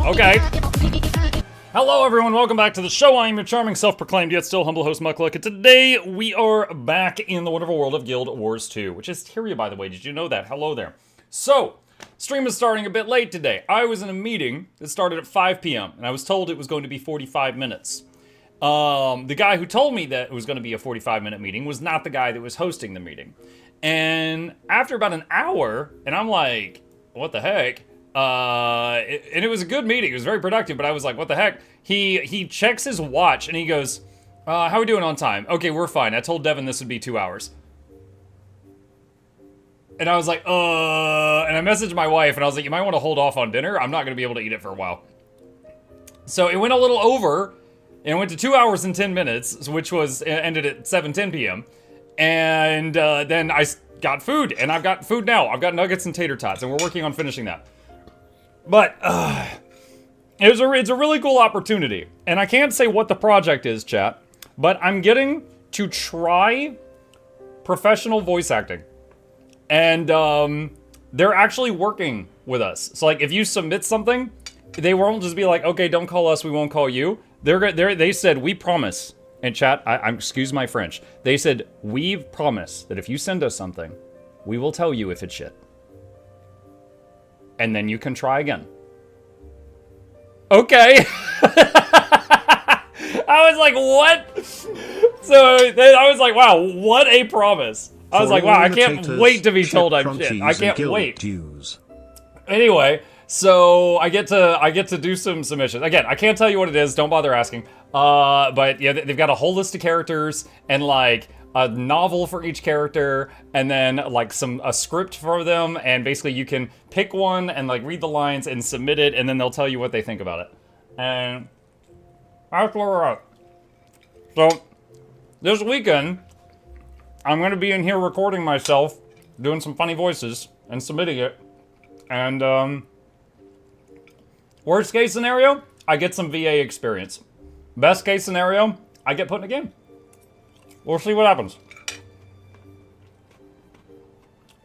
Okay. Hello everyone, welcome back to the show. I am your charming, self-proclaimed, yet still humble host, Muckluck, and today we are back in the wonderful world of Guild Wars 2, which is Tyria, by the way. Did you know that? Hello there. So, stream is starting a bit late today. I was in a meeting that started at 5 p.m., and I was told it was going to be 45 minutes. The guy who told me that it was going to be a 45-minute meeting was not the guy that was hosting the meeting. And after about an hour, and I'm like, what the heck? And it was a good meeting. It was very productive, but I was like, what the heck? He checks his watch and he goes, how are we doing on time? Okay, we're fine. I told Devin this would be 2 hours. And I was like, and I messaged my wife and I was like, you might want to hold off on dinner. I'm not going to be able to eat it for a while. So it went a little over, and it went to 2 hours and 10 minutes, which was, ended at 7:10 p.m. And then I got food, and I've got food now. I've got nuggets and tater tots, and we're working on finishing that. But, it's a really cool opportunity. And I can't say what the project is, chat, but I'm getting to try professional voice acting. And, they're actually working with us. So, like, if you submit something, they won't just be like, okay, don't call us, we won't call you. They said, we promise. And chat, excuse my French. They said, we've promised that if you send us something, we will tell you if it's shit. And then you can try again. Okay. I was like, what? So then I was like, wow, what a promise. I was like, wow, I can't wait to be told I'm shit. I can't wait. Anyway, so I get to do some submissions. Again, I can't tell you what it is. Don't bother asking. But yeah, they've got a whole list of characters and like a novel for each character, and then like a script for them, and basically you can pick one and like read the lines and submit it, and then they'll tell you what they think about it. And that's where we're at. So this weekend, I'm gonna be in here recording myself, doing some funny voices and submitting it. And worst case scenario, I get some VA experience. Best case scenario, I get put in a game. We'll see what happens.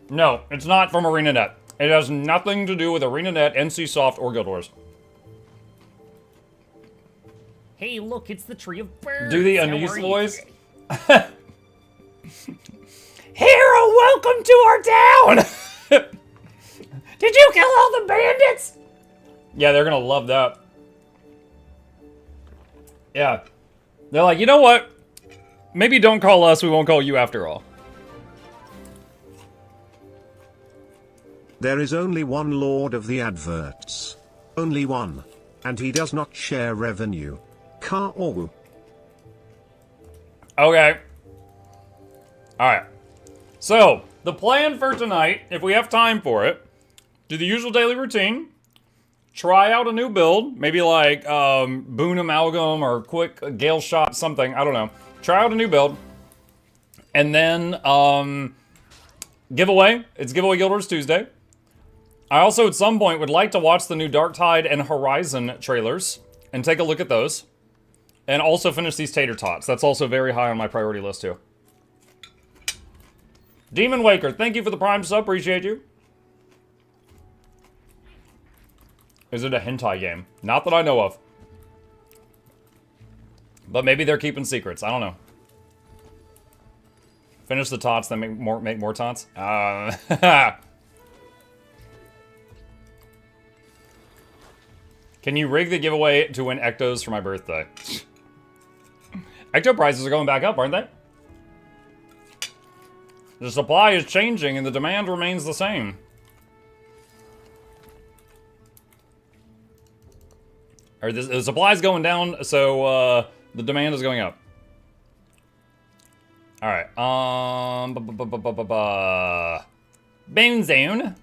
No, it's not from ArenaNet. It has nothing to do with ArenaNet, NCSoft, or Guild Wars. Hey, look, it's the Tree of Birds. Do the Anise voice. Hero, welcome to our town! Did you kill all the bandits? Yeah, they're gonna love that. Yeah. They're like, you know what? Maybe don't call us, we won't call you after all. There is only one Lord of the Adverts. Only one. And he does not share revenue. Ka-owu. Okay. Alright. So, the plan for tonight, if we have time for it, do the usual daily routine, try out a new build, maybe like Boon Amalgam or Quick Galeshot, something, I don't know. Try out a new build, and then giveaway. It's Giveaway Guild Wars Tuesday. I also at some point would like to watch the new Darktide and Horizon trailers and take a look at those. And also finish these tater tots. That's also very high on my priority list too. Demon Waker, thank you for the Prime sub, appreciate you. Is it a hentai game? Not that I know of. But maybe they're keeping secrets. I don't know. Finish the tots, then make more tots. Can you rig the giveaway to win Ectos for my birthday? Ecto prices are going back up, aren't they? The supply is changing and the demand remains the same. Or the supply is going down, so the demand is going up. All right. Bone Zone.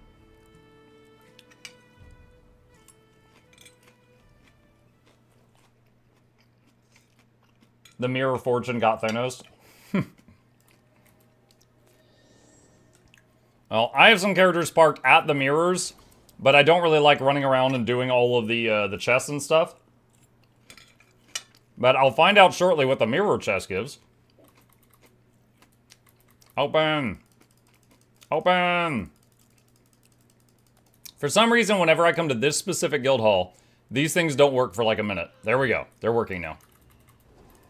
The Mirror Fortune got Thanos. Well, I have some characters parked at the mirrors, but I don't really like running around and doing all of the chests and stuff. But I'll find out shortly what the mirror chest gives. Open! Open! For some reason, whenever I come to this specific guild hall, These things don't work for like a minute. There we go. They're working now.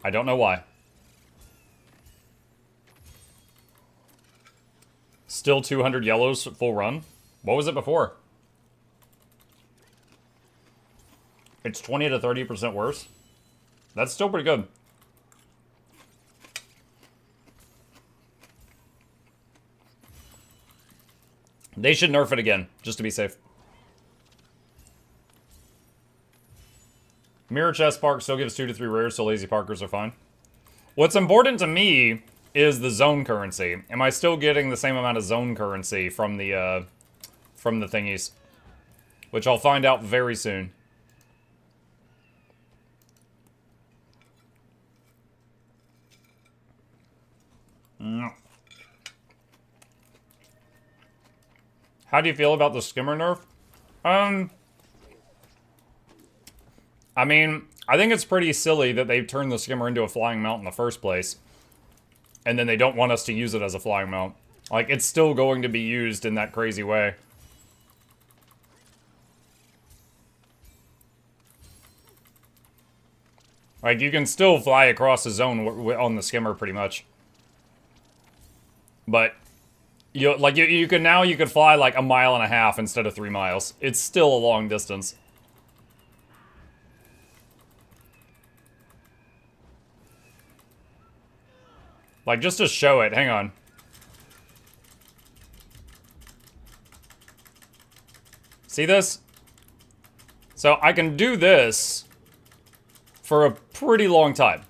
I don't know why. Still 200 yellows full run. What was it before? It's 20 to 30% worse. That's still pretty good. They should nerf it again, just to be safe. Mirror Chest Park still gives 2 to 3 rares, so lazy parkers are fine. What's important to me is the zone currency. Am I still getting the same amount of zone currency from the thingies? Which I'll find out very soon. No. How do you feel about the skimmer nerf? I mean, I think it's pretty silly that they've turned the skimmer into a flying mount in the first place. And then they don't want us to use it as a flying mount. Like, it's still going to be used in that crazy way. Like, you can still fly across the zone on the skimmer pretty much. But you could fly like 1.5 miles instead of 3 miles. It's still a long distance. Like, just to show it, hang on. See this? So I can do this for a pretty long time.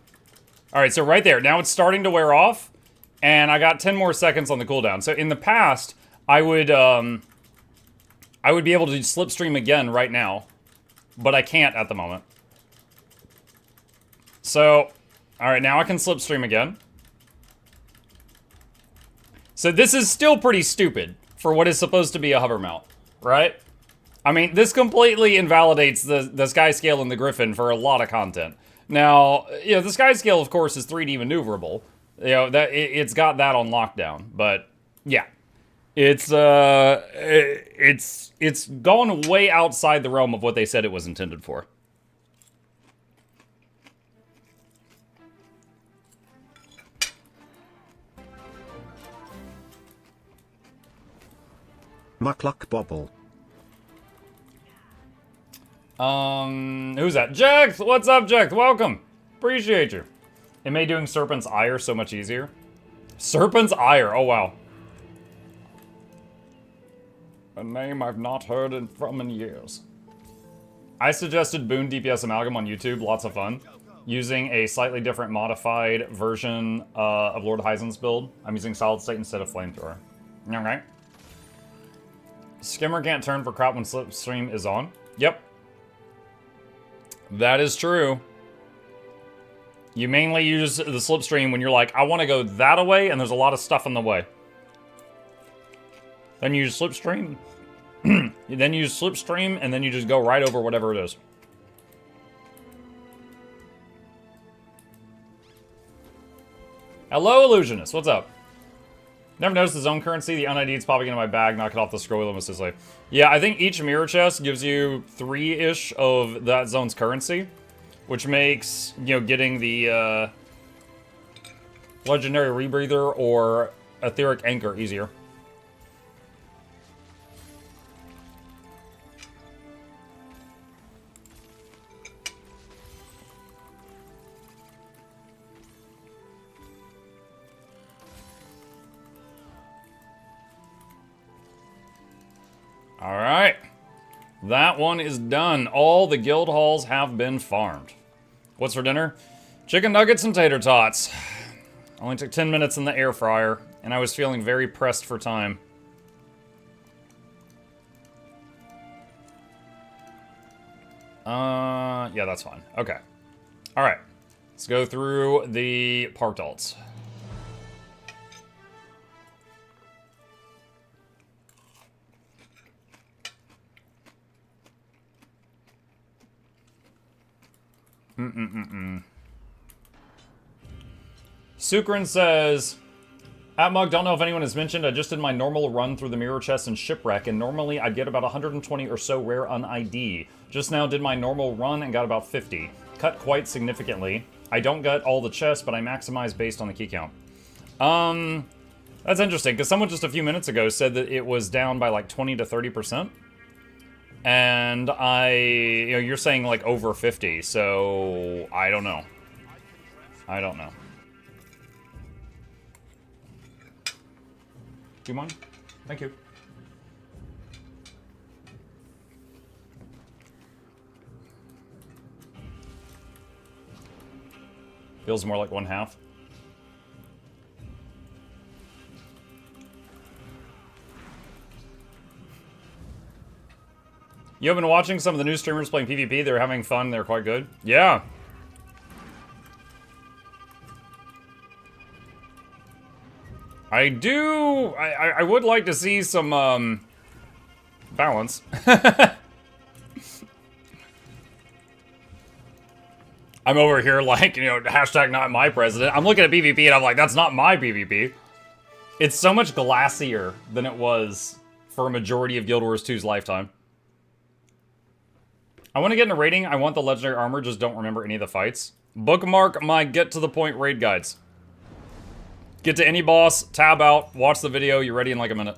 All right, so right there, now it's starting to wear off. And I got 10 more seconds on the cooldown. So in the past, I would be able to slipstream again right now, but I can't at the moment. So, all right, now I can slipstream again. So this is still pretty stupid for what is supposed to be a hover mount, right? I mean, this completely invalidates the sky scale and the griffin for a lot of content. Now, you know, the sky scale, of course, is 3D maneuverable. You know, that it's got that on lockdown, but yeah, it's gone way outside the realm of what they said it was intended for. Muckluck Bobble. Who's that? Jax! What's up, Jax? Welcome. Appreciate you. It made doing Serpent's Ire so much easier. Serpent's Ire, oh wow. A name I've not heard from in years. I suggested Boon DPS Amalgam on YouTube, lots of fun. Using a slightly different modified version of Lord Hyzen's build. I'm using Solid State instead of Flamethrower. Okay. Skimmer can't turn for crop when Slipstream is on. Yep. That is true. You mainly use the slipstream when you're like, I want to go that away, and there's a lot of stuff in the way. Then you use slipstream. Then you use slipstream, and then you just go right over whatever it is. Hello, Illusionist. What's up? Never noticed the zone currency. The unID's popping into my bag. Knock it off the scroll assistantly. Yeah, I think each mirror chest gives you 3-ish of that zone's currency. Which makes, you know, getting the Legendary Rebreather or Etheric Anchor easier. Alright. That one is done. All the guild halls have been farmed. What's for dinner? Chicken nuggets and tater tots. Only took 10 minutes in the air fryer, and I was feeling very pressed for time. Yeah, that's fine. Okay. Alright. Let's go through the parked alts. Sukrin says, Mug, don't know if anyone has mentioned, I just did my normal run through the mirror chest and shipwreck, and normally I'd get about 120 or so rare un-ID. Just now did my normal run and got about 50. Cut quite significantly. I don't get all the chests, but I maximize based on the key count. That's interesting, because someone just a few minutes ago said that it was down by like 20 to 30%. And you're saying like over 50, so I don't know. I don't know. Do you mind? Thank you. Feels more like 1/2. You have been watching some of the new streamers playing PvP. They're having fun. They're quite good. Yeah. I do... I would like to see some, balance. I'm over here like, hashtag not my president. I'm looking at PvP and I'm like, that's not my PvP. It's so much glassier than it was for a majority of Guild Wars 2's lifetime. I want to get in a rating. I want the legendary armor, just don't remember any of the fights. Bookmark my get-to-the-point raid guides. Get to any boss, tab out, watch the video, you're ready in like a minute.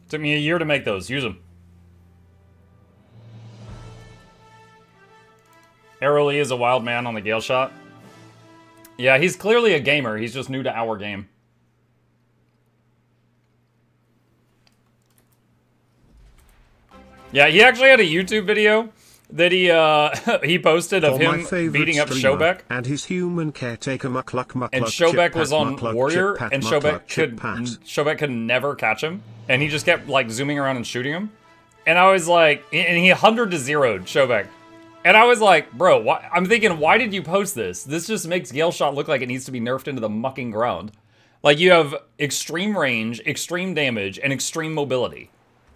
Took me a year to make those. Use them. Arrow Lee is a wild man on the Galeshot. Yeah, he's clearly a gamer. He's just new to our game. Yeah, he actually had a YouTube video that he posted of him beating up Shobek. And his human caretaker Muckluck. And Shobek was on Warrior, and Shobek could never catch him. And he just kept like zooming around and shooting him. And I was like, and he 100 to 0'd Shobek. And I was like, bro, why? I'm thinking, why did you post this? This just makes Galeshot look like it needs to be nerfed into the mucking ground. Like, you have extreme range, extreme damage, and extreme mobility.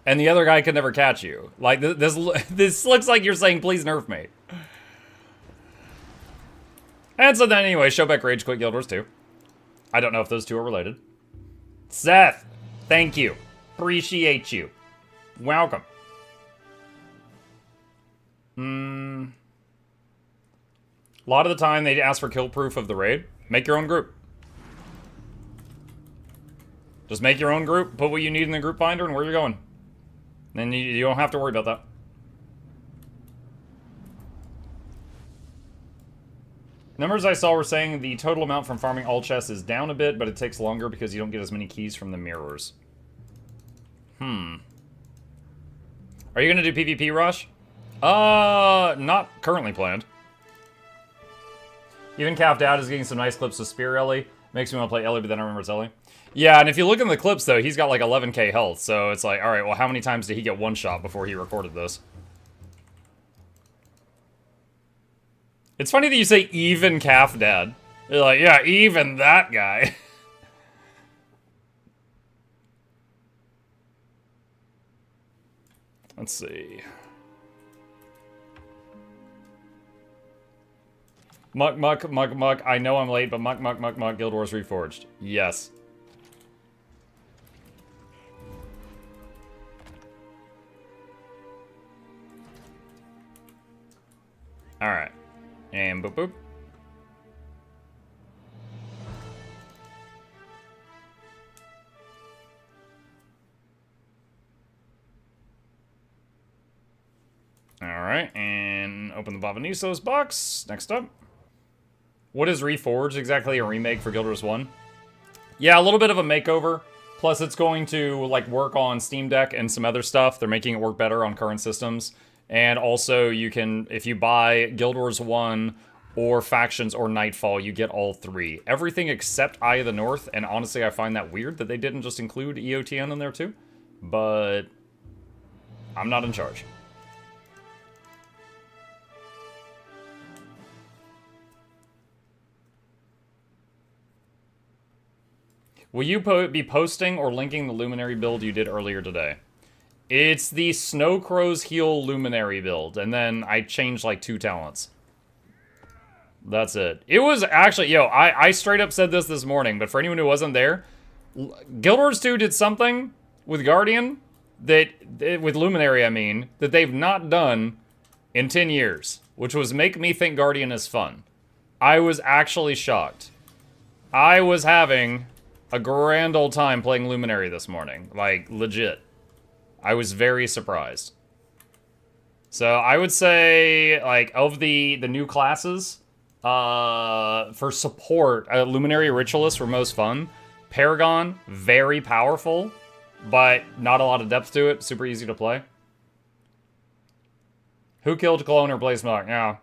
And the other guy could never catch you. Like, this looks like you're saying, please nerf me. And so then, anyway, Shobek Rage quit Guild Wars 2. I don't know if those two are related. Seth, thank you. Appreciate you. Welcome. A lot of the time, they ask for kill proof of the raid. Make your own group. Just make your own group, put what you need in the group finder and where you're going. Then you don't have to worry about that. Numbers I saw were saying the total amount from farming all chests is down a bit, but it takes longer because you don't get as many keys from the mirrors. Are you going to do PvP Rush? Not currently planned. Even Calf Dad is getting some nice clips of Spear Ellie. Makes me want to play Ellie, but then I remember it's Ellie. Yeah, and if you look in the clips, though, he's got like 11k health, so it's like, alright, well, how many times did he get one shot before he recorded this? It's funny that you say even Calf Dad. You're like, yeah, even that guy. Let's see. Muck, I know I'm late, but Muck, Guild Wars Reforged. Yes. Alright. And boop boop. Alright, and open the Bavanisos box. Next up. What is Reforged exactly? A remake for Guild Wars 1? Yeah, a little bit of a makeover. Plus, it's going to like work on Steam Deck and some other stuff. They're making it work better on current systems. And also, you can, if you buy Guild Wars 1 or Factions or Nightfall, you get all three. Everything except Eye of the North. And honestly, I find that weird that they didn't just include EOTN in there too. But I'm not in charge. Will you be posting or linking the Luminary build you did earlier today? It's the Snowcrow's Heel Luminary build, and then I changed like 2 talents. That's it. It was actually, yo, I straight up said this morning, but for anyone who wasn't there, Guild Wars 2 did something with Guardian that, with Luminary, I mean, that they've not done in 10 years, which was make me think Guardian is fun. I was actually shocked. I was having a grand old time playing Luminary this morning. Like, legit. I was very surprised. So I would say, like, of the new classes, for support, Luminary Ritualists were most fun. Paragon, very powerful, but not a lot of depth to it. Super easy to play. Who killed Clone or Blaze Mug? Yeah.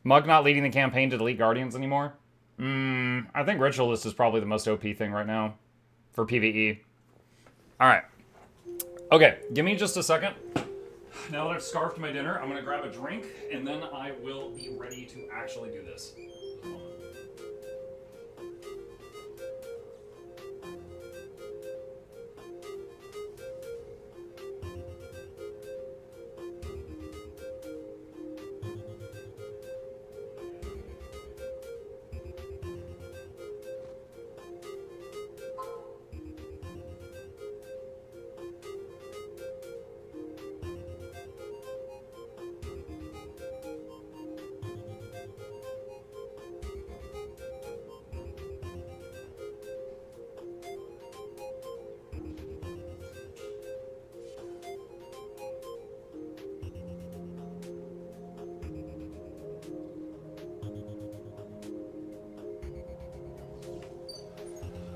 Mug not leading the campaign to delete Guardians anymore? I think Ritualist is probably the most OP thing right now for PvE. Alright. Okay, give me just a second. Now that I've scarfed my dinner, I'm going to grab a drink, and then I will be ready to actually do this.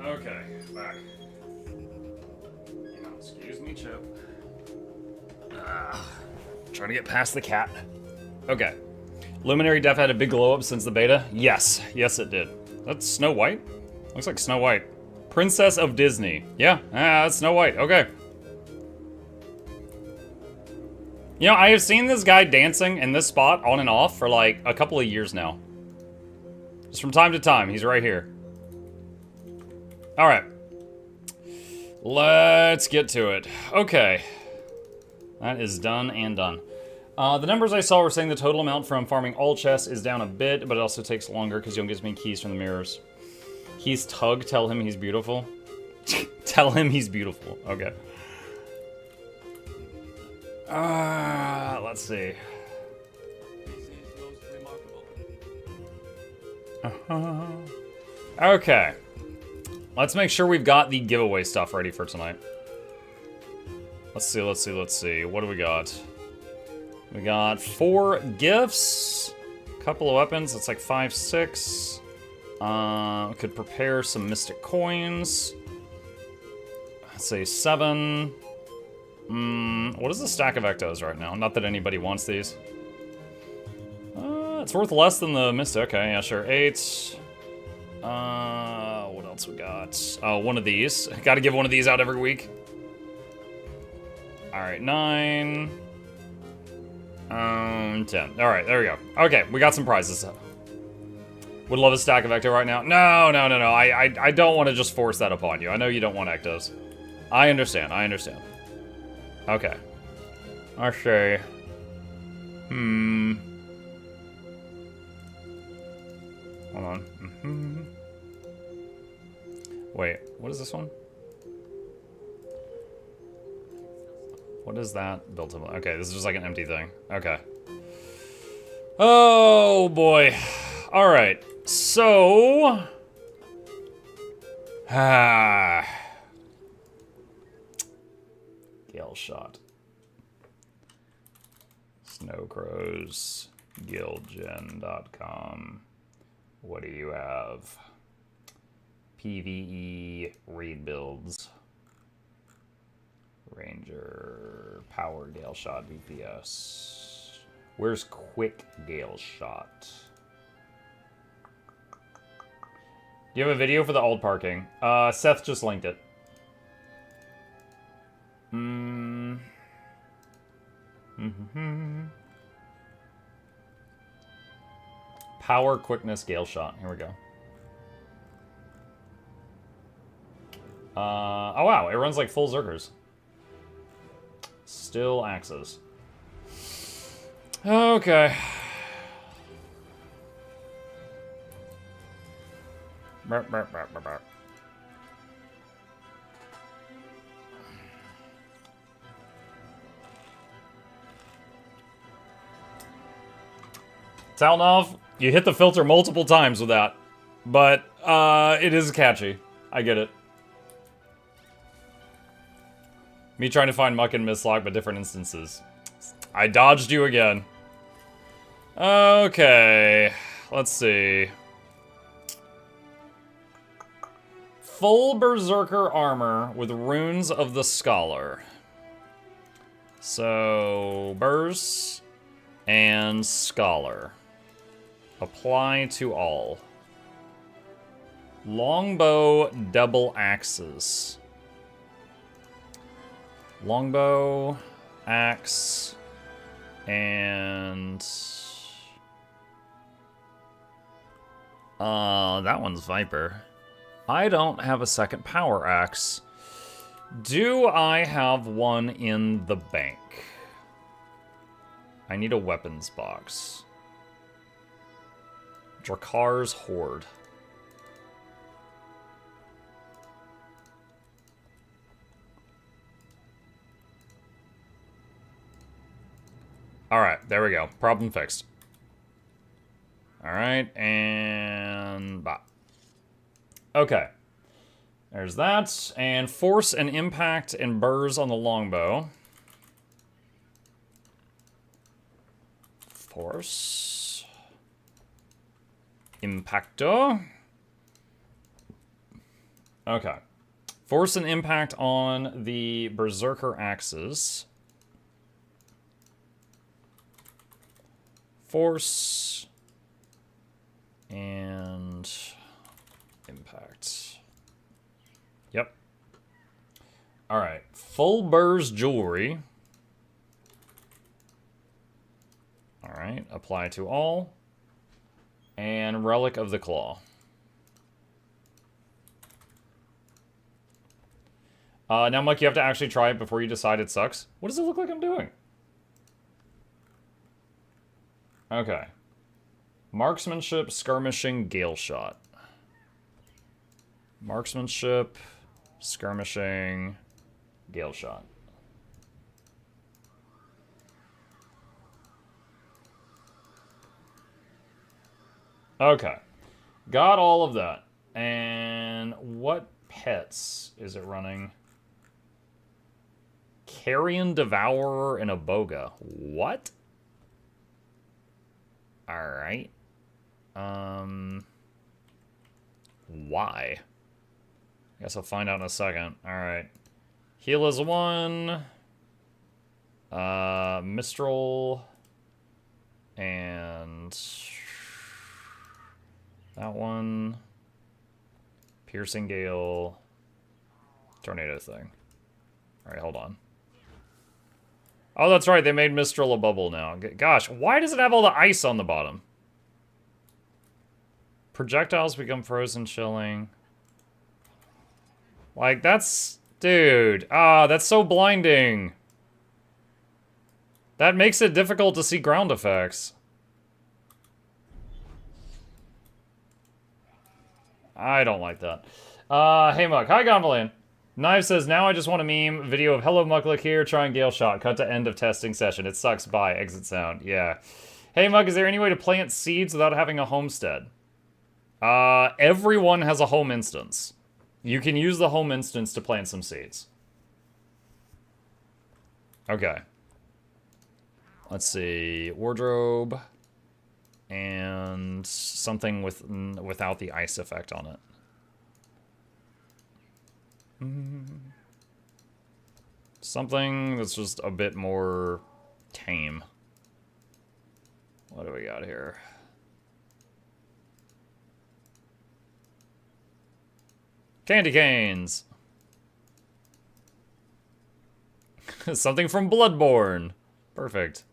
Okay, back. Excuse me, Chip. Trying to get past the cat. Okay. Luminary Def had a big glow up since the beta? Yes. Yes, it did. That's Snow White? Looks like Snow White. Princess of Disney. Yeah, that's Snow White. Okay. You know, I have seen this guy dancing in this spot on and off for like a couple of years now. Just from time to time. He's right here. Alright. Let's get to it. Okay. That is done and done. The numbers I saw were saying the total amount from farming all chests is down a bit, but it also takes longer because you don't get as many keys from the mirrors. He's Tug, tell him he's beautiful. Tell him he's beautiful. Okay. Let's see. Okay. Let's make sure we've got the giveaway stuff ready for tonight. Let's see. What do we got? We got 4 gifts, a couple of weapons. It's like 5, 6. We could prepare some mystic coins. Let's say 7. What is the stack of Ectos right now? Not that anybody wants these. It's worth less than the mystic. Okay, yeah, sure. 8. What else we got? Oh, one of these. Gotta give one of these out every week. Alright, 9. 10. Alright, there we go. Okay, we got some prizes. Would love a stack of Ecto right now. No. I don't want to just force that upon you. I know you don't want Ectos. I understand. Okay. I'll show you. Hold on. Wait, what is this one? What is that built up? Okay, this is just like an empty thing. Okay. Oh boy. Alright. So Galeshot. Snowcrows. Guildgen.com. What do you have? PvE raid builds. Ranger, power Galeshot, DPS. Where's quick Galeshot? Do you have a video for the old parking? Seth just linked it. Power, quickness, Galeshot. Here we go. Oh wow, it runs like full Zergers. Still axes. Okay. Burp, burp, burp, burp, burp. Talnov, you hit the filter multiple times with that. But, it is catchy. I get it. Me trying to find Muck and Mislock, but different instances. I dodged you again. Okay. Let's see. Full Berserker armor with Runes of the Scholar. So, Burst and Scholar. Apply to all. Longbow, double axes. Longbow, axe, and... that one's Viper. I don't have a second power axe. Do I have one in the bank? I need a weapons box. Drakar's Horde. Alright, there we go. Problem fixed. Alright, and... bah. Okay. There's that. And Force and Impact and Burrs on the longbow. Force. Impacto. Okay. Force and Impact on the Berserker axes. Force and Impact. Yep. Alright. Full Burrs Jewelry. Alright. Apply to all. And Relic of the Claw. Now, Mike, you have to actually try it before you decide it sucks. What does it look like I'm doing? Okay. Marksmanship, Skirmishing, Galeshot. Marksmanship, Skirmishing, Galeshot. Okay. Got all of that. And what pets is it running? Carrion Devourer and a Boga. What? Alright. Why? I guess I'll find out in a second. Alright. Heal is 1. Mistral. And... that one. Piercing Gale. Tornado thing. Alright, hold on. Oh, that's right. They made Mistral a bubble now. Gosh, why does it have all the ice on the bottom? Projectiles become frozen, chilling. Like, that's... dude. Ah, that's so blinding. That makes it difficult to see ground effects. I don't like that. Hey, Muck. Hi, Gonvalan. Knife says, now I just want a meme video of hello Muckluck here, trying Galeshot. Cut to end of testing session. It sucks. Bye. Exit sound. Yeah. Hey, Muck, is there any way to plant seeds without having a homestead? Everyone has a home instance. You can use the home instance to plant some seeds. Okay. Let's see. Wardrobe. And something without the ice effect on it. Something that's just a bit more tame. What do we got here? Candy canes. Something from Bloodborne. Perfect.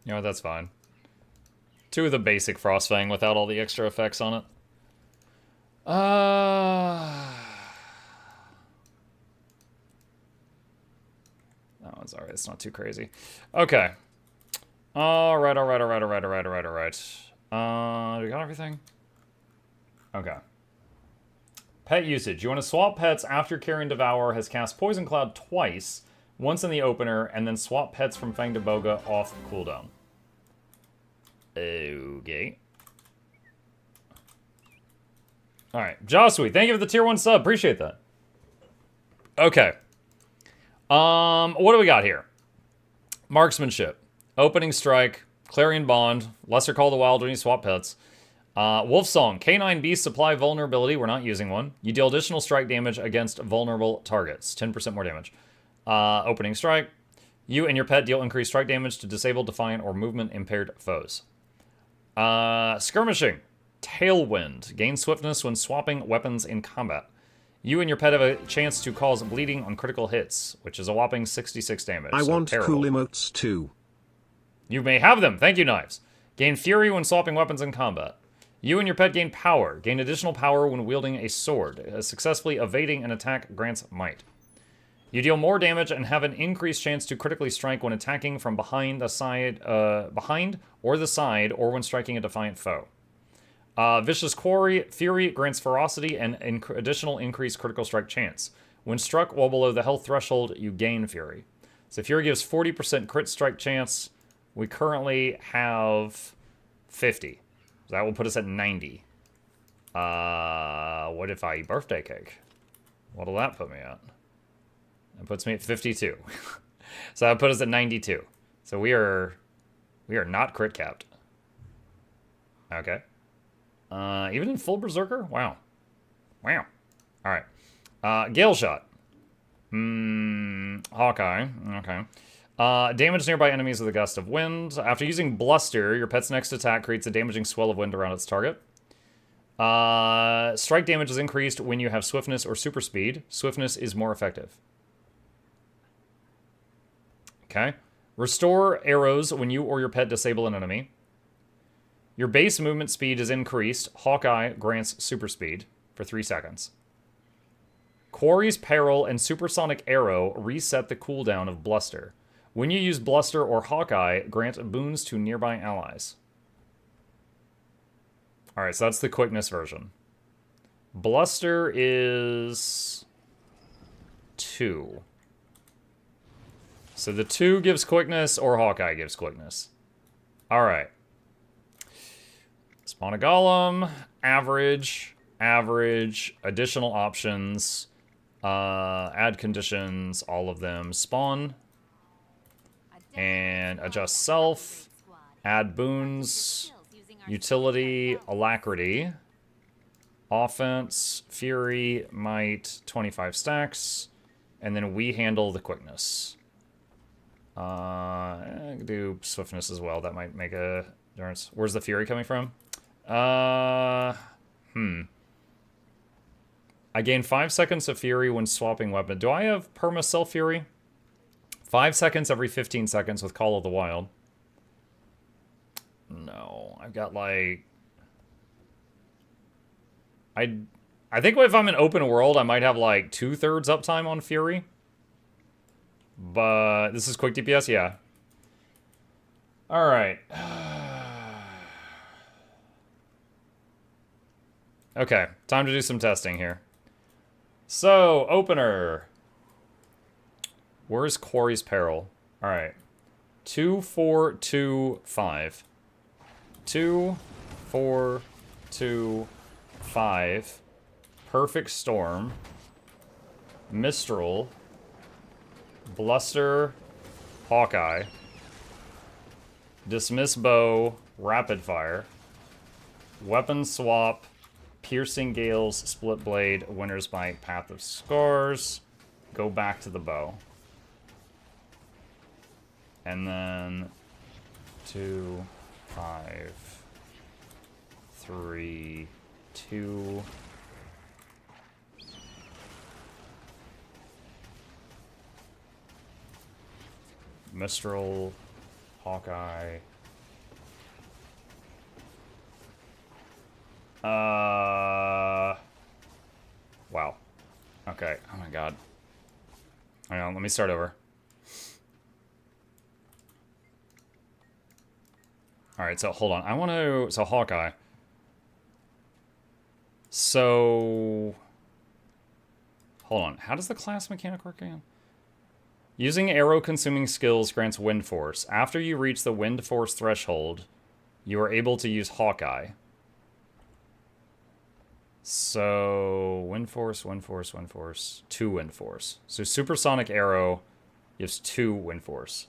You know what, that's fine. 2 of the basic Frostfang without all the extra effects on it. That one's alright. It's not too crazy. Okay. Alright. Do we got everything? Okay. Pet usage. You want to swap pets after Carrion Devour has cast Poison Cloud twice, once in the opener, and then swap pets from Fang to Boga off cooldown. Okay. Alright. Josui, thank you for the tier 1 sub. Appreciate that. Okay. What do we got here? Marksmanship. Opening Strike. Clarion Bond. Lesser Call of the Wild when you swap pets. Wolf Song. Canine Beast Supply Vulnerability. We're not using one. You deal additional strike damage against vulnerable targets. 10% more damage. Opening Strike. You and your pet deal increased strike damage to disabled, defiant, or movement impaired foes. Skirmishing. Tailwind. Gain swiftness when swapping weapons in combat. You and your pet have a chance to cause bleeding on critical hits, which is a whopping 66 damage. I want terrible. cool emotes too. You may have them. Thank you, Knives. Gain Fury when swapping weapons in combat. You and your pet gain Power. Gain additional power when wielding a sword. Successfully evading an attack grants Might. You deal more damage and have an increased chance to critically strike when attacking from behind the side, or when striking a defiant foe. Vicious Quarry. Fury grants ferocity and additional increased critical strike chance. When struck while below the health threshold, you gain Fury. So Fury gives 40% crit strike chance. We currently have 50. So that will put us at 90. What if I eat birthday cake? What'll that put me at? That puts me at 52. So that put us at 92. So we are not crit capped. Okay. Even in full Berserker? Wow. Wow. Alright. Galeshot. Hawkeye. Okay. Damage nearby enemies with a gust of wind. After using Bluster, your pet's next attack creates a damaging swell of wind around its target. Strike damage is increased when you have swiftness or super speed. Swiftness is more effective. Okay. Restore arrows when you or your pet disable an enemy. Your base movement speed is increased. Hawkeye grants super speed for 3 seconds. Quarry's Peril and Supersonic Arrow reset the cooldown of Bluster. When you use Bluster or Hawkeye, grant boons to nearby allies. Alright, so that's the quickness version. Bluster is 2. So the 2 gives quickness or Hawkeye gives quickness. Alright. Spawn a Golem, average, additional options, add conditions, all of them, spawn, and adjust self, add boons, utility, alacrity, offense, fury, might, 25 stacks, and then we handle the quickness. I can do swiftness as well, that might make a difference. Where's the fury coming from? I gain 5 seconds of fury when swapping weapon. Do I have perma self fury? 5 seconds every 15 seconds with Call of the Wild. No, I've got like... I think if I'm in open world, I might have like 2/3 uptime on fury. But this is quick DPS, yeah. Alright. Okay, time to do some testing here. So, opener. Where's Quarry's Peril? Alright. 2, 4, 2, 5. 2, 4, 2, 5. Perfect Storm. Mistral. Bluster. Hawkeye. Dismiss Bow. Rapid Fire. Weapon Swap. Piercing Gales, Split Blade, Winter's Bite, Path of Scars. Go back to the bow. And then 2, 5, 3, 2. Mistral, Hawkeye. Wow. Okay. Oh my god. Hang on, let me start over. Alright, so hold on. I want to... So, Hawkeye. So... Hold on. How does the class mechanic work again? Using arrow-consuming skills grants Wind Force. After you reach the Wind Force threshold, you are able to use Hawkeye. So, Wind Force, Wind Force, Wind Force. 2 Wind Force. So, Supersonic Arrow gives 2 Wind Force.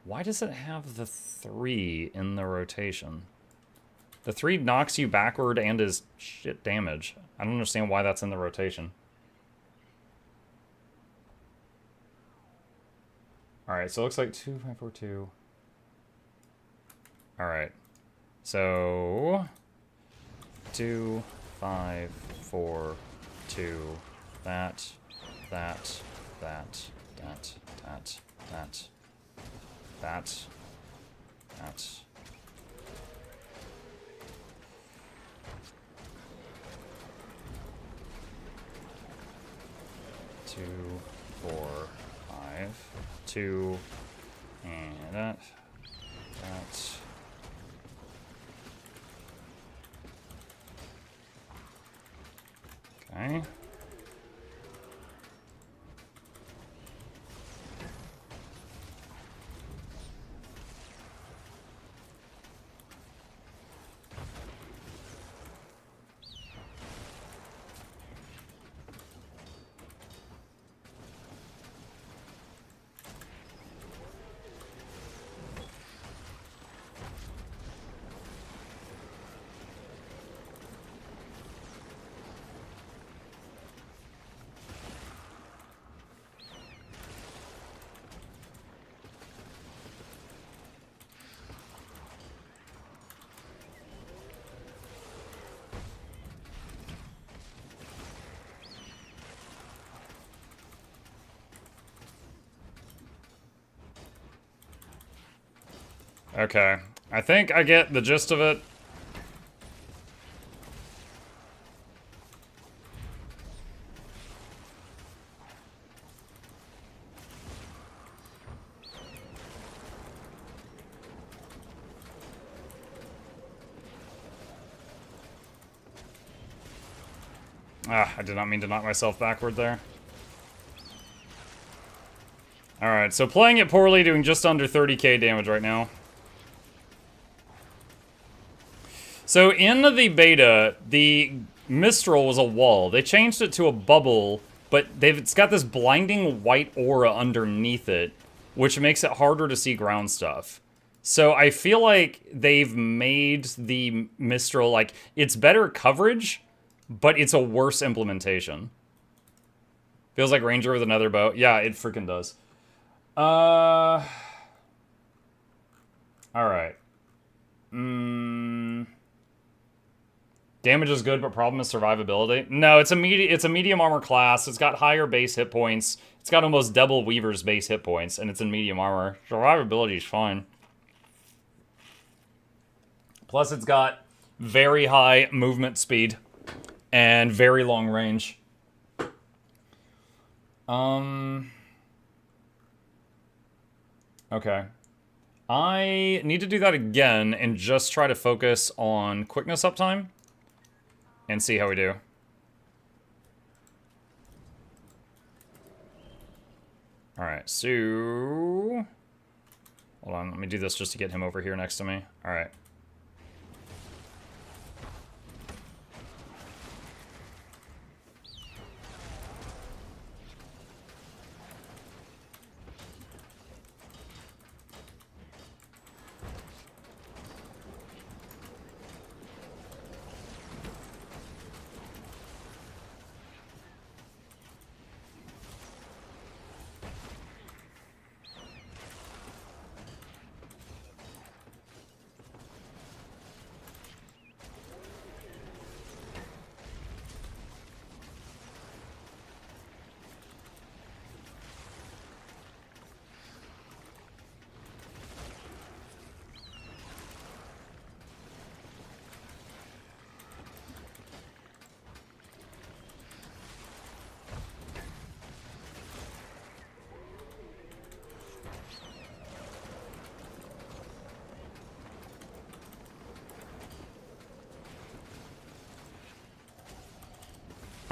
Why does it have the 3 in the rotation? The 3 knocks you backward and is shit damage. I don't understand why that's in the rotation. Alright, so it looks like 2, 5, 4, 2. Alright. So... 2, 5, 4, 2. That. That. That. That. That. That. That. That. 2, 4, 5, 2, and that. That. Okay. Okay. I think I get the gist of it. Ah, I did not mean to knock myself backward there. Alright, so playing it poorly, doing just under 30k damage right now. So in the beta, the Mistral was a wall. They changed it to a bubble, but it's got this blinding white aura underneath it, which makes it harder to see ground stuff. So I feel like they've made the Mistral, like, it's better coverage, but it's a worse implementation. Feels like Ranger with another bow. Yeah, it freaking does. Alright. Damage is good, but problem is survivability. No, it's a medium armor class. It's got higher base hit points. It's got almost double Weaver's base hit points, and it's in medium armor. Survivability is fine. Plus, it's got very high movement speed and very long range. Okay. I need to do that again and just try to focus on quickness uptime and see how we do. Alright, so... Hold on, let me do this just to get him over here next to me. Alright.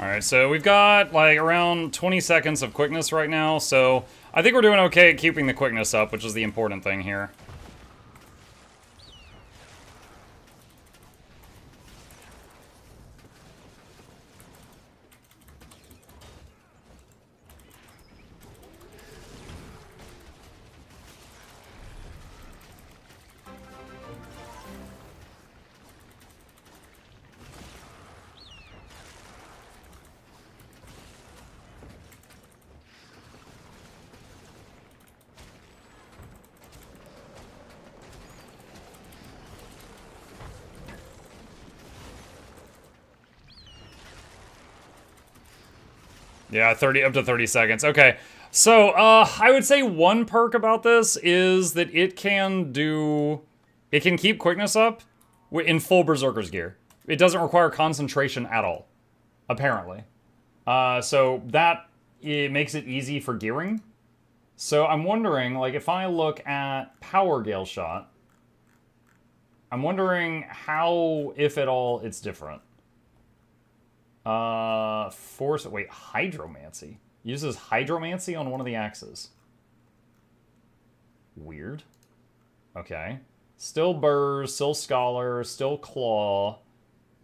Alright, so we've got like around 20 seconds of quickness right now, so I think we're doing okay at keeping the quickness up, which is the important thing here. Yeah, up to 30 seconds. Okay. So, I would say one perk about this is that it can keep quickness up in full Berserker's gear. It doesn't require concentration at all, apparently. So it makes it easy for gearing. So I'm wondering, like, if I look at Power Galeshot, I'm wondering how, if at all, it's different. Hydromancy. Uses Hydromancy on one of the axes. Weird. Okay. Still Burrs, still Scholar, still Claw.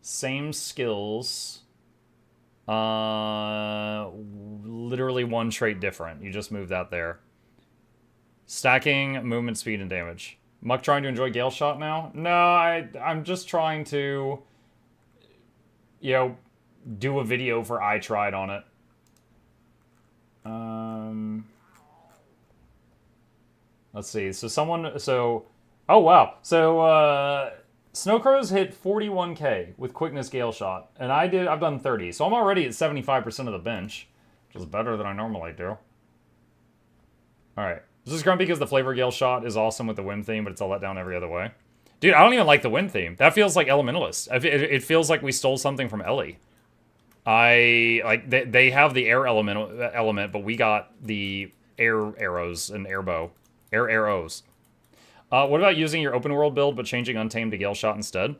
Same skills. Literally one trait different. You just move that there. Stacking, movement, speed, and damage. Muck trying to enjoy Galeshot now? No, I'm just trying to, you know, do a video for I Tried on it. Let's see. Oh wow. So Snowcrows hit 41k with quickness Galeshot, and I've done 30. So I'm already at 75% of the bench, which is better than I normally do. All right. This is grumpy because the flavor Galeshot is awesome with the wind theme, but it's a letdown every other way. Dude, I don't even like the wind theme. That feels like Elementalist. It feels like we stole something from Ellie. They have the air element, but we got the air arrows and air arrows. What about using your open world build but changing Untamed to Galeshot instead?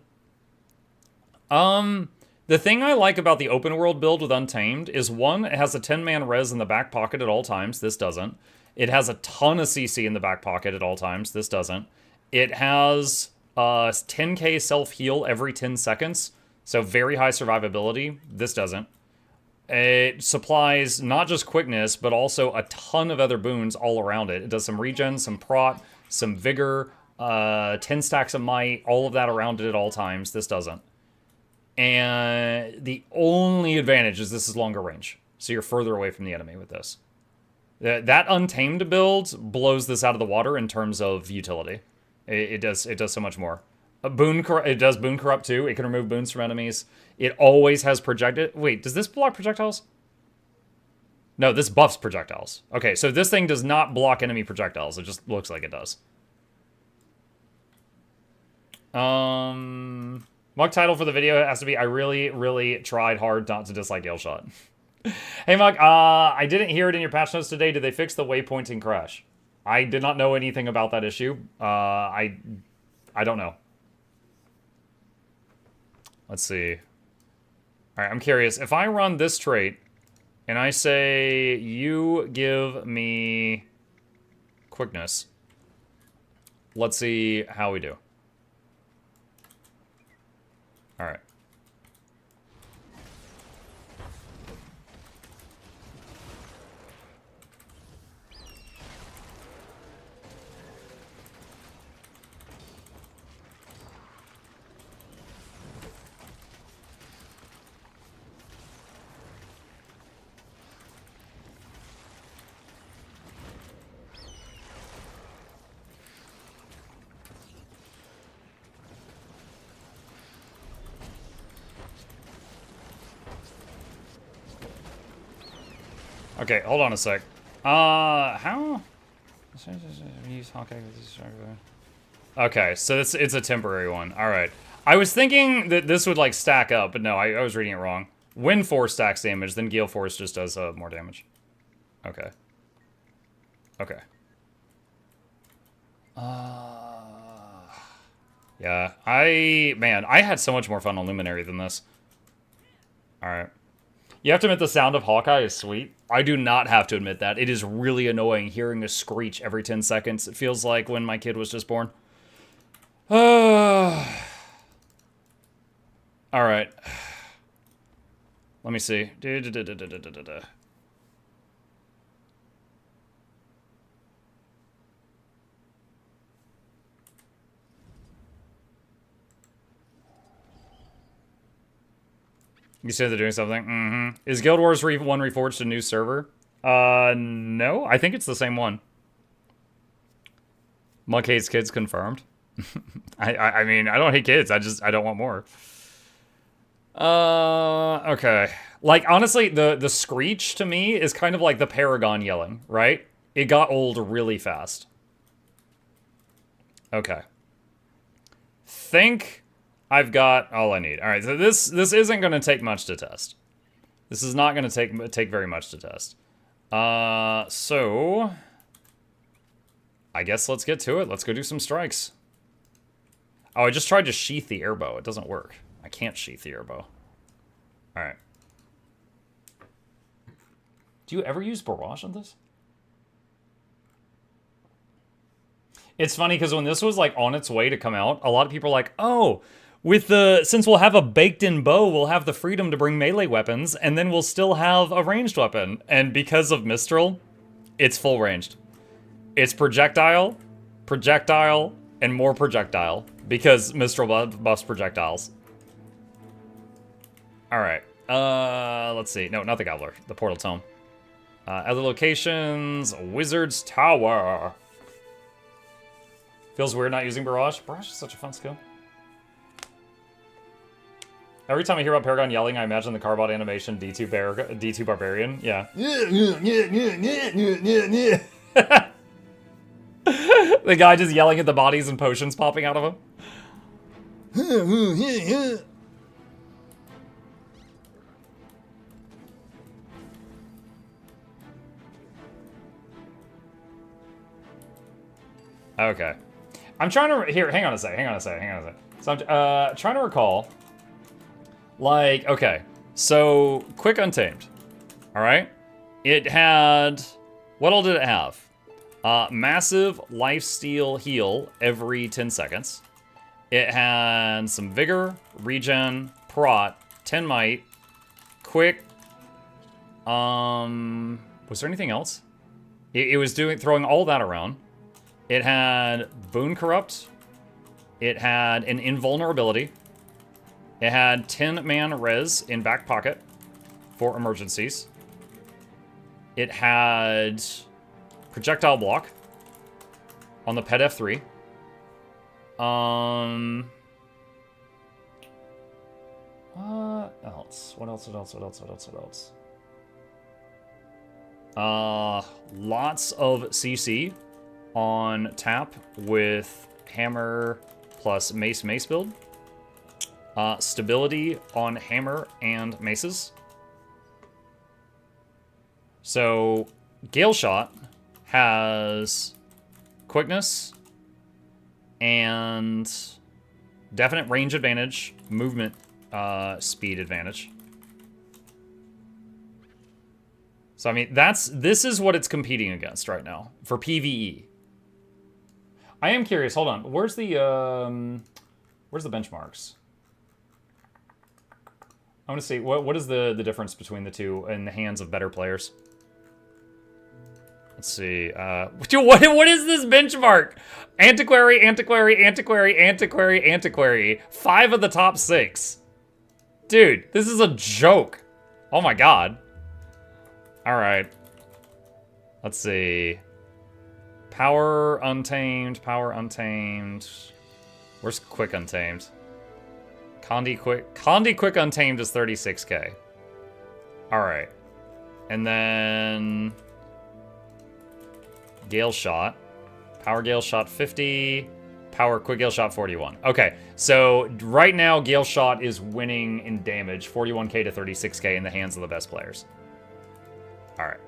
The thing I like about the open world build with Untamed is, one, it has a 10-man res in the back pocket at all times. This doesn't. It has a ton of CC in the back pocket at all times. This doesn't. It has 10k self-heal every 10 seconds. So very high survivability. This doesn't. It supplies not just quickness, but also a ton of other boons all around it. It does some regen, some prot, some vigor, 10 stacks of might, all of that around it at all times. This doesn't. And the only advantage is this is longer range. So you're further away from the enemy with this. That Untamed build blows this out of the water in terms of utility. It does so much more. It does Boon Corrupt too. It can remove boons from enemies. It always has projected. Wait, does this block projectiles? No, this buffs projectiles. Okay, so this thing does not block enemy projectiles. It just looks like it does. Muck title for the video has to be, I really, really tried hard not to dislike Galeshot. Hey Muck, I didn't hear it in your patch notes today. Did they fix the waypointing crash? I did not know anything about that issue. I don't know. Let's see. All right, I'm curious. If I run this trait and I say, you give me quickness, let's see how we do. All right. Okay, hold on a sec. How? Okay, so it's a temporary one. All right. I was thinking that this would, like, stack up, but no, I was reading it wrong. Wind Force stacks damage, then Gale Force just does more damage. Okay. Okay. Yeah, I had so much more fun on Luminary than this. All right. You have to admit the sound of Hawkeye is sweet. I do not have to admit that. It is really annoying hearing a screech every 10 seconds. It feels like when my kid was just born. All right. Let me see. You said they're doing something? Mm-hmm. Is Guild Wars 1 Reforged a new server? No. I think it's the same one. Muck hates kids confirmed. I mean, I don't hate kids. I don't want more. Okay. Like, honestly, the screech to me is kind of like the Paragon yelling, right? It got old really fast. Okay. Think I've got all I need. All right, so this isn't going to take much to test. This is not going to take very much to test. So I guess let's get to it. Let's go do some strikes. Oh, I just tried to sheath the airbow. It doesn't work. I can't sheath the airbow. All right. Do you ever use barrage on this? It's funny because when this was like on its way to come out, a lot of people are like, "Oh, since we'll have a baked-in bow, we'll have the freedom to bring melee weapons, and then we'll still have a ranged weapon." And because of Mistral, it's full ranged. It's projectile, projectile, and more projectile because Mistral buffs projectiles. All right. Let's see. No, not the Gobbler. The Portal Tome. Other locations. Wizard's Tower. Feels weird not using Barrage. Barrage is such a fun skill. Every time I hear about Paragon yelling, I imagine the Carbot animation D2 Barbarian. Yeah. The guy just yelling at the bodies and potions popping out of him. Okay. I'm trying to... Here, hang on a sec. So I'm trying to recall... Like, okay. So, Quick Untamed. Alright? It had... What all did it have? Massive lifesteal heal every 10 seconds. It had some Vigor, Regen, Prot, 10 Might, Quick... Was there anything else? It was throwing all that around. It had Boon Corrupt. It had an Invulnerability. It had 10-man res in back pocket for emergencies. It had projectile block on the pet F3. What else? What else? Lots of CC on tap with hammer plus mace build. Stability on hammer and maces. So Galeshot has quickness and definite range advantage, movement speed advantage. So I mean this is what it's competing against right now for PvE. I am curious. Hold on. Where's the benchmarks? I want to see what is the difference between the two in the hands of better players. Let's see. Dude, what is this benchmark? Antiquary, antiquary, antiquary, antiquary, antiquary. 5 of the top 6. Dude, this is a joke. Oh my god. All right. Let's see. Power Untamed, Power Untamed. Where's Quick Untamed? Condi Quick Untamed is 36k. Alright. And then... Galeshot. Power Galeshot 50. Power Quick Galeshot 41. Okay, so right now Galeshot is winning in damage. 41k to 36k in the hands of the best players. Alright.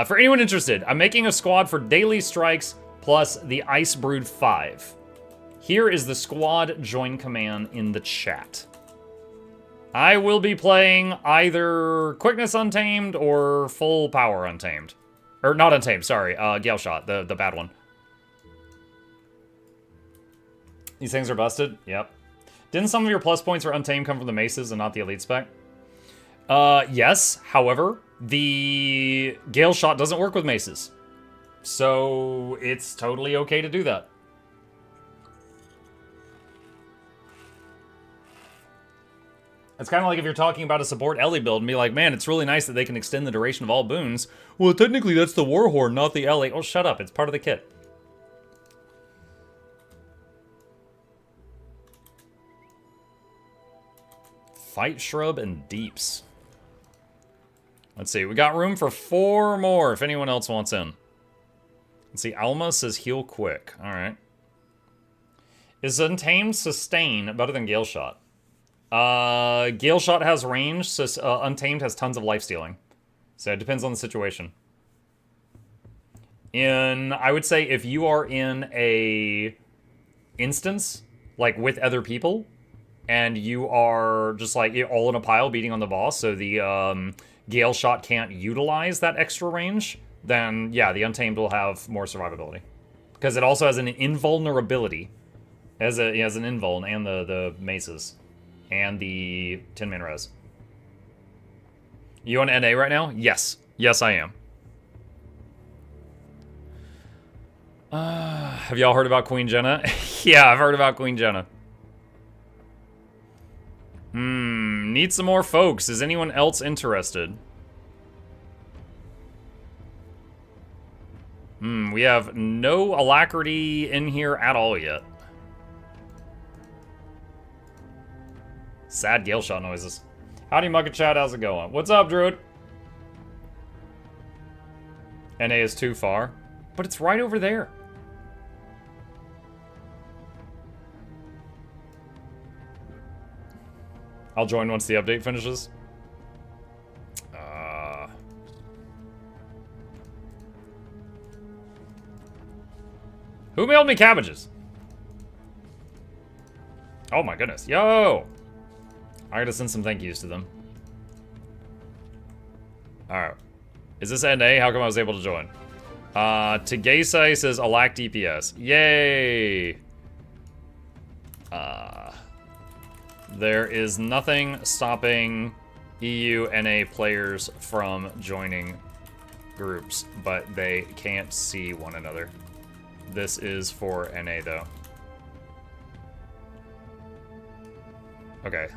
For anyone interested, I'm making a squad for daily strikes plus the Ice Brood 5. Here is the squad join command in the chat. I will be playing either Quickness Untamed or Full Power Untamed. Or not Untamed, sorry. Galeshot, the bad one. These things are busted? Yep. Didn't some of your plus points for Untamed come from the maces and not the elite spec? Yes. However, the Galeshot doesn't work with maces. So it's totally okay to do that. It's kind of like if you're talking about a support Ellie build and be like, man, it's really nice that they can extend the duration of all boons. Well, technically that's the Warhorn, not the Ellie. Oh, shut up. It's part of the kit. Fight Shrub and Deeps. Let's see. We got room for 4 more if anyone else wants in. Let's see. Alma says heal quick. All right. Is Untamed Sustain better than Galeshot? Galeshot has range, so Untamed has tons of life stealing. So it depends on the situation. I would say if you are in a instance, like with other people, and you are just like all in a pile beating on the boss, so the Galeshot can't utilize that extra range, then yeah, the Untamed will have more survivability. Because it also has an invulnerability. It has an invuln and the maces. And the 10-man res. You on NA right now? Yes. Yes, I am. Have y'all heard about Queen Jenna? Yeah, I've heard about Queen Jenna. Need some more folks. Is anyone else interested? We have no alacrity in here at all yet. Sad Galeshot noises. Howdy, Muckluck Chat. How's it going? What's up, Druid? NA is too far. But it's right over there. I'll join once the update finishes. Who mailed me cabbages? Oh my goodness. Yo! I gotta send some thank yous to them. Alright. Is this NA? How come I was able to join? Tagesai says Alack DPS. Yay! There is nothing stopping EU NA players from joining groups, but they can't see one another. This is for NA though. Okay.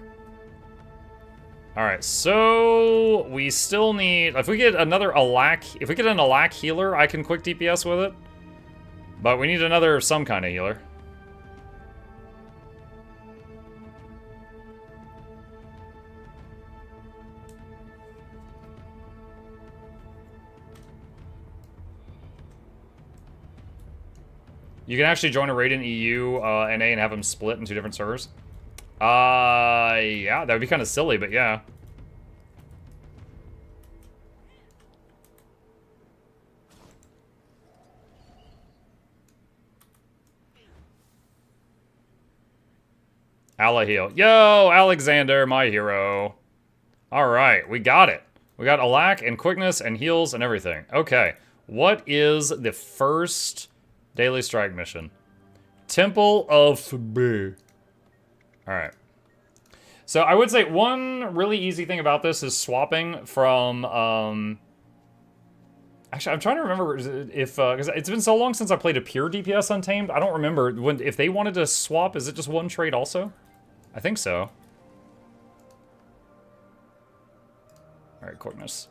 Alright, so we still need, if we get another Alack, if we get an Alack healer, I can quick DPS with it. But we need another, some kind of healer. You can actually join a raid in EU, NA, and have them split in 2 different servers. Yeah, that would be kind of silly, but yeah. Allah heal. Yo, Alexander, my hero. Alright, we got it. We got Alack and quickness and heals and everything. Okay, what is the first daily strike mission? Temple of B. Alright. So I would say one really easy thing about this is swapping from, actually, I'm trying to remember if, because it's been so long since I played a pure DPS Untamed, I don't remember, if they wanted to swap, is it just one trade also? I think so. Alright, quickness.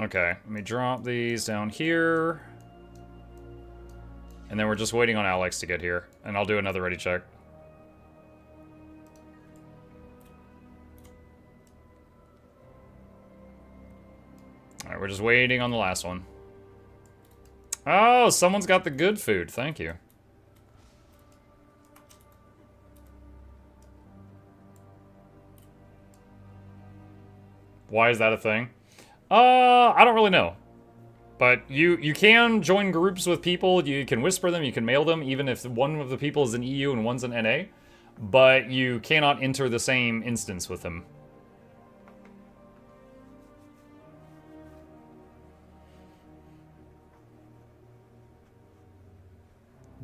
Okay, let me drop these down here. And then we're just waiting on Alex to get here. And I'll do another ready check. Alright, we're just waiting on the last one. Oh, someone's got the good food. Thank you. Why is that a thing? I don't really know. But you can join groups with people, you can whisper them, you can mail them, even if one of the people is in EU and one's in NA. But you cannot enter the same instance with them.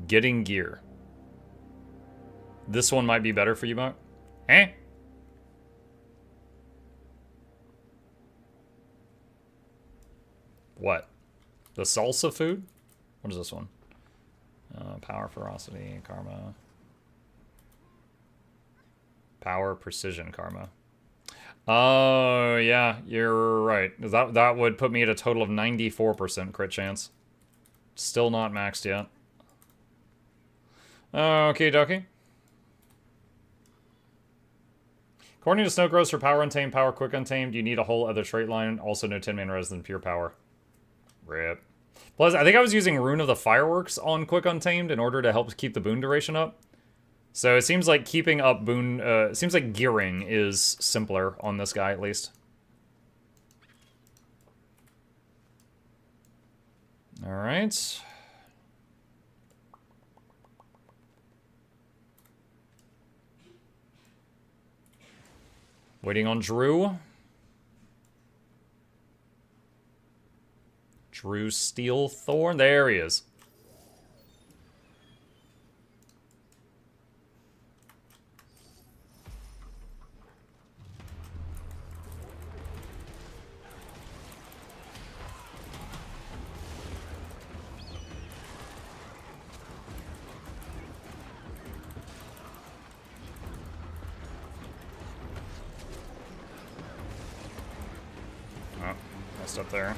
Getting gear. This one might be better for you, Muck. Eh? What? The salsa food? What is this one? Power, ferocity, karma. Power, precision, karma. Oh, yeah, you're right. That would put me at a total of 94% crit chance. Still not maxed yet. Okay, dokie. According to Snow Grows, for Power Untamed, Power Quick Untamed, you need a whole other trait line. Also, no 10-man res than pure power. Rip. Plus, I think I was using Rune of the Fireworks on Quick Untamed in order to help keep the boon duration up. So it seems like keeping up boon... it seems like gearing is simpler on this guy, at least. Alright. Waiting on Drew. Drew Steelthorn. There he is. Oh, messed up there.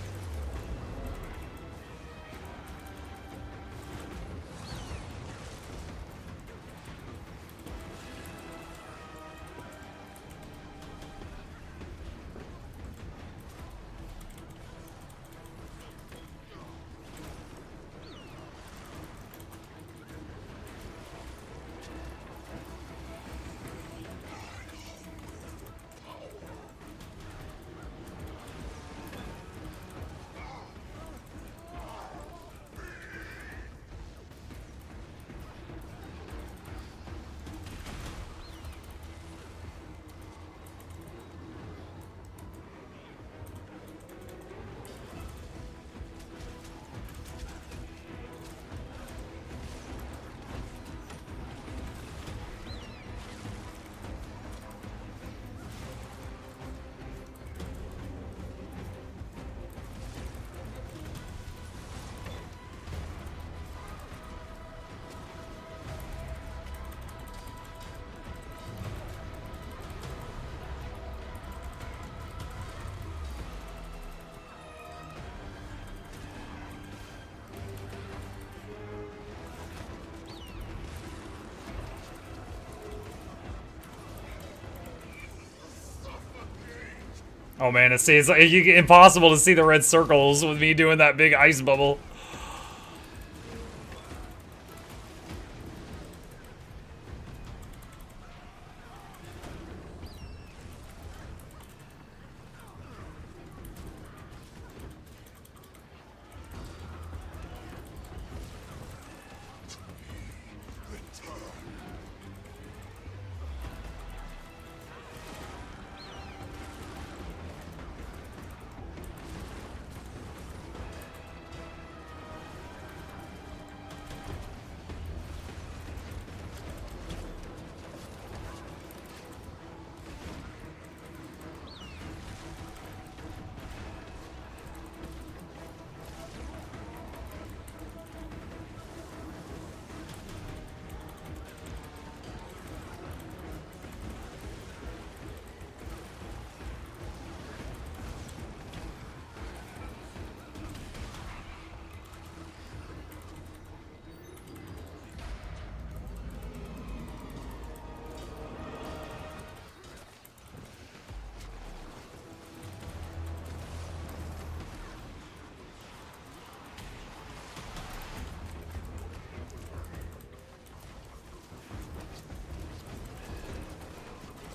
Oh man, it's like impossible to see the red circles with me doing that big ice bubble.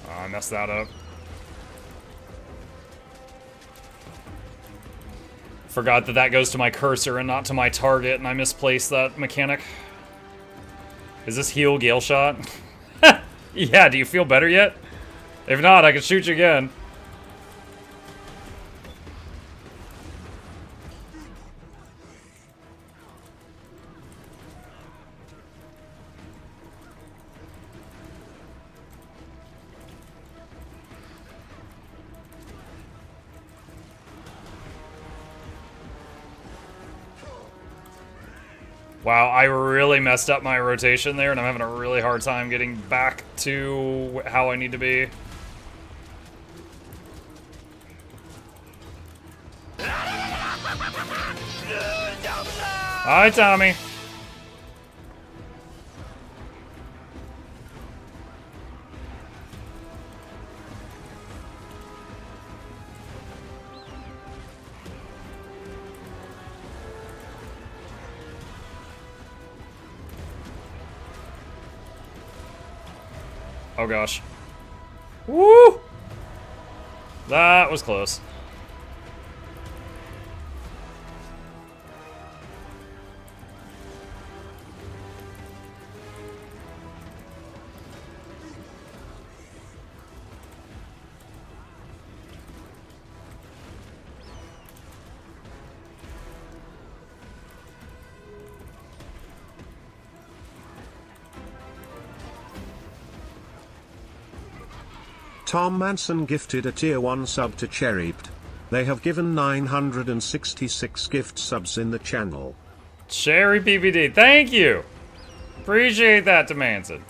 I messed that up. Forgot that that goes to my cursor and not to my target, and I misplaced that mechanic. Is this heal Galeshot? Yeah, do you feel better yet? If not, I can shoot you again. Wow, I really messed up my rotation there, and I'm having a really hard time getting back to how I need to be. Hi, Tommy. Oh gosh. Woo! That was close. Tom Manson gifted a tier 1 sub to Cherryped. They have given 966 gift subs in the channel. Cherry PPD, thank you! Appreciate that, to Manson.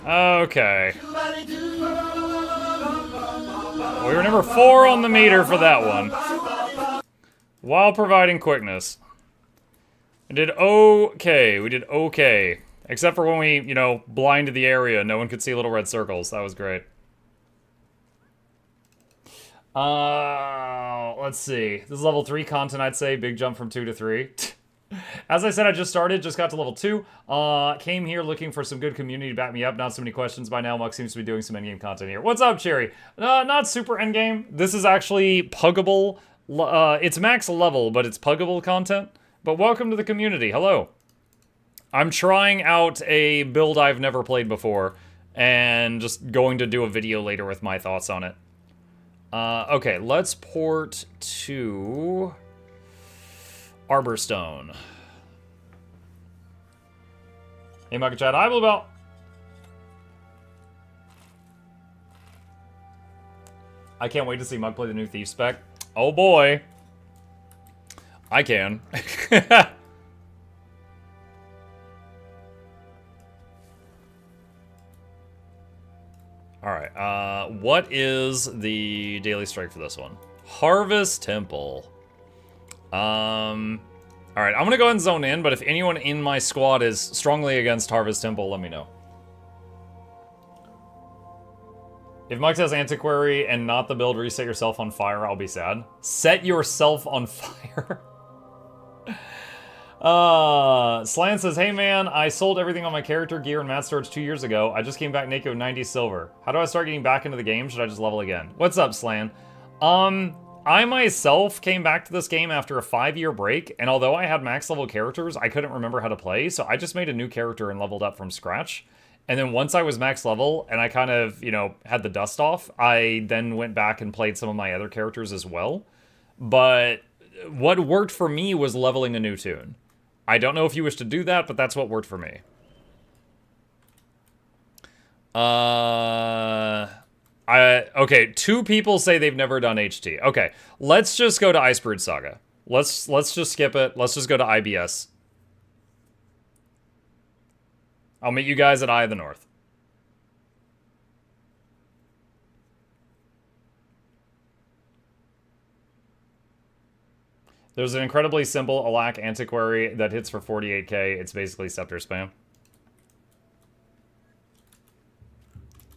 Okay. We were number 4 on the meter for that one. While providing quickness. We did okay. We did okay. Except for when we, you know, blinded the area. No one could see little red circles. That was great. Let's see. This is level 3 content, I'd say. Big jump from 2 to 3. As I said, I just started, just got to level 2. Came here looking for some good community to back me up. Not so many questions by now. Muck seems to be doing some endgame content here. What's up, Cherry? Not super endgame. This is actually puggable. It's max level, but it's puggable content. But welcome to the community. Hello. I'm trying out a build I've never played before, and just going to do a video later with my thoughts on it. Okay, let's port to Arborstone. Hey, Muck Chat. Hi, Bluebell. I can't wait to see Muck play the new Thief spec. Oh boy. I can. Alright, what is the daily strike for this one? Harvest Temple. Alright, I'm gonna go ahead and zone in, but if anyone in my squad is strongly against Harvest Temple, let me know. If Mike says Antiquary and not the build reset yourself on fire, I'll be sad. Set yourself on fire? Slan says, hey man, I sold everything on my character, gear, and mat storage 2 years ago. I just came back naked with 90 silver. How do I start getting back into the game? Should I just level again? What's up, Slan? I myself came back to this game after a 5-year break, and although I had max level characters, I couldn't remember how to play, so I just made a new character and leveled up from scratch. And then once I was max level, and I kind of, you know, had the dust off, I then went back and played some of my other characters as well. But what worked for me was leveling a new tune. I don't know if you wish to do that, but that's what worked for me. Okay, 2 people say they've never done HT. Okay, let's just go to Icebird Saga. Let's just skip it. Let's just go to IBS. I'll meet you guys at Eye of the North. There's an incredibly simple Alack Antiquary that hits for 48k. It's basically scepter spam.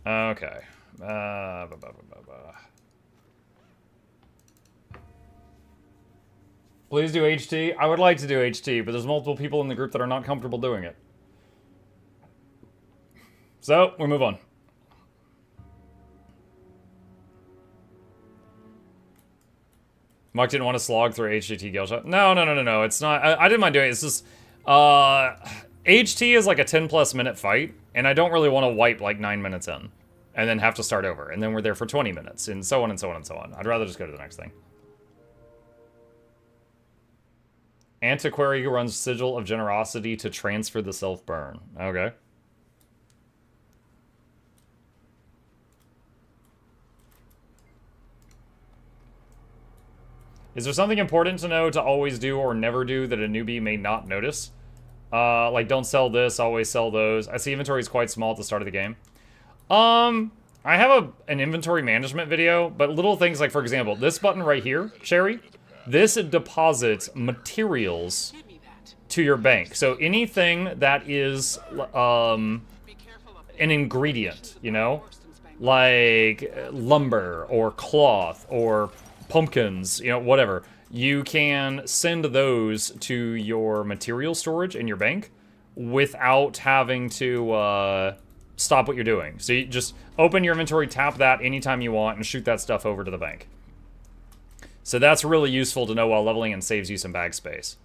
Okay. Please do HT. I would like to do HT, but there's multiple people in the group that are not comfortable doing it. So, we move on. Muck didn't want to slog through HT Galeshot. No. It's not. I didn't mind doing it. It's just, HT is like a 10+ minute fight, and I don't really want to wipe like 9 minutes in, and then have to start over, and then we're there for 20 minutes, and so on and so on and so on. I'd rather just go to the next thing. Antiquary runs Sigil of Generosity to transfer the self-burn. Okay. Is there something important to know to always do or never do that a newbie may not notice? Like, don't sell this, always sell those. I see inventory is quite small at the start of the game. I have an inventory management video, but little things like, for example, this button right here, Sherry, this deposits materials to your bank. So anything that is an ingredient, you know? Like lumber or cloth or pumpkins, you know, whatever. You can send those to your material storage in your bank without having to stop what you're doing. So you just open your inventory, tap that anytime you want, and shoot that stuff over to the bank. So that's really useful to know while leveling and saves you some bag space.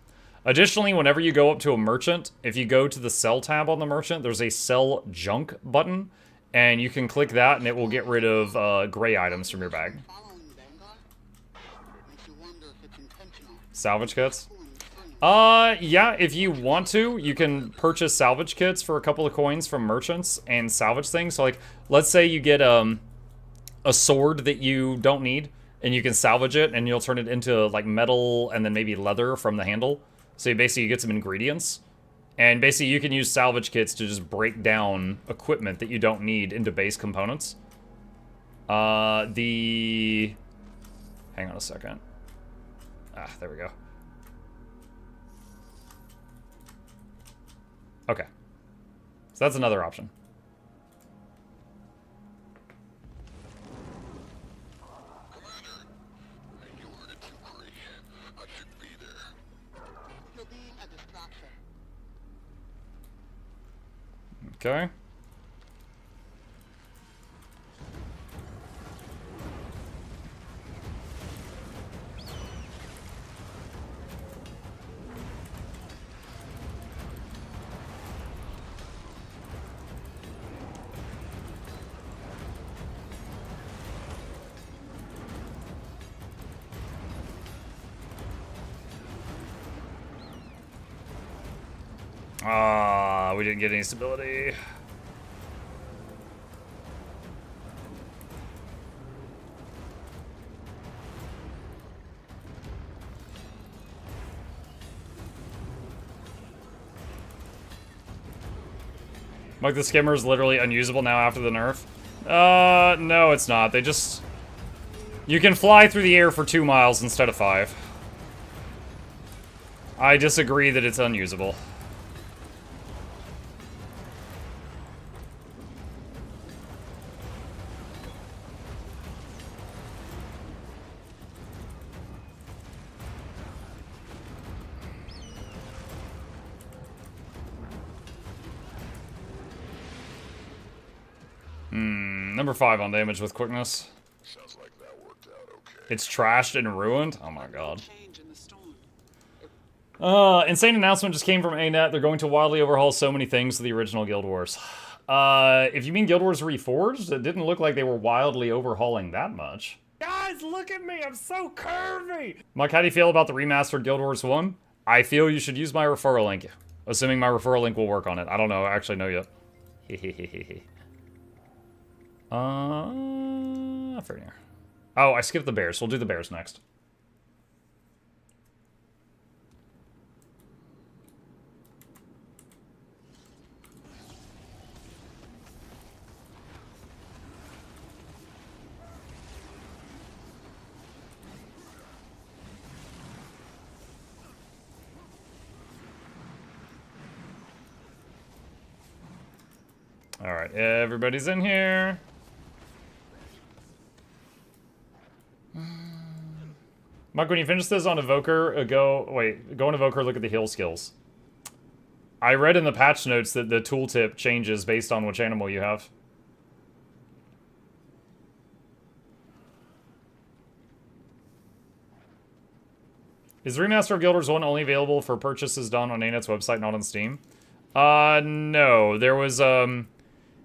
Additionally, whenever you go up to a merchant, if you go to the sell tab on the merchant, there's a sell junk button, and you can click that and it will get rid of gray items from your bag. Salvage kits? Yeah, if you want to, you can purchase salvage kits for a couple of coins from merchants and salvage things. So, like, let's say you get a sword that you don't need, and you can salvage it, and you'll turn it into, like, metal and then maybe leather from the handle. So, you get some ingredients. And basically, you can use salvage kits to just break down equipment that you don't need into base components. Hang on a second. Ah, there we go. Okay. So that's another option. Commander, you heard it too quick. I should be there. You're being a distraction. Okay. We didn't get any stability. Like, the skimmer is literally unusable now after the nerf. No, it's not. They just... You can fly through the air for 2 miles instead of 5. I disagree that it's unusable. Number 5 on damage with quickness. Sounds like that worked out okay. It's trashed and ruined? Oh my god. Insane announcement just came from ANET. They're going to wildly overhaul so many things to the original Guild Wars. If you mean Guild Wars Reforged, it didn't look like they were wildly overhauling that much. Guys, look at me. I'm so curvy. Mike, how do you feel about the remastered Guild Wars 1? I feel you should use my referral link. Assuming my referral link will work on it. I don't know. I actually know yet. Hehehehe. Fair enough. Oh, I skipped the bears. We'll do the bears next. All right, everybody's in here. Mike, when you finish this on Evoker, go on Evoker, look at the heal skills. I read in the patch notes that the tooltip changes based on which animal you have. Is the remaster of Guild Wars 1 only available for purchases done on ANET's website, not on Steam? No. There was, the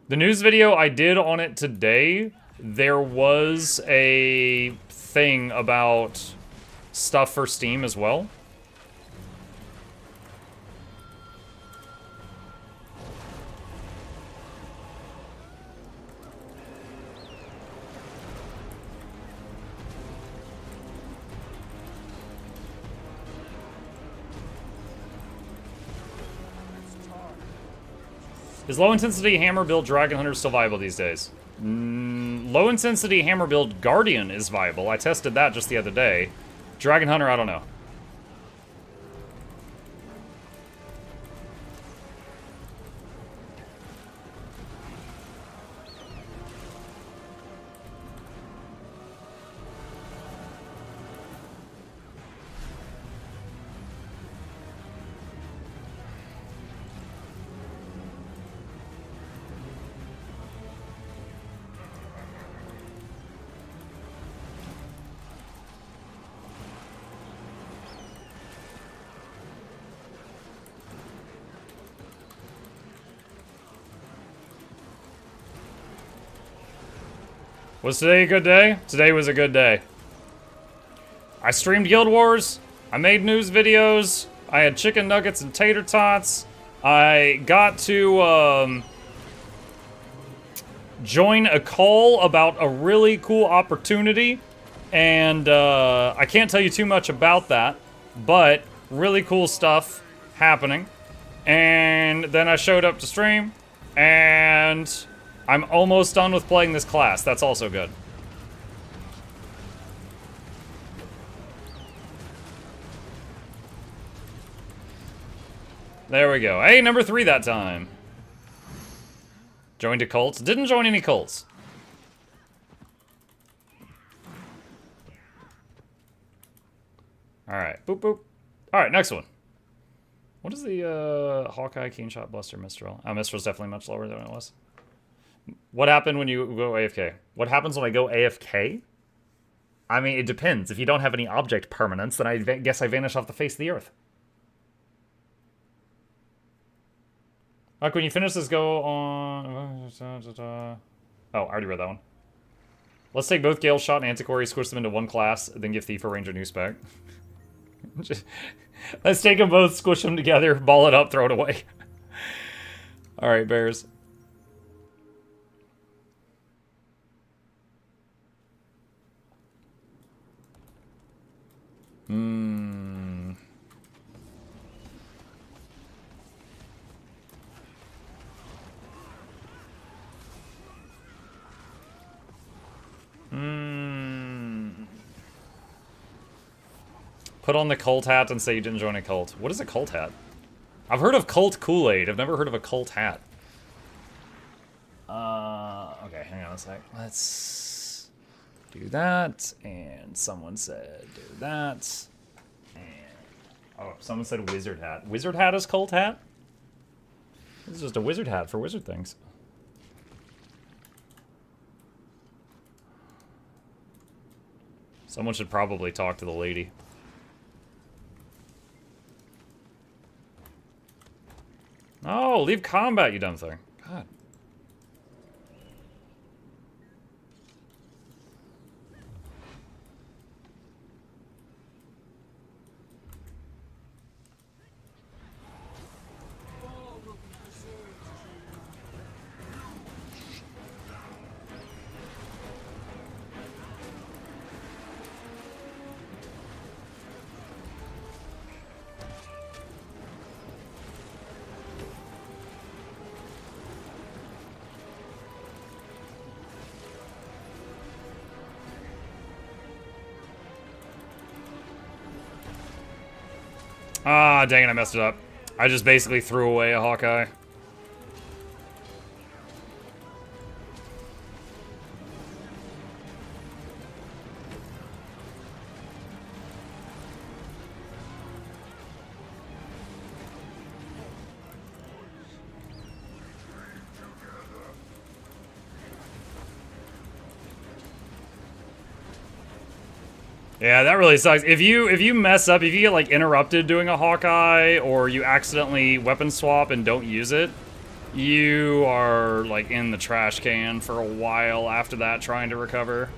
news video I did on it today, there was a thing about stuff for Steam as well. Is low-intensity hammer build Dragon Hunter still viable these days? Low-intensity hammer build Guardian is viable. I tested that just the other day. Dragon Hunter, I don't know. Was today a good day? Today was a good day. I streamed Guild Wars. I made news videos. I had chicken nuggets and tater tots. I got to join a call about a really cool opportunity. And I can't tell you too much about that, but really cool stuff happening. And then I showed up to stream, and I'm almost done with playing this class. That's also good. There we go. Hey, number 3 that time. Joined a cult. Didn't join any cults. Alright. Boop, boop. Alright, next one. What is the Hawkeye, Keenshot, Buster, Mistral? Oh, Mistral's definitely much lower than it was. What happened when you go AFK? What happens when I go AFK? I mean, it depends. If you don't have any object permanence, then I guess I vanish off the face of the earth. Like, when you finish this, go on... Oh, I already read that one. Let's take both Galeshot and Antiquary, squish them into one class, then give Thief a Ranger new spec. Let's take them both, squish them together, ball it up, throw it away. Alright, bears. Put on the cult hat and say you didn't join a cult. What is a cult hat? I've heard of cult Kool-Aid. I've never heard of a cult hat. Okay, hang on a sec. Let's do that. And someone said do that. And oh, someone said wizard hat. Wizard hat is cult hat? This is just a wizard hat for wizard things. Someone should probably talk to the lady. Oh, leave combat, you dumb thing. God. Ah, dang it, I messed it up. I just basically threw away a Hawkeye. Yeah, that really sucks. If you mess up, if you get like interrupted doing a Hawkeye, or you accidentally weapon swap and don't use it, you are like in the trash can for a while after that trying to recover.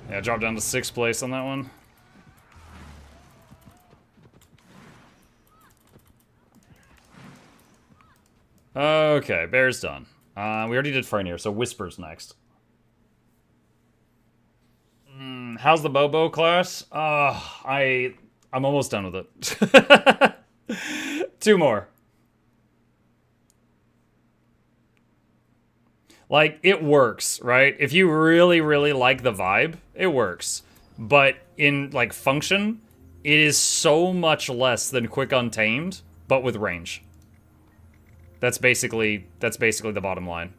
Yeah, drop down to 6th place on that one. Okay, Bear's done. We already did Frenier, so Whisper's next. How's the Bobo class? I'm almost done with it. 2 more. Like, it works, right? If you really, really like the vibe, it works. But in, like, function, it is so much less than Quick Untamed, but with range. That's basically the bottom line.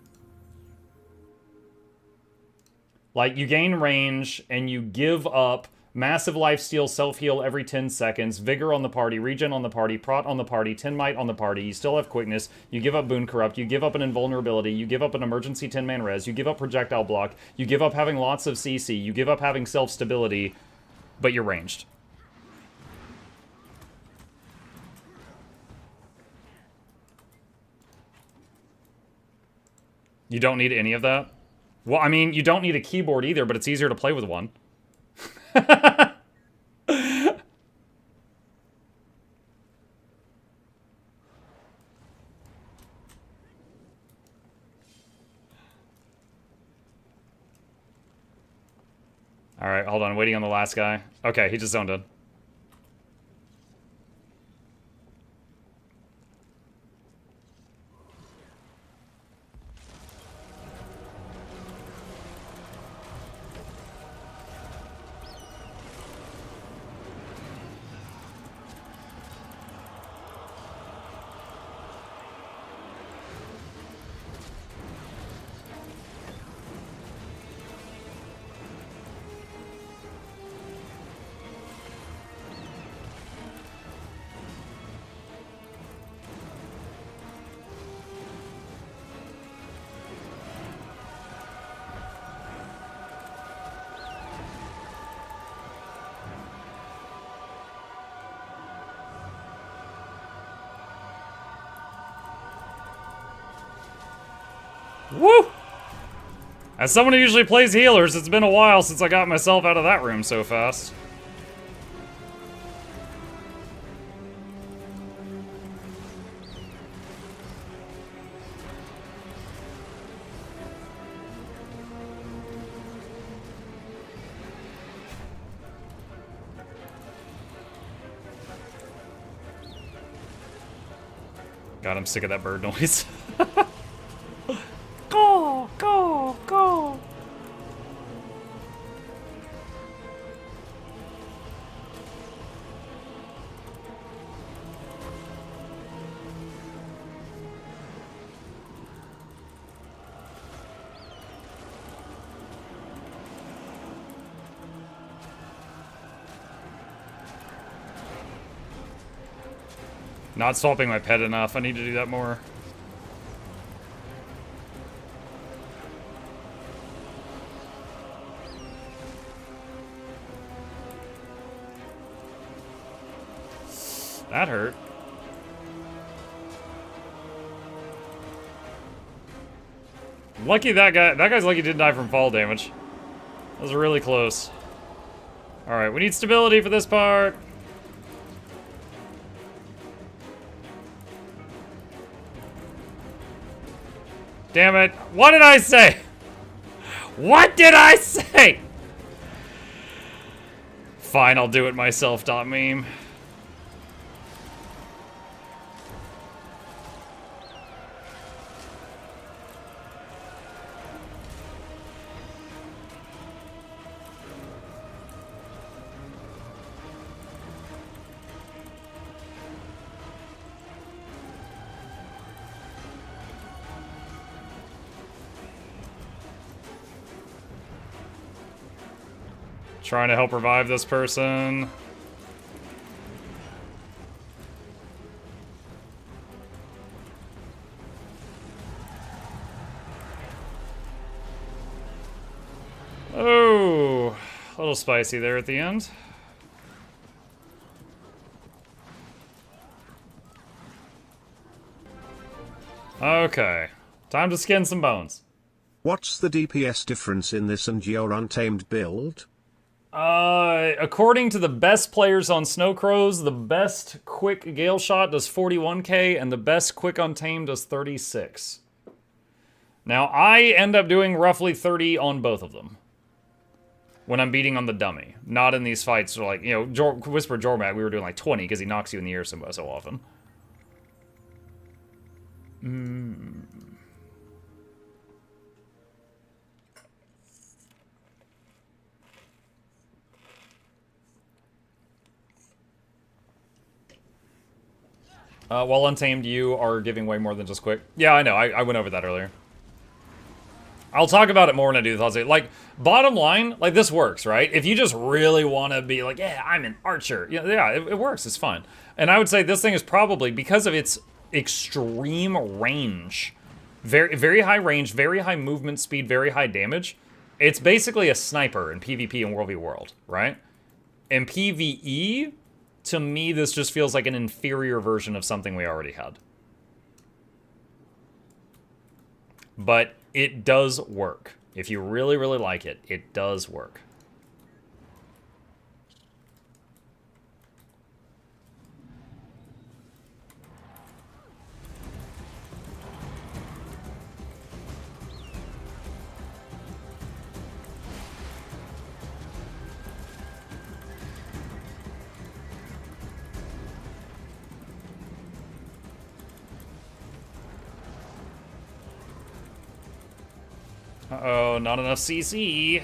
Like, you gain range, and you give up massive lifesteal, self-heal every 10 seconds, vigor on the party, regen on the party, prot on the party, 10 might on the party, you still have quickness, you give up boon corrupt, you give up an invulnerability, you give up an emergency 10-man res, you give up projectile block, you give up having lots of CC, you give up having self-stability, but you're ranged. You don't need any of that? Well, I mean, you don't need a keyboard either, but it's easier to play with one. Alright, hold on, waiting on the last guy. Okay, he just zoned in. Woo! As someone who usually plays healers, it's been a while since I got myself out of that room so fast. God, I'm sick of that bird noise. Go, go, go. Not swapping my pet enough. I need to do that more. That hurt. Lucky that guy. That guy's lucky didn't die from fall damage. That was really close. Alright, we need stability for this part. Damn it. What did I say? What did I say? Fine, I'll do it myself, .meme. Trying to help revive this person. A little spicy there at the end. Okay. Time to skin some bones. What's the DPS difference in this and your Untamed build? According to the best players on Snow Crows, the best quick Galeshot does 41k, and the best quick Untamed does 36. Now, I end up doing roughly 30 on both of them. When I'm beating on the dummy. Not in these fights, like, you know, Whisper Jormat, we were doing like 20, because he knocks you in the air so often. While Untamed, you are giving way more than just quick. Yeah, I know. I went over that earlier. I'll talk about it more when I do the thoughts. Like, bottom line, like, this works, right? If you just really want to be like, yeah, I'm an archer. Yeah, it works. It's fine. And I would say this thing is probably, because of its extreme range, very, very high range, very high movement speed, very high damage, it's basically a sniper in PvP and World v World, right? In PvE, to me, this just feels like an inferior version of something we already had. But it does work. If you really, really like it, it does work. Uh-oh, not enough CC.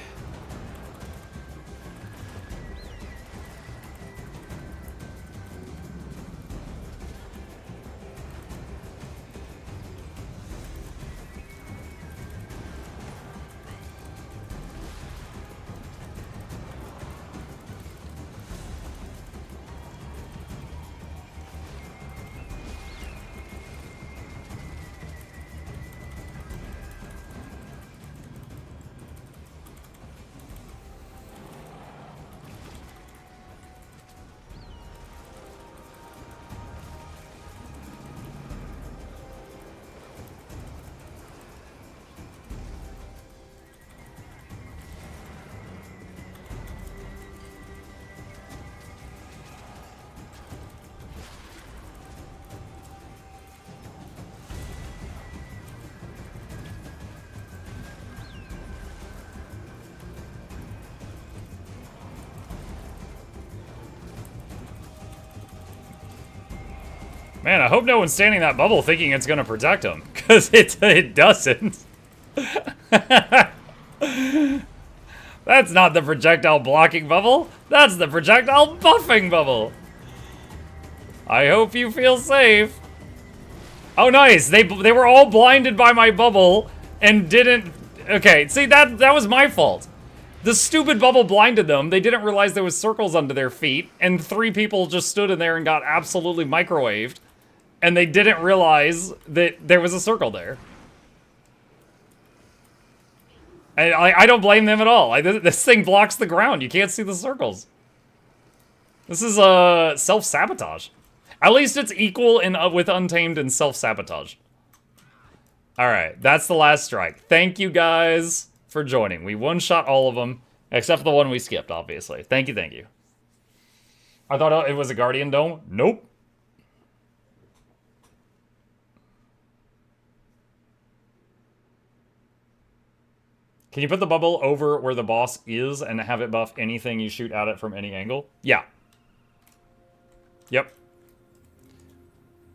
Man, I hope no one's standing that bubble thinking it's gonna protect him, because it doesn't. That's not the projectile blocking bubble. That's the projectile buffing bubble. I hope you feel safe. Oh, nice. They were all blinded by my bubble and didn't... Okay, see, that was my fault. The stupid bubble blinded them. They didn't realize there was circles under their feet, and 3 people just stood in there and got absolutely microwaved. And they didn't realize that there was a circle there. And I don't blame them at all. This thing blocks the ground. You can't see the circles. This is self-sabotage. At least it's equal in with Untamed and self-sabotage. Alright, that's the last strike. Thank you guys for joining. We one-shot all of them, except for the one we skipped, obviously. Thank you, thank you. I thought it was a Guardian Dome. Nope. Can you put the bubble over where the boss is and have it buff anything you shoot at it from any angle? Yeah. Yep.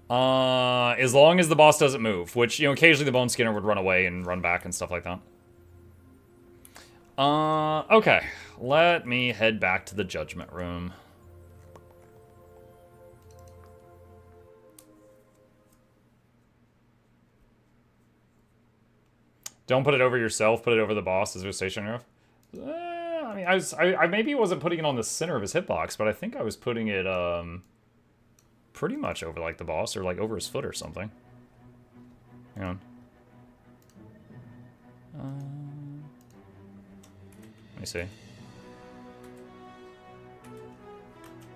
As long as the boss doesn't move, which, you know, occasionally the Bone Skinner would run away and run back and stuff like that. Okay. Let me head back to the Judgment Room. Don't put it over yourself, put it over the boss as a station roof. I mean, I maybe wasn't putting it on the center of his hitbox, but I think I was putting it, pretty much over, like, the boss, or, like, over his foot or something. Hang on. Let me see.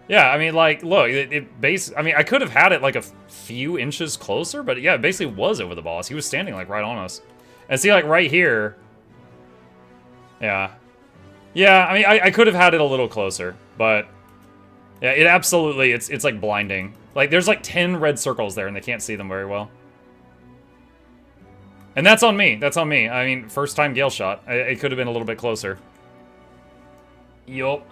Yeah, I mean, like, look, I mean, I could have had it, like, a few inches closer, but yeah, it basically was over the boss. He was standing, like, right on us. And see, like, right here... Yeah. Yeah, I mean, I could have had it a little closer, but... Yeah, it absolutely, it's like, blinding. Like, there's, like, 10 red circles there, and they can't see them very well. And that's on me. That's on me. I mean, first time Galeshot. It could have been a little bit closer. Yup.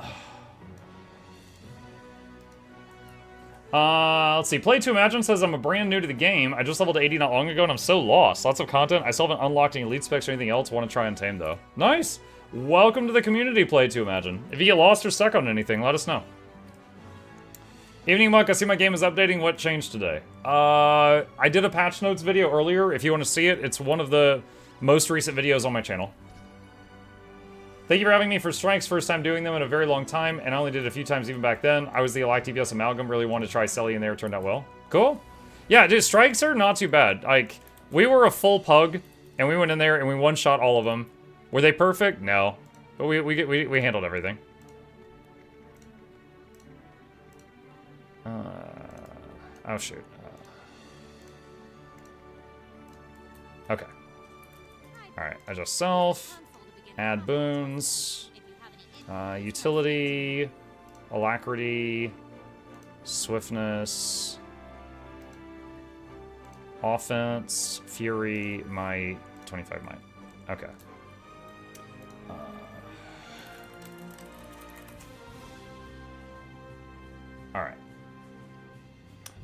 Let's see. Play to Imagine says, I'm a brand new to the game. I just leveled 80 not long ago, and I'm so lost. Lots of content. I still haven't unlocked any elite specs or anything else. Want to try and tame, though. Nice. Welcome to the community, Play to Imagine. If you get lost or stuck on anything, let us know. Evening, Muck. I see my game is updating. What changed today? I did a patch notes video earlier. If you want to see it, it's one of the most recent videos on my channel. Thank you for having me for strikes. First time doing them in a very long time, and I only did it a few times even back then. I was the Elect DPS Amalgam. Really wanted to try Selly in there. It turned out well. Cool. Yeah, dude, strikes are not too bad. Like, we were a full pug, and we went in there and we one-shot all of them. Were they perfect? No. But we handled everything. Oh, shoot. Okay. Alright, adjust self. Add boons. Utility. Alacrity. Swiftness. Offense. Fury. Might. 25 might. Okay. Alright.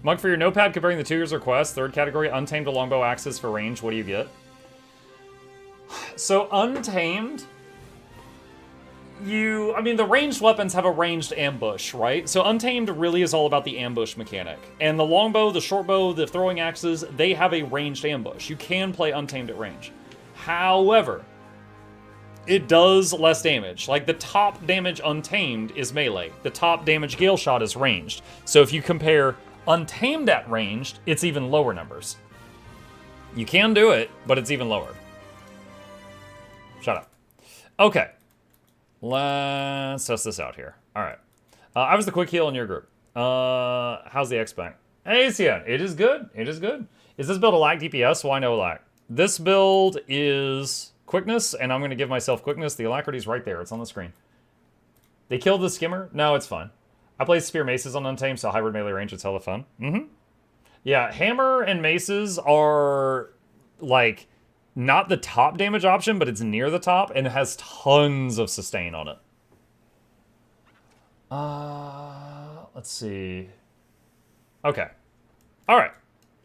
Mug, for your notepad comparing the 2 years request, third category, Untamed to Longbow Axes for range, what do you get? So, Untamed, I mean, the ranged weapons have a ranged ambush, right? So, Untamed really is all about the ambush mechanic. And the longbow, the shortbow, the throwing axes, they have a ranged ambush. You can play Untamed at range. However, it does less damage. Like, the top damage Untamed is melee. The top damage Galeshot is ranged. So, if you compare Untamed at ranged, it's even lower numbers. You can do it, but it's even lower. Shut up. Okay. Let's test this out here. Alright. I was the quick heal in your group. How's the X-Bank? Hey, Cian. It is good. It is good. Is this build a lag DPS? Why no lag? This build is quickness, and I'm going to give myself quickness. The alacrity's right there. It's on the screen. They killed the skimmer? No, it's fine. I play spear maces on Untamed, so hybrid melee range is hella fun. Yeah, hammer and maces are, like, not the top damage option, but it's near the top, and it has tons of sustain on it. Let's see. Okay. Alright.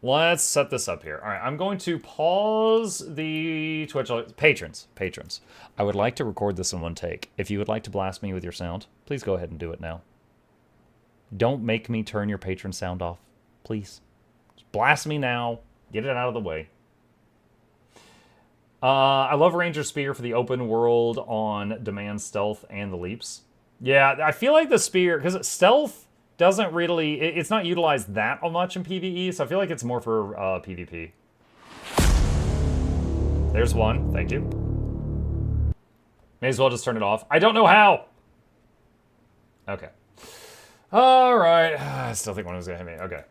Let's set this up here. Alright, I'm going to pause the Twitch. Patrons. I would like to record this in one take. If you would like to blast me with your sound, please go ahead and do it now. Don't make me turn your patron sound off. Please. Just blast me now. Get it out of the way. I love Ranger Spear for the open world on Demand Stealth and the Leaps. Yeah, I feel like the Spear, because Stealth doesn't really, it's not utilized that much in PvE, so I feel like it's more for PvP. There's one. Thank you. May as well just turn it off. I don't know how! Okay. Alright. I still think one was going to hit me. Okay.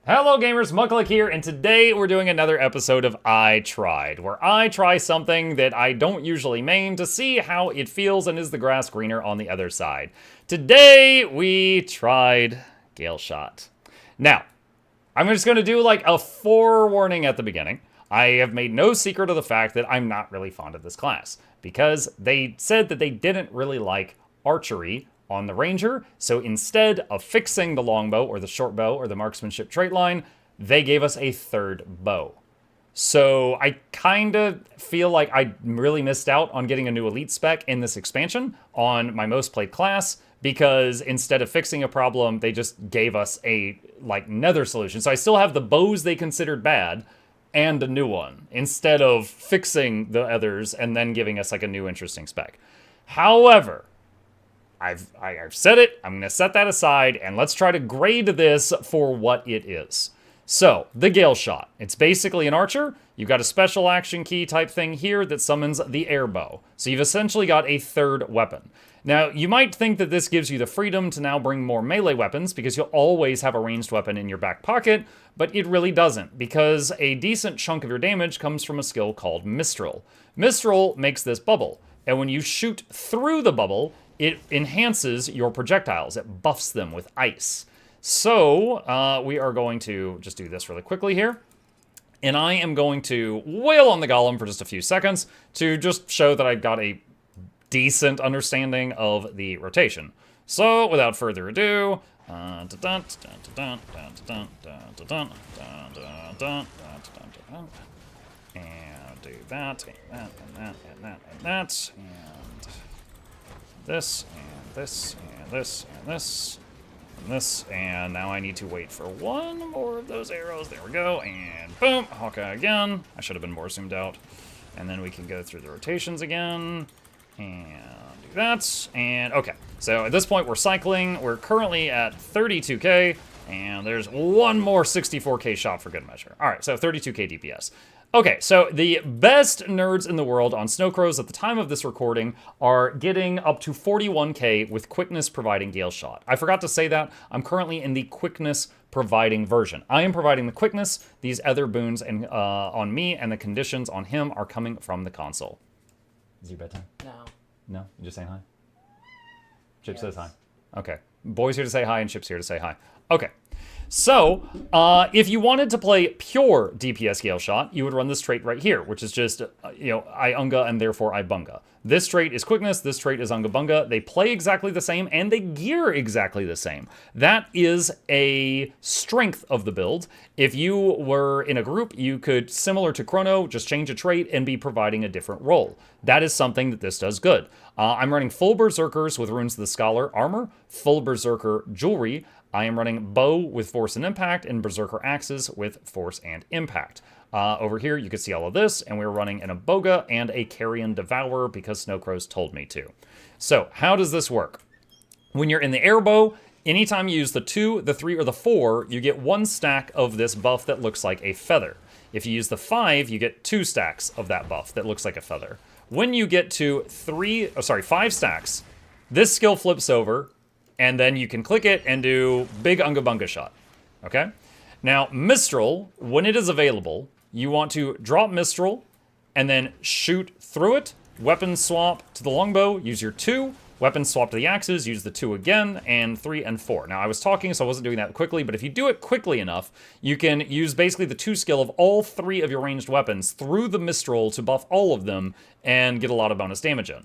Hello gamers, Muckluck here, and today we're doing another episode of I Tried, where I try something that I don't usually main to see how it feels and is the grass greener on the other side. Today we tried Galeshot. Now, I'm just going to do like a forewarning at the beginning. I have made no secret of the fact that I'm not really fond of this class, because they said that they didn't really like archery on the Ranger, so instead of fixing the longbow or the short bow or the marksmanship trait line, they gave us a third bow. So I kind of feel like I really missed out on getting a new elite spec in this expansion on my most played class, because instead of fixing a problem, they just gave us a nether solution. So I still have the bows they considered bad and a new one, instead of fixing the others and then giving us like a new interesting spec. However, I've said it, I'm going to set that aside, and let's try to grade this for what it is. So, the Galeshot. It's basically an archer. You've got a special action key type thing here that summons the air bow. So you've essentially got a third weapon. Now, you might think that this gives you the freedom to now bring more melee weapons because you'll always have a ranged weapon in your back pocket, but it really doesn't, because a decent chunk of your damage comes from a skill called Mistral. Mistral makes this bubble, and when you shoot through the bubble, it enhances your projectiles. It buffs them with ice. So, we are going to just do this really quickly here. And I am going to wail on the golem for just a few seconds to just show that I've got a decent understanding of the rotation. So, without further ado, and do that, and that, and this, and this, and this, and this, and this, and now I need to wait for one more of those arrows. There we go, and boom, Hawkeye again. I should have been more zoomed out. And then we can go through the rotations again, and do that, and okay. So at this point, we're cycling. We're currently at 32k, and there's one more 64k shot for good measure. All right, so 32k DPS. Okay, so the best nerds in the world on Snowcrows at the time of this recording are getting up to 41k with quickness providing Galeshot. I forgot to say that. I'm currently in the quickness providing version. I am providing the quickness. These other boons and on me and the conditions on him are coming from the console. Is your bedtime? No. No? You just saying hi? Chip Yes. says hi. Okay. Boy's here to say hi and Chip's here to say hi. Okay. So, if you wanted to play pure DPS Galeshot, you would run this trait right here, which is just, I Unga and therefore I Bunga. This trait is quickness, this trait is Unga Bunga. They play exactly the same, and they gear exactly the same. That is a strength of the build. If you were in a group, you could, similar to Chrono, just change a trait and be providing a different role. That is something that this does good. I'm running full Berserkers with Runes of the Scholar armor, full Berserker jewelry. I am running bow with force and impact, and berserker axes with force and impact. Over here, you can see all of this, and we're running an Iboga and a Carrion Devourer because Snowcrows told me to. So, how does this work? When you're in the air bow, anytime you use the 2, the 3, or the 4, you get 1 stack of this buff that looks like a feather. If you use the 5, you get 2 stacks of that buff that looks like a feather. When you get to 5 stacks, this skill flips over, and then you can click it and do big Unga Bunga shot, okay? Now, Mistral, when it is available, you want to drop Mistral and then shoot through it, weapon swap to the longbow, use your 2, weapon swap to the axes, use the 2 again, and 3 and 4. Now, I was talking, so I wasn't doing that quickly, but if you do it quickly enough, you can use basically the 2 skill of all 3 of your ranged weapons through the Mistral to buff all of them and get a lot of bonus damage in.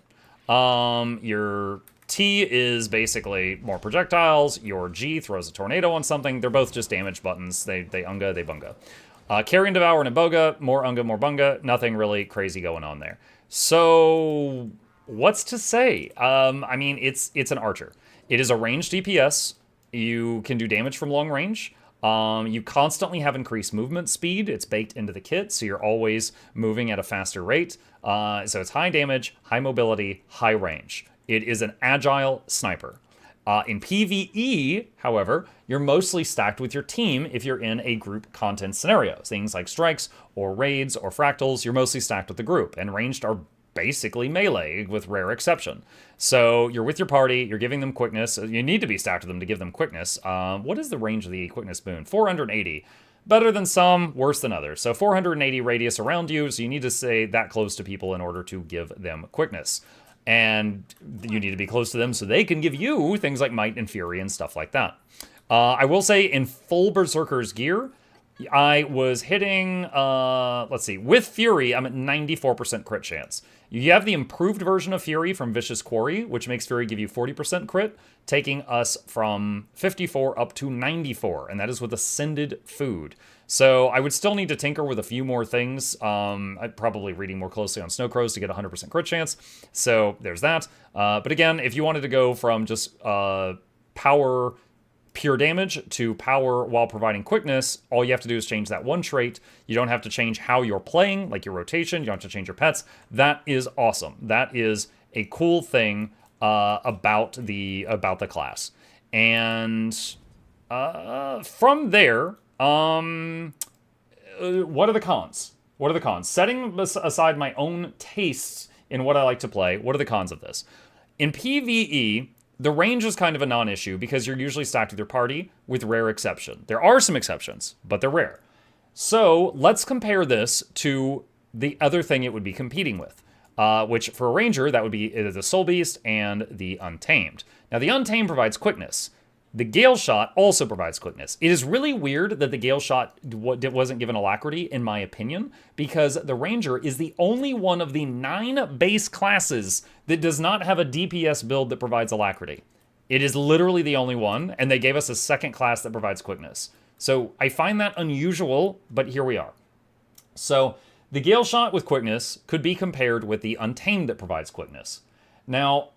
Your T is basically more projectiles. Your G throws a tornado on something. They're both just damage buttons. They Unga, they Bunga. Carrion Devour and Iboga, more Unga, more Bunga. Nothing really crazy going on there. So, what's to say? I mean, it's an archer. It is a ranged DPS. You can do damage from long range. You constantly have increased movement speed. It's baked into the kit, so you're always moving at a faster rate. So it's high damage, high mobility, high range. It is an agile sniper. In PvE, however, you're mostly stacked with your team if you're in a group content scenario. Things like strikes or raids or fractals, you're mostly stacked with the group, and ranged are basically melee with rare exception. So you're with your party, you're giving them quickness. You need to be stacked with them to give them quickness. What is the range of the quickness boon? 480. Better than some, worse than others. So 480 radius around you, so you need to stay that close to people in order to give them quickness. And you need to be close to them so they can give you things like Might and Fury and stuff like that. I will say in full Berserker's gear, I was hitting, let's see, with Fury, I'm at 94% crit chance. You have the improved version of Fury from Vicious Quarry, which makes Fury give you 40% crit, taking us from 54 up to 94, and that is with Ascended Food. So I would still need to tinker with a few more things. I'd probably reading more closely on Snowcrows to get 100% crit chance. So there's that. But again, if you wanted to go from just power pure damage to power while providing quickness, all you have to do is change that one trait. You don't have to change how you're playing, like your rotation. You don't have to change your pets. That is awesome. That is a cool thing about the class. And from there, What are the cons? What are the cons? Setting aside my own tastes in what I like to play, what are the cons of this? In PvE, the range is kind of a non-issue because you're usually stacked with your party, with rare exception. There are some exceptions, but they're rare. So let's compare this to the other thing it would be competing with, which for a ranger, that would be the Soul Beast and the Untamed. Now, the Untamed provides quickness. The Galeshot also provides quickness. It is really weird that the Galeshot wasn't given alacrity, in my opinion, because the Ranger is the only one of the 9 base classes that does not have a DPS build that provides alacrity. It is literally the only one, and they gave us a second class that provides quickness. So I find that unusual, but here we are. So the Galeshot with quickness could be compared with the Untamed that provides quickness. Now,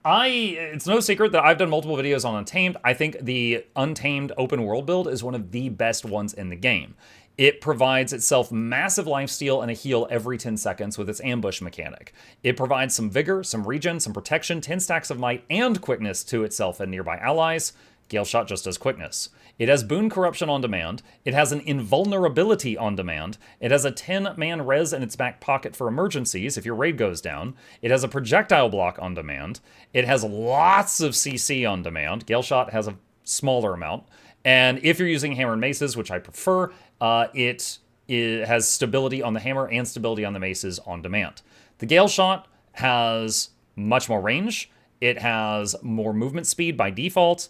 it's no secret that I've done multiple videos on Untamed. I think the Untamed open world build is one of the best ones in the game. It provides itself massive lifesteal and a heal every 10 seconds with its ambush mechanic. It provides some vigor, some regen, some protection, 10 stacks of might, and quickness to itself and nearby allies. Galeshot just does quickness. It has Boon Corruption on demand. It has an Invulnerability on demand. It has a 10-man res in its back pocket for emergencies if your raid goes down. It has a Projectile Block on demand. It has lots of CC on demand. Galeshot has a smaller amount. And if you're using Hammer and Maces, which I prefer, it has stability on the Hammer and stability on the Maces on demand. The Galeshot has much more range. It has more movement speed by default.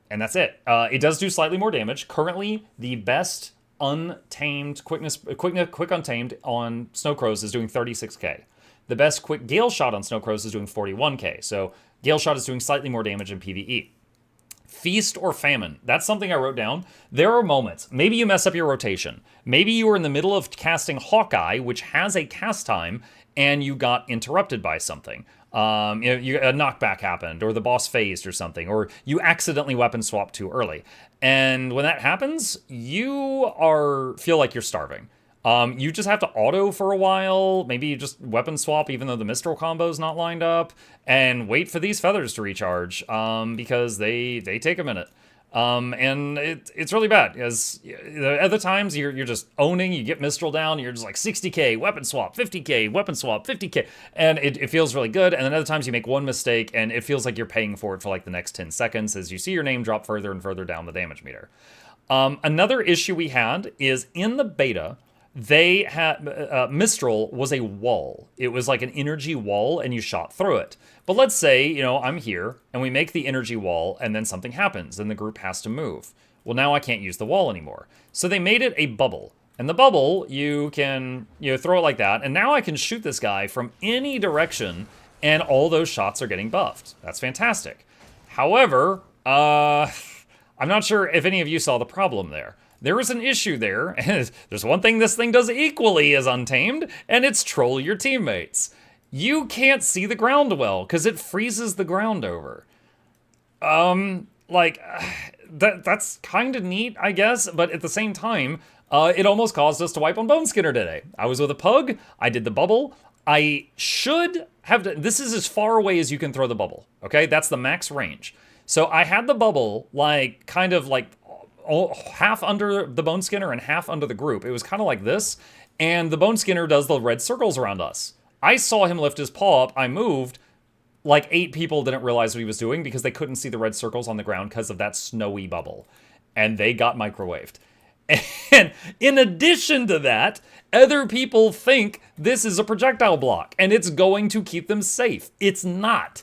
And that's it. It does do slightly more damage. Currently, the best Untamed quick Untamed on Snowcrows is doing 36k. The best quick Galeshot on Snowcrows is doing 41k. So Galeshot is doing slightly more damage in PvE. Feast or famine. That's something I wrote down. There are moments. Maybe you mess up your rotation. Maybe you were in the middle of casting Hawkeye, which has a cast time, and you got interrupted by something. A knockback happened, or the boss phased or something, or you accidentally weapon swapped too early. And when that happens, you feel like you're starving. You just have to auto for a while. Maybe you just weapon swap even though the Mistral combo's not lined up, and wait for these feathers to recharge because they take a minute. And it's really bad, because the other times you're just owning, you get Mistral down, you're just like 60k, weapon swap, 50k, weapon swap, 50k, and it feels really good. And then other times you make one mistake, and it feels like you're paying for it for like the next 10 seconds as you see your name drop further and further down the damage meter. Another issue we had is in the beta, they had Mistral was a wall. It was like an energy wall, and you shot through it. But let's say, I'm here, and we make the energy wall, and then something happens, and the group has to move. Well, now I can't use the wall anymore. So they made it a bubble. And the bubble, you can throw it like that, and now I can shoot this guy from any direction, and all those shots are getting buffed. That's fantastic. However, I'm not sure if any of you saw the problem there. There is an issue there, and there's one thing this thing does equally as Untamed, and it's troll your teammates. You can't see the ground well, because it freezes the ground over. That's kind of neat, I guess, but at the same time, it almost caused us to wipe on Bone Skinner today. I was with a pug, I did the bubble, I should have this is as far away as you can throw the bubble, okay? That's the max range. So I had the bubble, half under the Bone Skinner and half under the group. It was kind of like this, and the Bone Skinner does the red circles around us. I saw him lift his paw up, I moved, like 8 people didn't realize what he was doing because they couldn't see the red circles on the ground because of that snowy bubble. And they got microwaved. And in addition to that, other people think this is a projectile block, and it's going to keep them safe. It's not.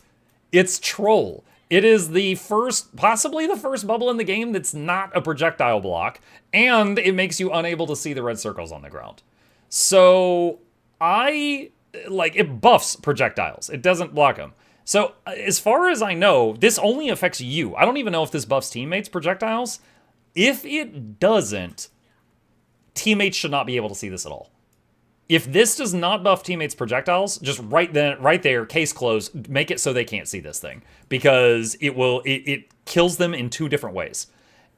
It's troll. It is possibly the first bubble in the game that's not a projectile block, and it makes you unable to see the red circles on the ground. So, it buffs projectiles. It doesn't block them. So, as far as I know, this only affects you. I don't even know if this buffs teammates' projectiles. If it doesn't, teammates should not be able to see this at all. If this does not buff teammates' projectiles, just right there, case closed, make it so they can't see this thing. Because it kills them in 2 different ways.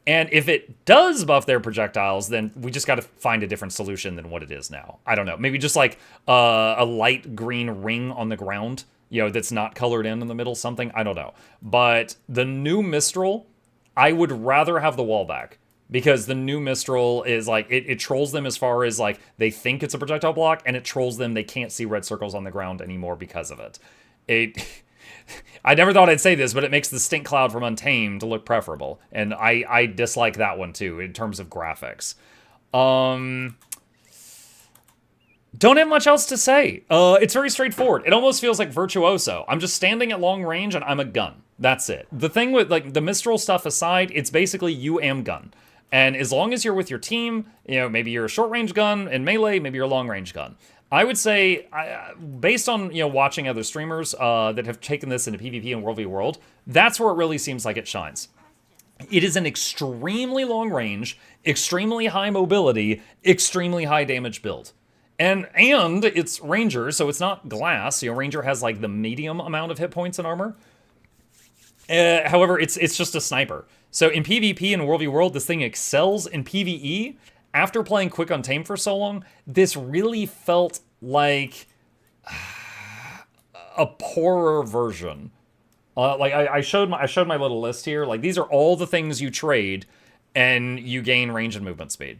And if it does buff their projectiles, then we just got to find a different solution than what it is now. I don't know. Maybe just like a light green ring on the ground, that's not colored in the middle, something. I don't know. But the new Mistral, I would rather have the wall back. Because the new Mistral is like, it trolls them as far as like, they think it's a projectile block, and it trolls them, they can't see red circles on the ground anymore because of it. I never thought I'd say this, but it makes the Stink Cloud from Untamed look preferable. And I dislike that one too, in terms of graphics. Don't have much else to say. It's very straightforward. It almost feels like Virtuoso. I'm just standing at long range and I'm a gun. That's it. The thing with like the Mistral stuff aside, it's basically you am gun. And as long as you're with your team, you know, maybe you're a short range gun in melee, maybe you're a long range gun. I would say, based on, you know, watching other streamers that have taken this into PvP and World v World, that's where it really seems like it shines. It is an extremely long range, extremely high mobility, extremely high damage build. And it's Ranger, so it's not glass. You know, Ranger has like the medium amount of hit points and armor. However, it's just a sniper. So in PvP and World v World, this thing excels. In PvE, after playing Quick Untamed for so long, this really felt like a poorer version. Like I showed my little list here. Like these are all the things you trade, and you gain range and movement speed.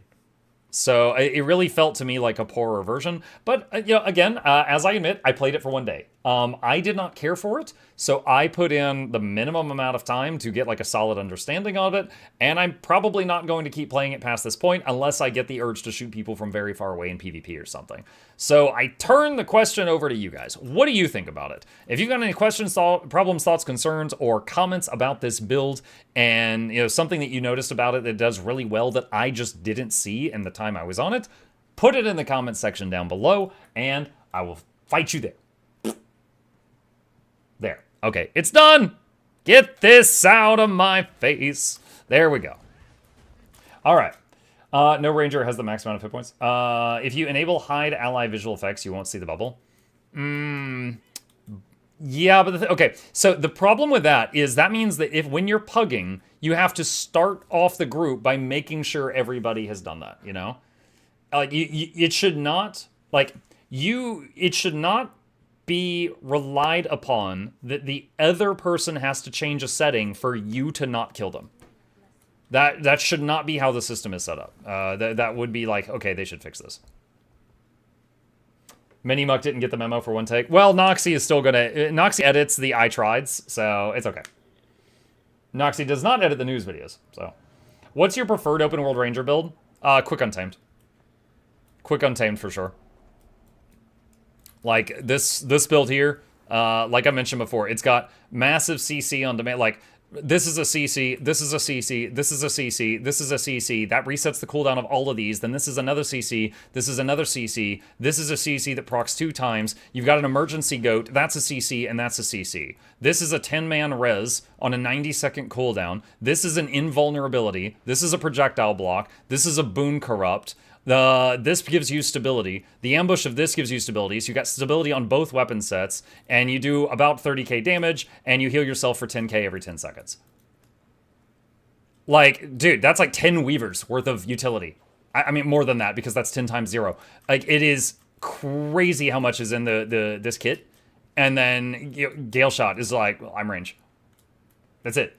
So it really felt to me like a poorer version. But, you know, again, as I admit, I played it for one day. I did not care for it, so I put in the minimum amount of time to get like a solid understanding of it, and I'm probably not going to keep playing it past this point unless I get the urge to shoot people from very far away in PvP or something. So I turn the question over to you guys. What do you think about it? If you've got any questions, problems, thoughts, concerns, or comments about this build, and you know something that you noticed about it that does really well that I just didn't see in the time I was on it, put it in the comment section down below, and I will fight you there. There. Okay, it's done! Get this out of my face. There we go. Alright. No Ranger has the max amount of hit points. If you enable hide ally visual effects, you won't see the bubble. Yeah, but okay. So the problem with that is that means that when you're pugging, you have to start off the group by making sure everybody has done that, you know? It should not, it should not be relied upon that the other person has to change a setting for you to not kill them. That should not be how the system is set up. That would be like, okay, they should fix this. Minimuck didn't get the memo for one take. Well, Noxxi is still gonna... Noxxi edits the I trieds, so it's okay. Noxxi does not edit the news videos, so... What's your preferred open world Ranger build? Quick Untamed. Quick Untamed for sure. Like, this build here, like I mentioned before, it's got massive CC on demand. Like, this is a CC, this is a CC, this is a CC, this is a CC. That resets the cooldown of all of these. Then this is another CC, this is another CC, this is a CC that procs 2 times. You've got an emergency goat, that's a CC, and that's a CC. This is a 10-man res on a 90-second cooldown. This is an invulnerability. This is a projectile block. This is a boon corrupt. This gives you stability. The ambush of this gives you stability. So you got stability on both weapon sets, and you do about 30k damage, and you heal yourself for 10k every 10 seconds. Like, dude, that's like 10 Weavers worth of utility. I mean, more than that, because that's 10 times 0. Like, it is crazy how much is in this kit. And then Galeshot is like, well, I'm range. That's it.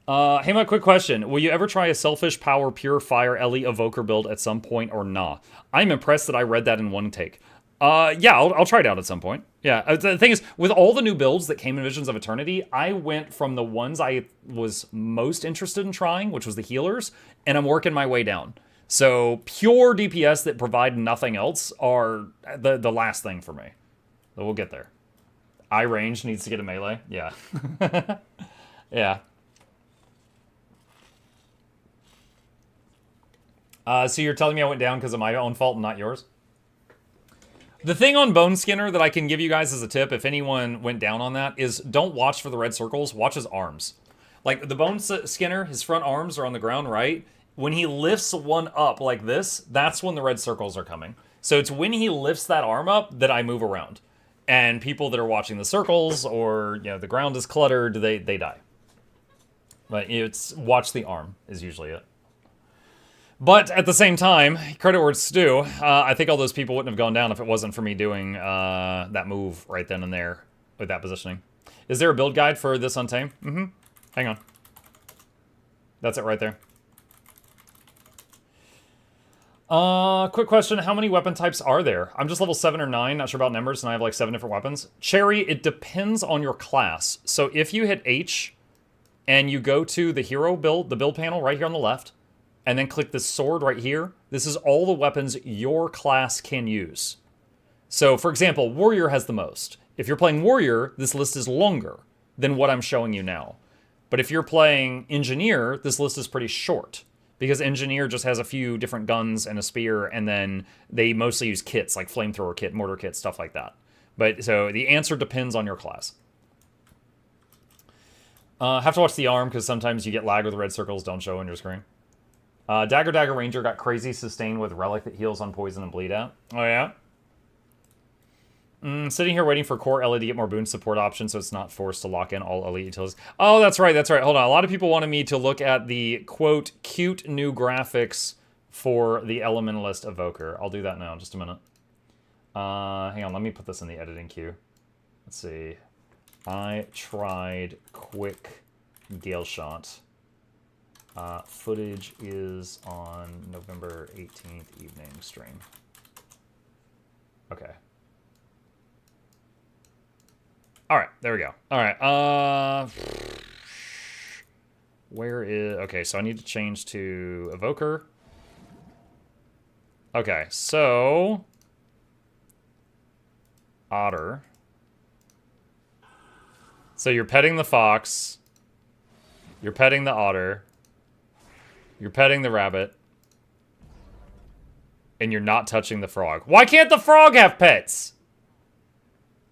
Hey, my quick question. Will you ever try a Selfish Power Pure Fire Ellie Evoker build at some point or nah? I'm impressed that I read that in one take. Yeah, I'll try it out at some point. Yeah, the thing is, with all the new builds that came in Visions of Eternity, I went from the ones I was most interested in trying, which was the healers, and I'm working my way down. So pure DPS that provide nothing else are the last thing for me. But we'll get there. Eye range needs to get a melee. Yeah. Yeah. So you're telling me I went down because of my own fault and not yours? The thing on Bone Skinner that I can give you guys as a tip, if anyone went down on that, is don't watch for the red circles, watch his arms. Like, the Bone Skinner, his front arms are on the ground, right? When he lifts one up like this, that's when the red circles are coming. So it's when he lifts that arm up that I move around. And people that are watching the circles, or, you know, the ground is cluttered, they die. But it's watch the arm is usually it. But at the same time, credit where it's due, I think all those people wouldn't have gone down if it wasn't for me doing that move right then and there with that positioning. Is there a build guide for this Untamed? Mm-hmm. Hang on. That's it right there. Quick question. How many weapon types are there? I'm just level 7 or 9. Not sure about numbers, and I have like 7 different weapons. Cherry, it depends on your class. So if you hit H and you go to the hero build, the build panel right here on the left, and then click the sword right here, this is all the weapons your class can use. So, for example, Warrior has the most. If you're playing Warrior, this list is longer than what I'm showing you now. But if you're playing Engineer, this list is pretty short. Because Engineer just has a few different guns and a spear, and then they mostly use kits, like flamethrower kit, mortar kit, stuff like that. But, so, the answer depends on your class. Have to watch the arm, because sometimes you get lag with red circles don't show on your screen. Dagger Ranger got crazy sustained with Relic that heals on poison and bleed out. Oh, yeah? Sitting here waiting for Core Ellie to get more boon support options so it's not forced to lock in all elite utilities. Oh, that's right, that's right. Hold on. A lot of people wanted me to look at the, quote, cute new graphics for the Elementalist Evoker. I'll do that now, just a minute. Hang on, let me put this in the editing queue. Let's see. I tried quick Galeshot. Footage is on November 18th evening stream. Okay. Alright, there we go. Alright, where is... Okay, so I need to change to Evoker. Okay, so... Otter. So you're petting the fox. You're petting the otter. You're petting the rabbit. And you're not touching the frog. Why can't the frog have pets?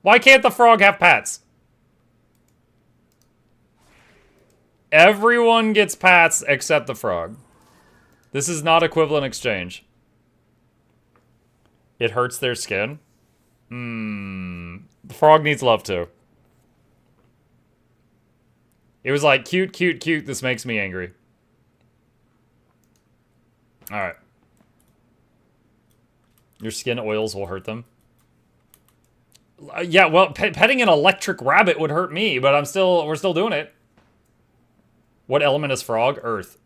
Why can't the frog have pets? Everyone gets pats except the frog. This is not equivalent exchange. It hurts their skin. The frog needs love too. It was like, cute, cute, cute. This makes me angry. Alright. Your skin oils will hurt them. Yeah, well, petting an electric rabbit would hurt me, but we're still doing it. What element is frog? Earth.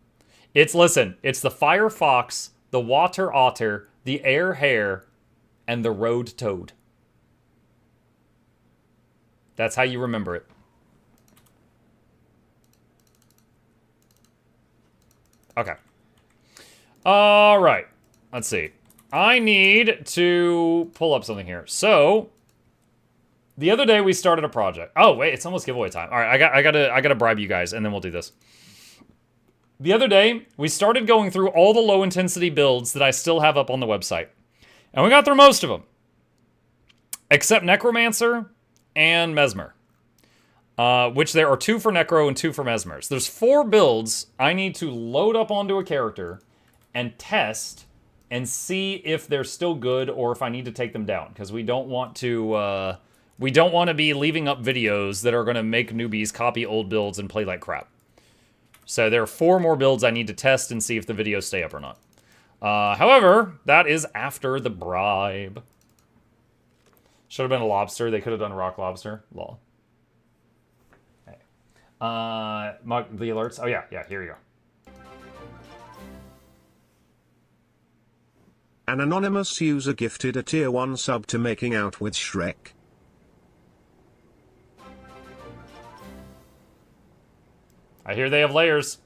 Listen, it's the fire fox, the water otter, the air hare, and the road toad. That's how you remember it. Okay. Alright. Let's see. I need to pull up something here. So... The other day we started a project. Oh wait, it's almost giveaway time. All right, I gotta bribe you guys, and then we'll do this. The other day we started going through all the low intensity builds that I still have up on the website, and we got through most of them, except Necromancer and Mesmer, which there are 2 for Necro and 2 for Mesmers. There's 4 builds I need to load up onto a character and test and see if they're still good or if I need to take them down, because we don't want to. We don't want to be leaving up videos that are going to make newbies copy old builds and play like crap. So there are 4 more builds I need to test and see if the videos stay up or not. However, that is after the bribe. Should have been a lobster. They could have done rock lobster. Lol. Okay. The alerts. Oh, yeah, here you go. An anonymous user gifted a tier 1 sub to Making Out with Shrek. I hear they have layers.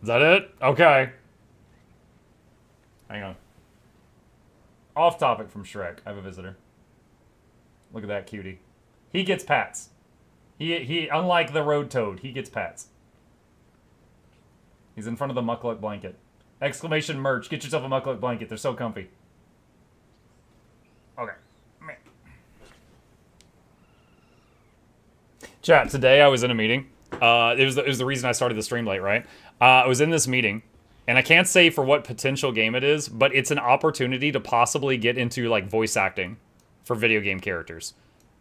Is that it? Okay. Hang on. Off topic from Shrek. I have a visitor. Look at that cutie. He gets pats. He unlike the road toad, he gets pats. He's in front of the Muckluck blanket. Exclamation merch. Get yourself a Muckluck blanket. They're so comfy. Okay. Chat, today I was in a meeting. It was the reason I started the stream late, right? I was in this meeting, and I can't say for what potential game it is, but it's an opportunity to possibly get into, like, voice acting for video game characters.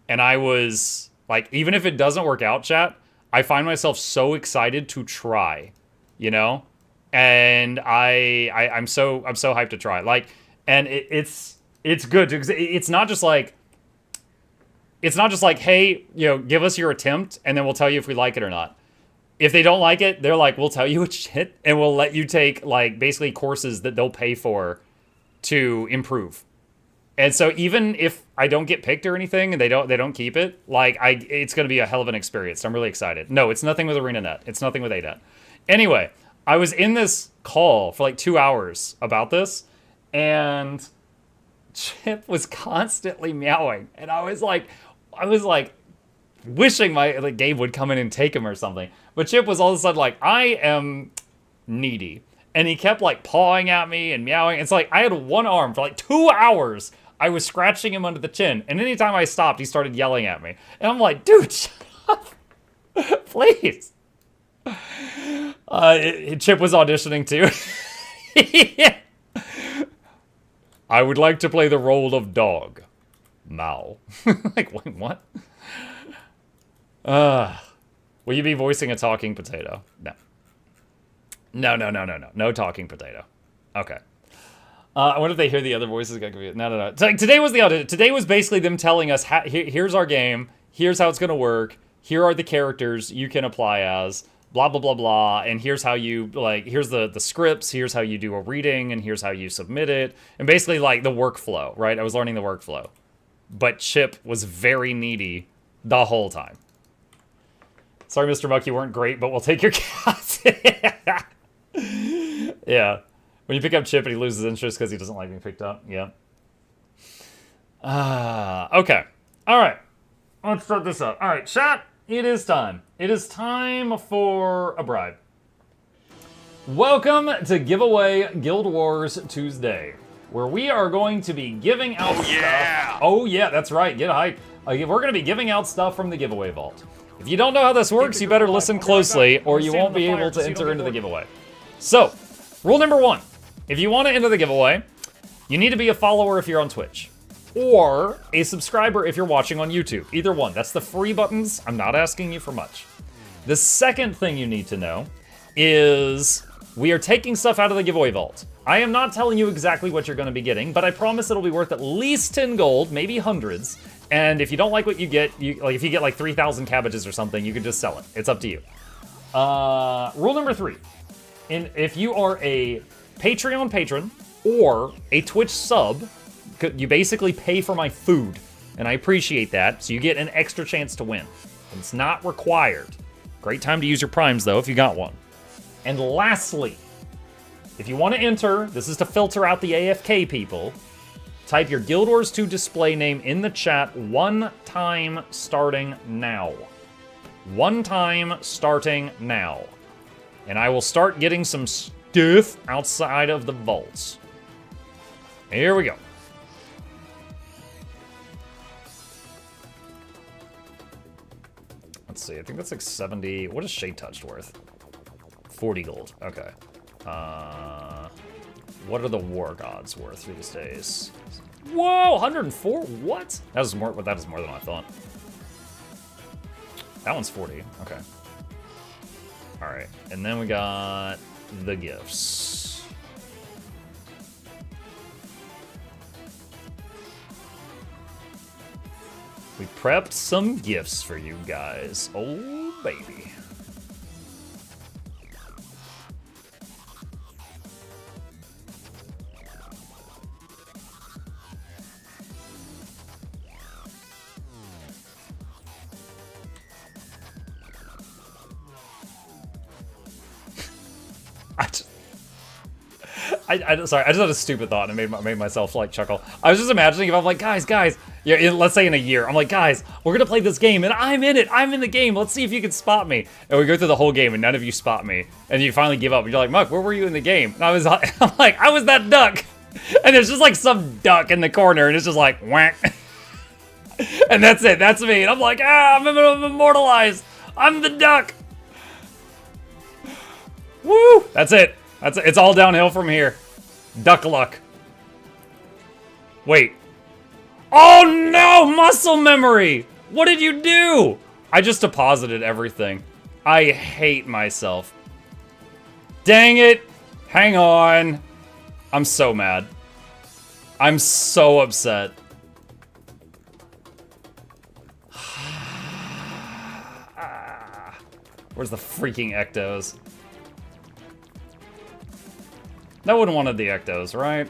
And I was, like, even if it doesn't work out, chat, I find myself so excited to try, you know? And I'm so hyped to try. Like, and it's good, because it's not just, like... it's not just like, hey, give us your attempt, and then we'll tell you if we like it or not. If they don't like it, they're like, we'll tell you it's shit, and we'll let you take, like, basically courses that they'll pay for to improve. And so even if I don't get picked or anything, and they don't keep it, like, it's going to be a hell of an experience. I'm really excited. No, it's nothing with ArenaNet. It's nothing with ADET. Anyway, I was in this call for like 2 hours about this, and Chip was constantly meowing, and I was like wishing Gabe would come in and take him or something. But Chip was all of a sudden like, I am needy. And he kept like pawing at me and meowing. It's like I had one arm for like 2 hours. I was scratching him under the chin. And anytime I stopped, he started yelling at me. And I'm like, dude, shut up. Please. Chip was auditioning too. Yeah. I would like to play the role of dog. Mao. Like, wait, what? Will you be voicing a talking potato? No. No talking potato. Okay. I wonder if they hear the other voices. No. Today was the audit. Today was basically them telling us, here's our game. Here's how it's going to work. Here are the characters you can apply as. Blah, blah, blah, blah. And here's how you, like, here's the scripts. Here's how you do a reading. And here's how you submit it. And basically, like, the workflow, right? I was learning the workflow. But Chip was very needy the whole time. Sorry, Mr. Muck, you weren't great, but we'll take your cat. Yeah. When you pick up Chip and he loses interest because he doesn't like being picked up. Yeah. Okay. All right. Let's start this up. All right, chat. It is time. It is time for a bribe. Welcome to Giveaway Guild Wars Tuesday, where we are going to be giving out stuff. Oh, yeah, that's right. Get hype. We're going to be giving out stuff from the giveaway vault. If you don't know how this works, you better listen closely, or you won't be able to enter into the giveaway. So, rule number 1. If you want to enter the giveaway, you need to be a follower if you're on Twitch, or a subscriber if you're watching on YouTube. Either one. That's the free buttons. I'm not asking you for much. The second thing you need to know is we are taking stuff out of the giveaway vault. I am not telling you exactly what you're going to be getting, but I promise it'll be worth at least 10 gold, maybe hundreds. And if you don't like what you get, if you get like 3,000 cabbages or something, you can just sell it. It's up to you. Rule number 3. If you are a Patreon patron or a Twitch sub, you basically pay for my food. And I appreciate that, so you get an extra chance to win. It's not required. Great time to use your primes, though, if you got one. And lastly, if you want to enter, this is to filter out the AFK people, type your Guild Wars 2 display name in the chat 1 time starting now. 1 time starting now. And I will start getting some stuff outside of the vaults. Here we go. Let's see, I think that's like 70. What is Shade Touched worth? 40 gold. Okay. What are the War Gods worth these days? Whoa, 104? What? That is more than I thought. That one's 40. Okay. All right, and then we got the gifts. We prepped some gifts for you guys. Oh, baby. Sorry, I just had a stupid thought and it made myself like chuckle. I was just imagining if I'm like, guys, yeah, let's say in a year, I'm like, guys, we're gonna play this game and I'm in it, I'm in the game. Let's see if you can spot me. And we go through the whole game and none of you spot me, and you finally give up. And you're like, Muck, where were you in the game? And I'm like, I was that duck. And there's just like some duck in the corner, and it's just like whack. And that's it. That's me. And I'm like, I'm immortalized. I'm the duck. Woo! That's it. That's it. It's all downhill from here. Duck luck. Wait. Oh no! Muscle memory! What did you do? I just deposited everything. I hate myself. Dang it! Hang on. I'm so mad. I'm so upset. Where's the freaking ectos? No one wanted the ectos, right?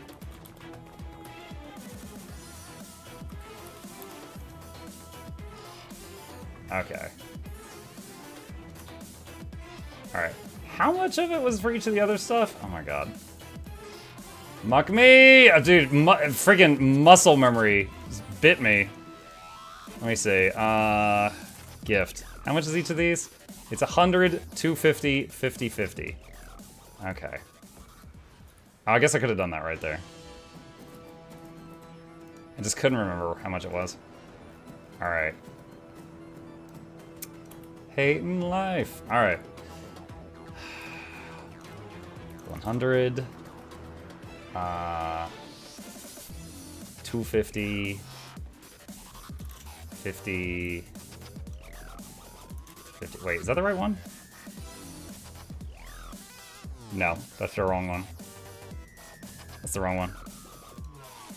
Okay. Alright. How much of it was for each of the other stuff? Oh my god. Muck me! Dude, freaking muscle memory just bit me. Let me see. Gift. How much is each of these? It's 100, 250, 50, 50. Okay. Oh, I guess I could have done that right there. I just couldn't remember how much it was. Alright. Hating life. Alright. 100. 250. 50. 50. Wait, is that the right one? No, that's the wrong one. That's the wrong one.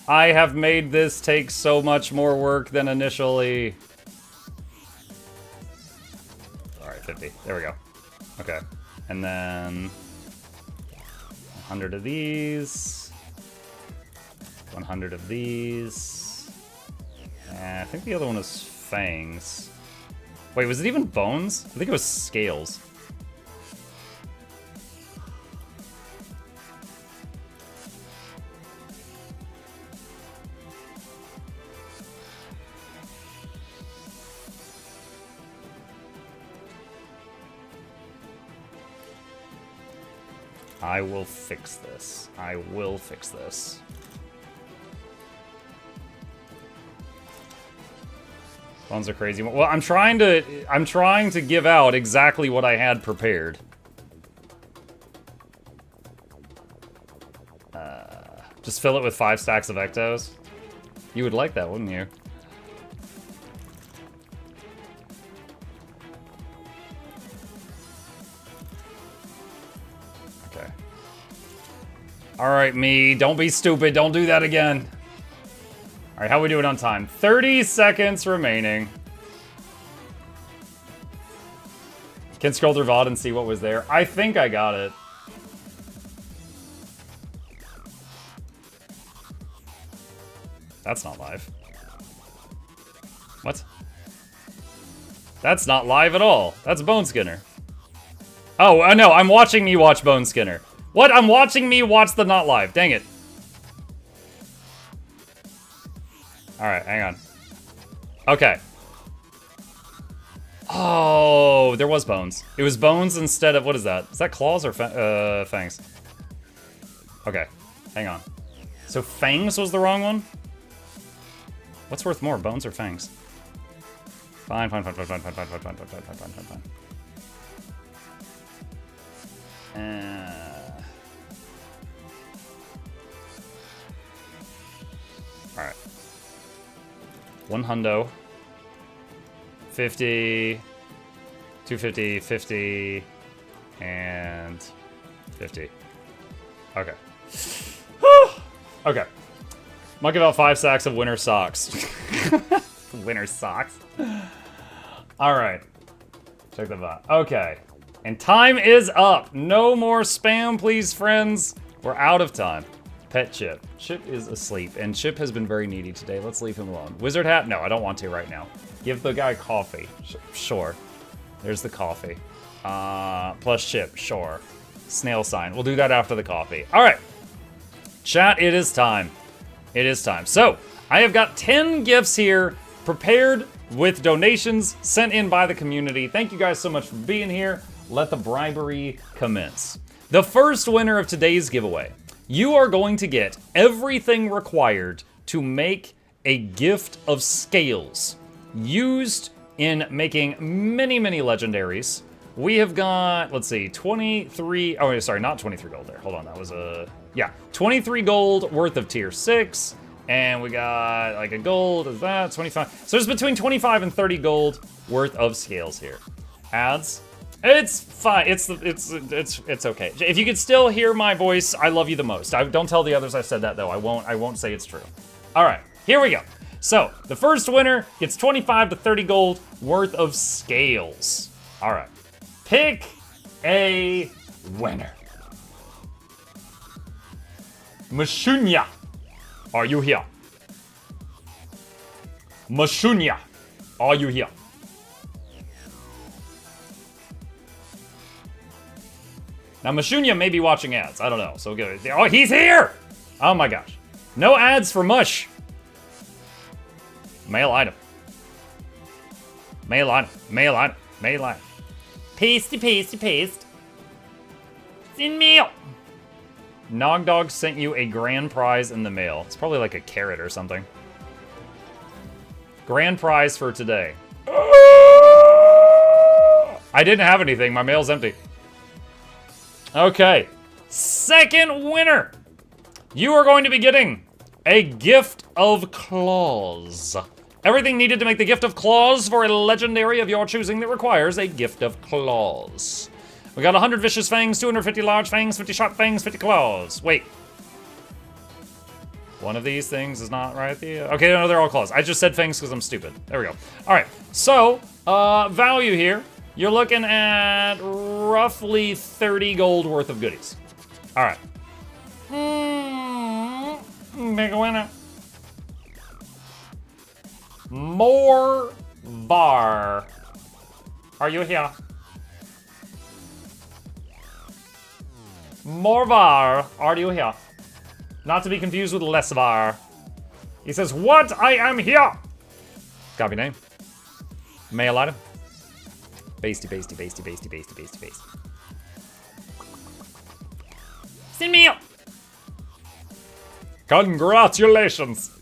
I have made this take so much more work than initially. Alright, 50. There we go. Okay. And then 100 of these. 100 of these. And I think the other one is fangs. Wait, was it even bones? I think it was scales. I will fix this. I will fix this. Bones are crazy. Well, I'm trying to give out exactly what I had prepared. Just fill it with 5 stacks of ectos. You would like that, wouldn't you? Okay. Alright, me. Don't be stupid. Don't do that again. Alright, how are we doing on time? 30 seconds remaining. Can scroll through VOD and see what was there. I think I got it. That's not live. What? That's not live at all. That's Bone Skinner. Oh, no, I'm watching me watch Bone Skinner. What? I'm watching me watch the not live. Dang it. Alright, hang on. Okay. Oh, there was bones. It was bones instead of, what is that? Is that claws or fangs? Okay, hang on. So fangs was the wrong one? What's worth more, bones or fangs? Fine. Alright. 100. 50. 250, 50, and 50. Okay. Okay. Might give out 5 sacks of winter socks. Winter socks. Alright. Check that out. Okay. And time is up. No more spam, please, friends. We're out of time. Pet Chip. Chip is asleep, and Chip has been very needy today. Let's leave him alone. Wizard hat? No, I don't want to right now. Give the guy coffee. Sure. There's the coffee. Plus Chip. Sure. Snail sign. We'll do that after the coffee. All right. Chat, it is time. It is time. So, I have got 10 gifts here prepared with donations sent in by the community. Thank you guys so much for being here. Let the bribery commence. The first winner of today's giveaway. You are going to get everything required to make a gift of scales used in making many, many legendaries. We have got, let's see, 23, oh, sorry, not 23 gold there. Hold on, that was yeah, 23 gold worth of tier 6. And we got like a gold, is that 25? So there's between 25 and 30 gold worth of scales here. Ads. It's fine. It's okay. If you could still hear my voice, I love you the most. Don't tell the others I said that though. I won't say it's true. All right, here we go. So the first winner gets 25 to 30 gold worth of scales. All right. Pick a winner. Mashunya, are you here? Mashunya, are you here? Now, Mashunya may be watching ads. I don't know. So good. Oh, he's here! Oh my gosh. No ads for Mush. Mail item. Mail item. Mail item. Mail item. Pasty, pasty, paste. It's in mail. Nog Dog sent you a grand prize in the mail. It's probably like a carrot or something. Grand prize for today. I didn't have anything. My mail's empty. Okay. Second winner. You are going to be getting a gift of claws. Everything needed to make the gift of claws for a legendary of your choosing that requires a gift of claws. We got 100 vicious fangs, 250 large fangs, 50 sharp fangs, 50 claws. Wait. One of these things is not right there. Okay, no, they're all claws. I just said fangs because I'm stupid. There we go. All right. So, value here. You're looking at roughly 30 gold worth of goodies. All right. Big winner. More var. Are you here? More var. Are you here? Not to be confused with less var. He says, what? I am here. Copy name. Mail item. Basty, basty, basty, basty, basty, basty, basty. Send me up. Congratulations.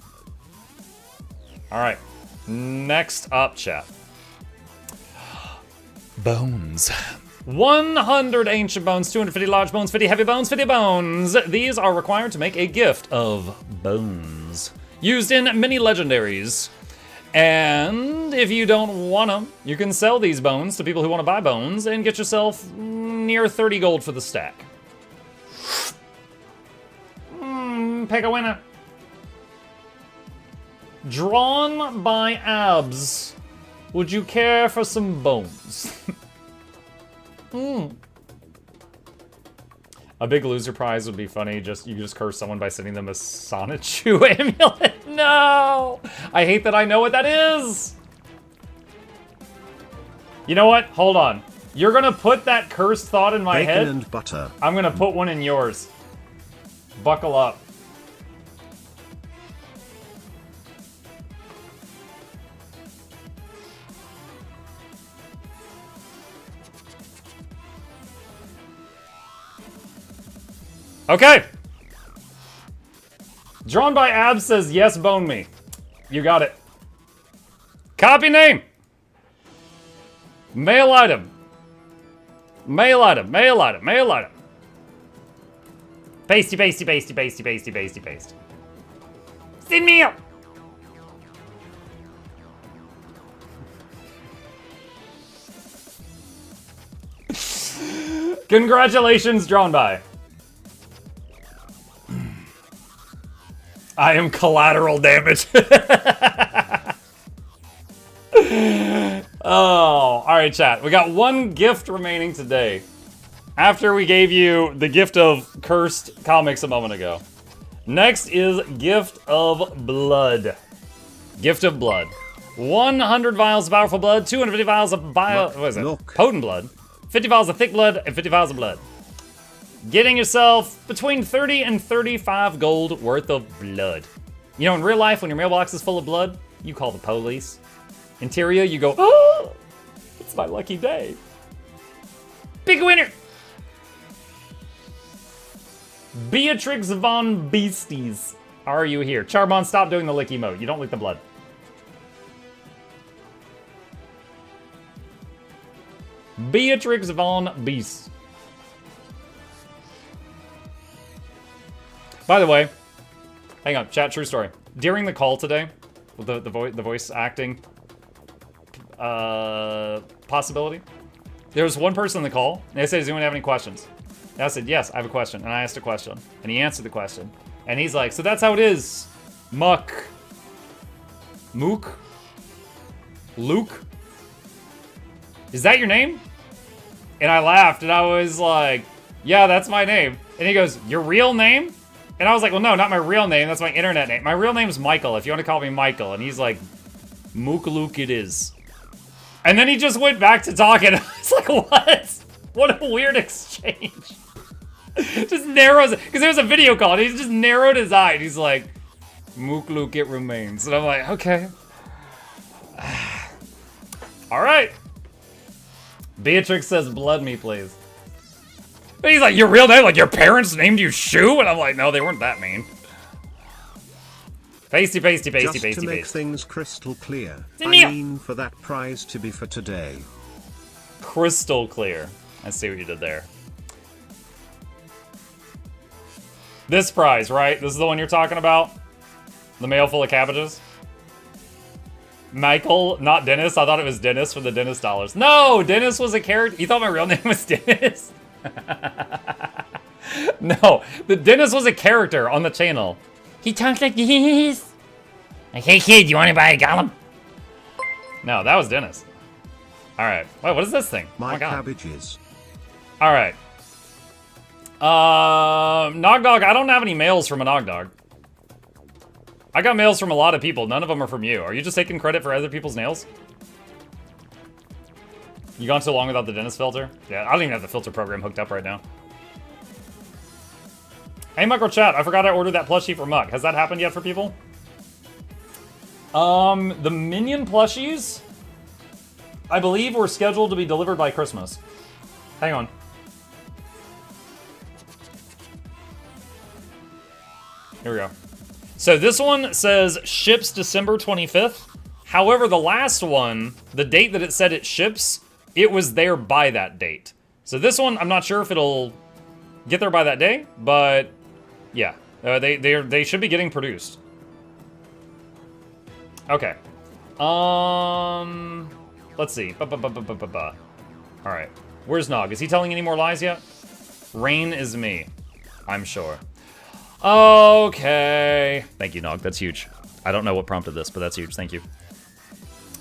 All right. Next up, chat. Bones. 100 ancient bones, 250 large bones, 50 heavy bones, 50 bones. These are required to make a gift of bones. Used in many legendaries. And if you don't want them, you can sell these bones to people who want to buy bones and get yourself near 30 gold for the stack. Pick a winner. Drawn by abs. Would you care for some bones? A big loser prize would be funny. You just curse someone by sending them a Sonichu amulet. No! I hate that I know what that is. You know what? Hold on. You're gonna put that cursed thought in my head. Bacon and butter. I'm gonna put one in yours. Buckle up. Okay. Drawn by Abs says, yes, bone me. You got it. Copy name. Mail item. Mail item, mail item, mail item. Pasty, pasty, pasty, pasty, pasty, pasty, paste. Send me up. Congratulations, drawn by. I am collateral damage. Oh, all right, chat. We got one gift remaining today. After we gave you the gift of cursed comics a moment ago. Next is gift of blood. Gift of blood. 100 vials of powerful blood, 250 vials of potent blood, 50 vials of thick blood, and 50 vials of blood. Getting yourself between 30 and 35 gold worth of blood. You know, in real life, when your mailbox is full of blood, you call the police. In Tyria, you go, oh, it's my lucky day. Big winner. Beatrix von Beasties. Are you here? Charbon, stop doing the lick emote. You don't lick the blood. Beatrix von Beast. By the way, hang on, chat, true story. During the call today, the voice acting possibility, there was one person in the call, and they said, does anyone have any questions? And I said, yes, I have a question. And I asked a question, and he answered the question. And he's like, so that's how it is, Luke? Is that your name? And I laughed, and I was like, yeah, that's my name. And he goes, your real name? And I was like, well, no, not my real name. That's my internet name. My real name's Michael, if you want to call me Michael. And he's like, Mukluk it is. And then he just went back to talking. I was like, what? What a weird exchange. Just narrows it. Because there was a video call, and he just narrowed his eye. And he's like, Mukluk it remains. And I'm like, okay. All right. Beatrix says, blood me, please. And he's like, your real name? Like, your parents named you Shoe? And I'm like, no, they weren't that mean. Pasty, pasty, pasty, Just pasty, to make pasty. things crystal clear, I Neil. mean for that prize to be for today. Crystal clear. I see what you did there. This prize, right? This is the one you're talking about? The mail full of cabbages? Michael, not Dennis. I thought it was Dennis for the Dennis dollars. No, Dennis was a character. You thought my real name was Dennis? No, the Dennis was a character on the channel. He talks like this. Like, hey kid, you want to buy a golem? No, that was Dennis. All right. Wait, what is this thing? Oh My my god. cabbages. All right. Nogdog, I don't have any mails from a Nogdog. I got mails from a lot of people. None of them are from you. Are you just taking credit for other people's nails? You gone too long without the dentist filter? Yeah, I don't even have the filter program hooked up right now. Hey, Micro Chat, I forgot I ordered that plushie for Muck. Has that happened yet for people? The Minion plushies, I believe, were scheduled to be delivered by Christmas. Hang on. Here we go. So this one says ships December 25th. However, the last one, the date that it said it ships, it was there by that date. So this one, I'm not sure if it'll get there by that day, but yeah, they should be getting produced. Okay. Let's see. All right. Where's Nog? Is he telling any more lies yet? Rain is me, I'm sure. Okay. Thank you, Nog. That's huge. I don't know what prompted this, but that's huge. Thank you.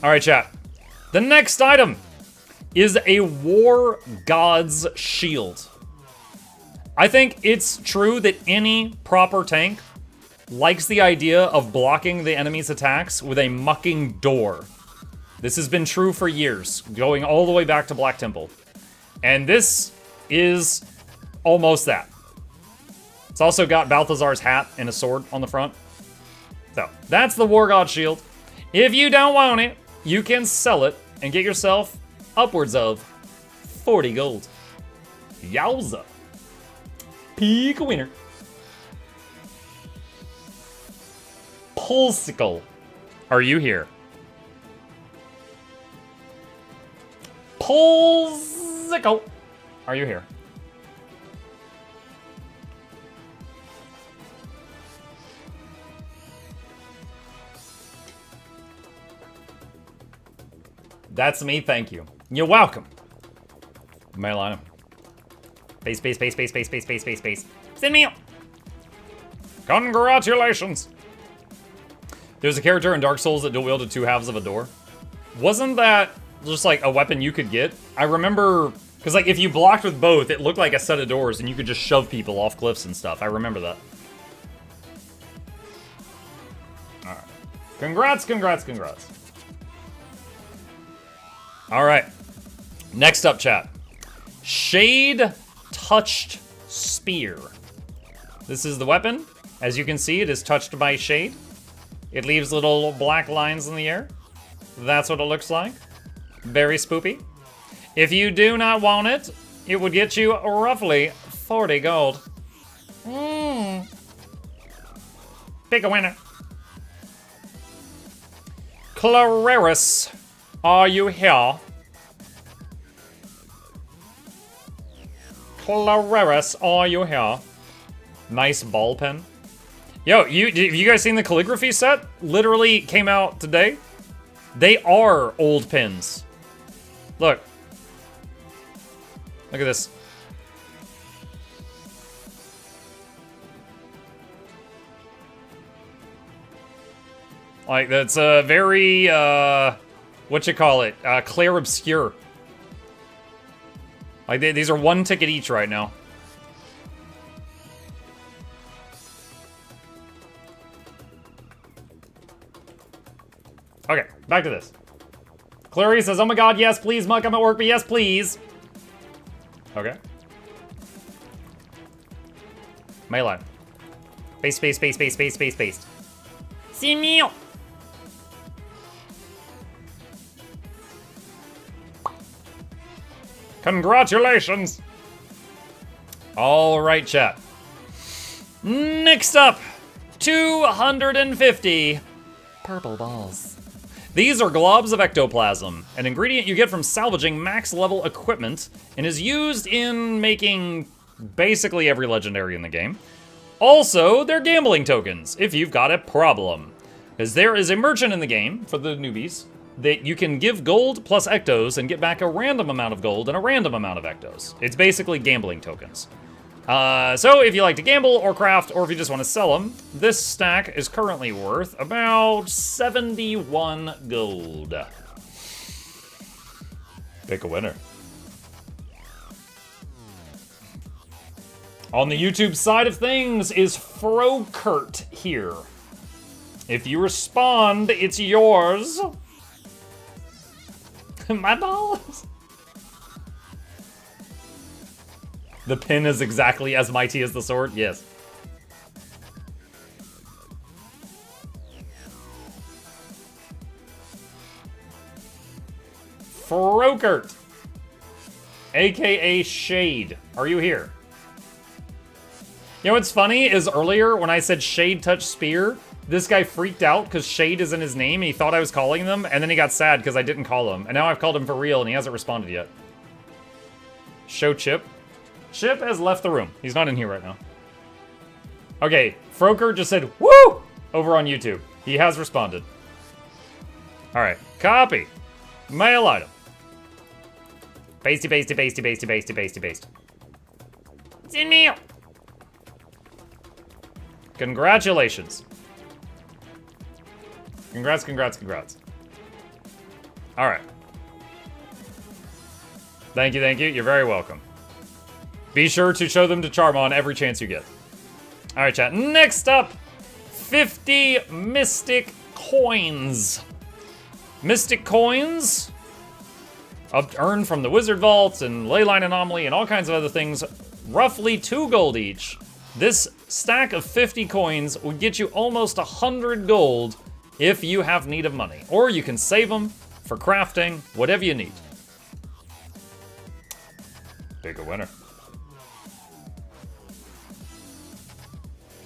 All right, chat. The next item is a War God's Shield. I think it's true that any proper tank likes the idea of blocking the enemy's attacks with a mucking door. This has been true for years, going all the way back to Black Temple. And this is almost that. It's also got Balthazar's hat and a sword on the front. So, that's the War God Shield. If you don't want it, you can sell it and get yourself upwards of 40 gold. Yowza. Peak winner. Pulsicle. Are you here? Pulsicle. Are you here? That's me, thank you. You're welcome. Marilana. Space, space, space, space, space, space, space, space, space. Send me up. Congratulations. There's a character in Dark Souls that dual wielded two halves of a door. Wasn't that just like a weapon you could get? I remember, because like if you blocked with both, it looked like a set of doors and you could just shove people off cliffs and stuff. I remember that. All right. Congrats, congrats, congrats. All right. Next up, chat. Shade Touched Spear. This is the weapon. As you can see, it is touched by shade. It leaves little black lines in the air. That's what it looks like. Very spoopy. If you do not want it, it would get you roughly 40 gold. Pick a winner. Clararis, are you here? Clararis, are you here? Nice ball pen. Yo, have you guys seen the calligraphy set? Literally came out today. They are old pens. Look. Look at this. Like, that's a very, what you call it? Clair obscure. Like, these are 1 ticket each right now. Okay, back to this. Clary says, oh my god, yes, please, Muck, I'm at work, but yes, please. Okay. Mayline. Paste, paste, paste, paste, paste, paste, paste. See me. Congratulations. All right, chat. Next up, 250 purple balls. These are globs of ectoplasm, an ingredient you get from salvaging max level equipment and is used in making basically every legendary in the game. Also, they're gambling tokens if you've got a problem. Because there is a merchant in the game, for the newbies, that you can give gold plus ectos and get back a random amount of gold and a random amount of ectos. It's basically gambling tokens. So if you like to gamble or craft, or if you just want to sell them, this stack is currently worth about 71 gold. Pick a winner. On the YouTube side of things is Frokert here. If you respond, it's yours. My balls. The pin is exactly as mighty as the sword? Yes. Frokert, aka Shade, are you here? You know what's funny is earlier when I said Shade Touch Spear, this guy freaked out because Shade is in his name and he thought I was calling them, and then he got sad because I didn't call him. And now I've called him for real and he hasn't responded yet. Show Chip. Chip has left the room. He's not in here right now. Okay, Froker just said, woo! Over on YouTube. He has responded. Alright, copy. Mail item. Pasty, pasty, pasty, pasty, pasty, pasty, paste. It's in me. Congratulations. Congrats, congrats, congrats. Alright. Thank you, thank you. You're very welcome. Be sure to show them to Charmon every chance you get. Alright, chat. Next up, 50 Mystic Coins. Mystic Coins, earned from the Wizard Vault and Leyline Anomaly and all kinds of other things, roughly 2 gold each. This stack of 50 coins would get you almost 100 gold if you have need of money. Or you can save them for crafting, whatever you need. Pick a winner.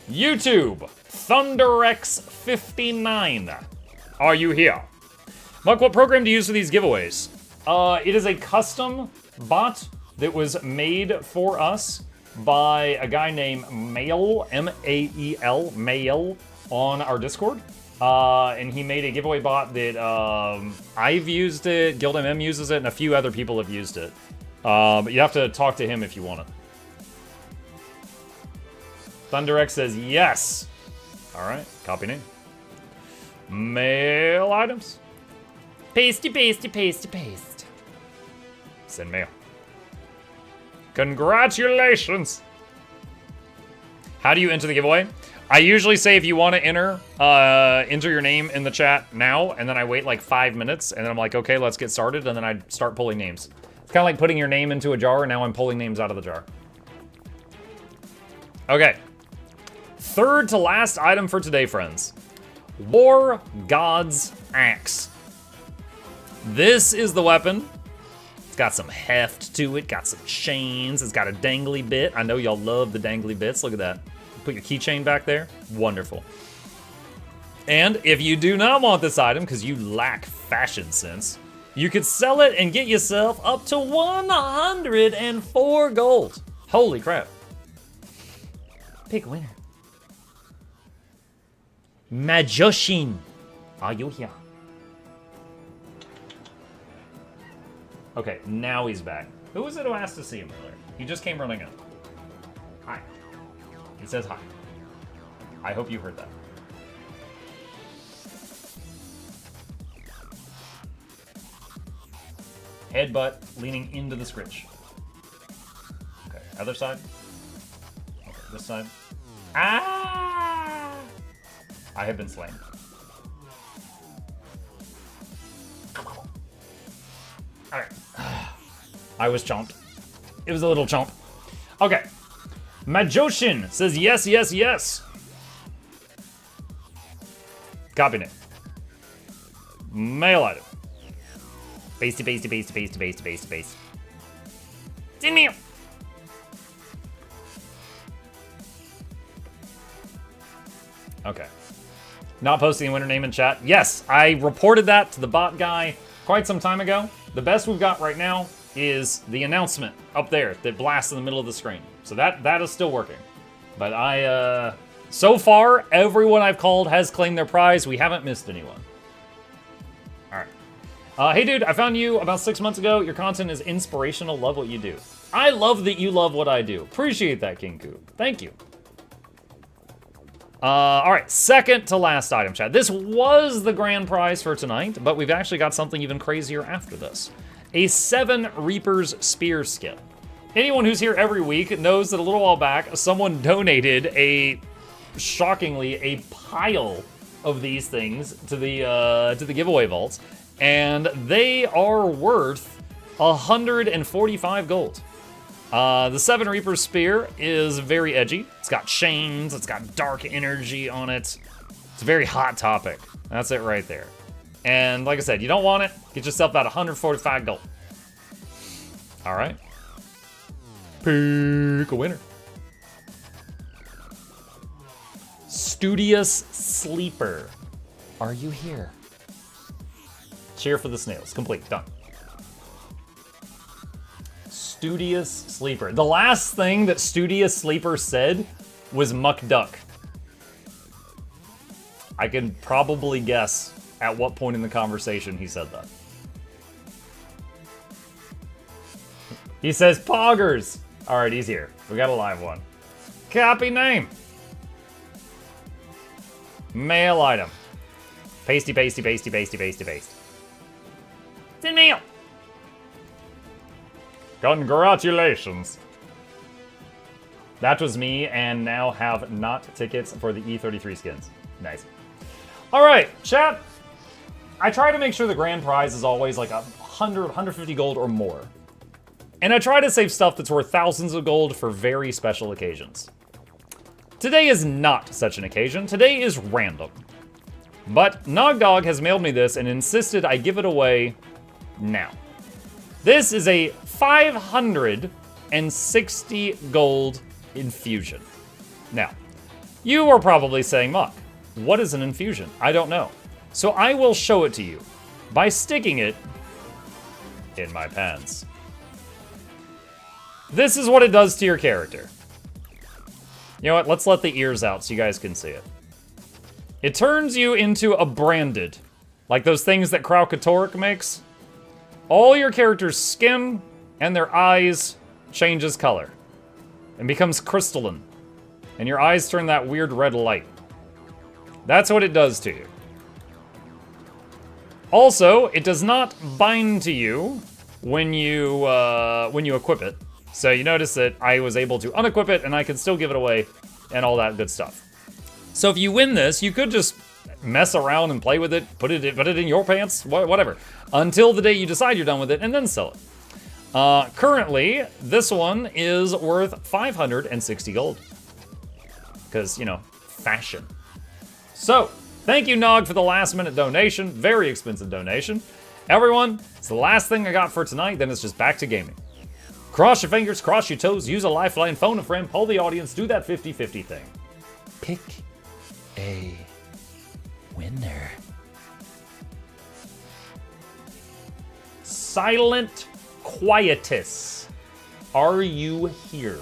YouTube, ThunderX59. Are you here? Muck, what program do you use for these giveaways? It is a custom bot that was made for us by a guy named Mael, M-A-E-L, Mael, on our Discord. And he made a giveaway bot that I've used it, Guild MM uses it, and a few other people have used it. But you have to talk to him if you want it. ThunderX says yes. Alright, copy name. Mail items. Pasty, pasty, pasty, paste. Send mail. Congratulations. How do you enter the giveaway? I usually say if you want to enter your name in the chat now, and then I wait like 5 minutes, and then I'm like, okay, let's get started, and then I start pulling names. It's kind of like putting your name into a jar, and now I'm pulling names out of the jar. Okay. Third to last item for today, friends. War God's Axe. This is the weapon. It's got some heft to it, got some chains, it's got a dangly bit. I know y'all love the dangly bits. Look at that. Put your keychain back there. Wonderful. And if you do not want this item because you lack fashion sense, you could sell it and get yourself up to 104 gold. Holy crap. Pick a winner. Majoshin, are you here? Okay, now he's back. Who was it who asked to see him earlier? He just came running up. Hi. He says hi. I hope you heard that. Headbutt leaning into the scritch. Other side. Okay, this side. Ah! I have been slain. Alright. I was chomped. It was a little chomp. Okay. Majoshin says yes, yes, yes. Copying it. Mail item. Pasty, pasty, pasty, pasty, pasty, pasty, pasty. Send me. Okay. Not posting a winner name in chat. Yes, I reported that to the bot guy quite some time ago. The best we've got right now is the announcement up there that blasts in the middle of the screen. So that is still working. But so far, everyone I've called has claimed their prize. We haven't missed anyone. All right. Hey, dude, I found you about 6 months ago. Your content is inspirational. Love what you do. I love that you love what I do. Appreciate that, King Koo. Thank you. All right, second to last item, chat. This was the grand prize for tonight, but we've actually got something even crazier after this. A 7 Reaper's Spear skin. Anyone who's here every week knows that a little while back, someone donated shockingly, a pile of these things to the giveaway vaults, and they are worth 145 gold. The 7 Reaper's Spear is very edgy. It's got chains, it's got dark energy on it. It's a very hot topic. That's it right there. And like I said, you don't want it, get yourself about 145 gold. All right. Pick a winner. Studious Sleeper. Are you here? Cheer for the snails. Complete. Done. Studious Sleeper. The last thing that Studious Sleeper said was Muckluck. I can probably guess at what point in the conversation he said that. He says Poggers. All right, he's here. We got a live one. Copy name. Mail item. Pasty, pasty, pasty, pasty, pasty, paste. It's in mail. Congratulations. That was me, and now have not tickets for the E33 skins. Nice. All right, chat. I try to make sure the grand prize is always like 100, 150 gold or more. And I try to save stuff that's worth thousands of gold for very special occasions. Today is not such an occasion. Today is random. But Nogdog has mailed me this and insisted I give it away now. This is a 560 gold infusion. Now, you are probably saying, Muck, what is an infusion? I don't know. So I will show it to you by sticking it in my pants. This is what it does to your character. You know what? Let's let the ears out so you guys can see it. It turns you into a branded, like those things that Kraukatork makes. All your character's skin and their eyes changes color and becomes crystalline. And your eyes turn that weird red light. That's what it does to you. Also, it does not bind to you when you equip it. So you notice that I was able to unequip it and I can still give it away and all that good stuff. So if you win this, you could just mess around and play with it, put it in your pants, whatever, until the day you decide you're done with it and then sell it. Currently, this one is worth 560 gold. Because, you know, fashion. So, thank you, Nog, for the last minute donation. Very expensive donation. Everyone, it's the last thing I got for tonight, then it's just back to gaming. Cross your fingers, cross your toes, use a lifeline, phone a friend, poll the audience, do that 50-50 thing. Pick a winner. Silent Quietus. Are you here?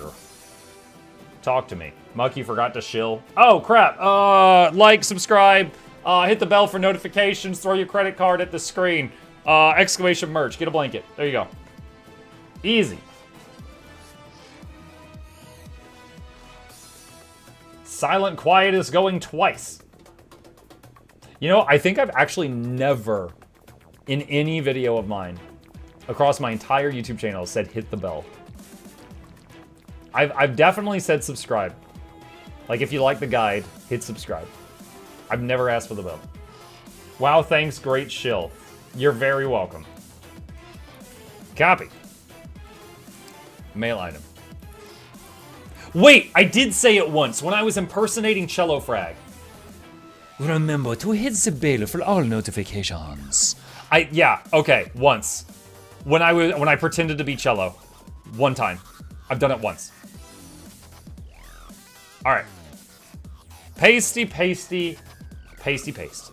Talk to me. Muck, you forgot to shill. Oh, crap. Like, subscribe, hit the bell for notifications, throw your credit card at the screen. Exclamation merch. Get a blanket. There you go. Easy. Silent Quietus going twice. You know, I think I've actually never, in any video of mine, across my entire YouTube channel, said hit the bell. I've definitely said subscribe. Like, if you like the guide, hit subscribe. I've never asked for the bell. Wow, thanks, great shill. You're very welcome. Copy. Mail item. Wait, I did say it once when I was impersonating Cello Frag. Remember to hit the bell for all notifications. Yeah, okay, once. When I pretended to be Cello. One time. I've done it once. Alright. Pasty, pasty, pasty, paste.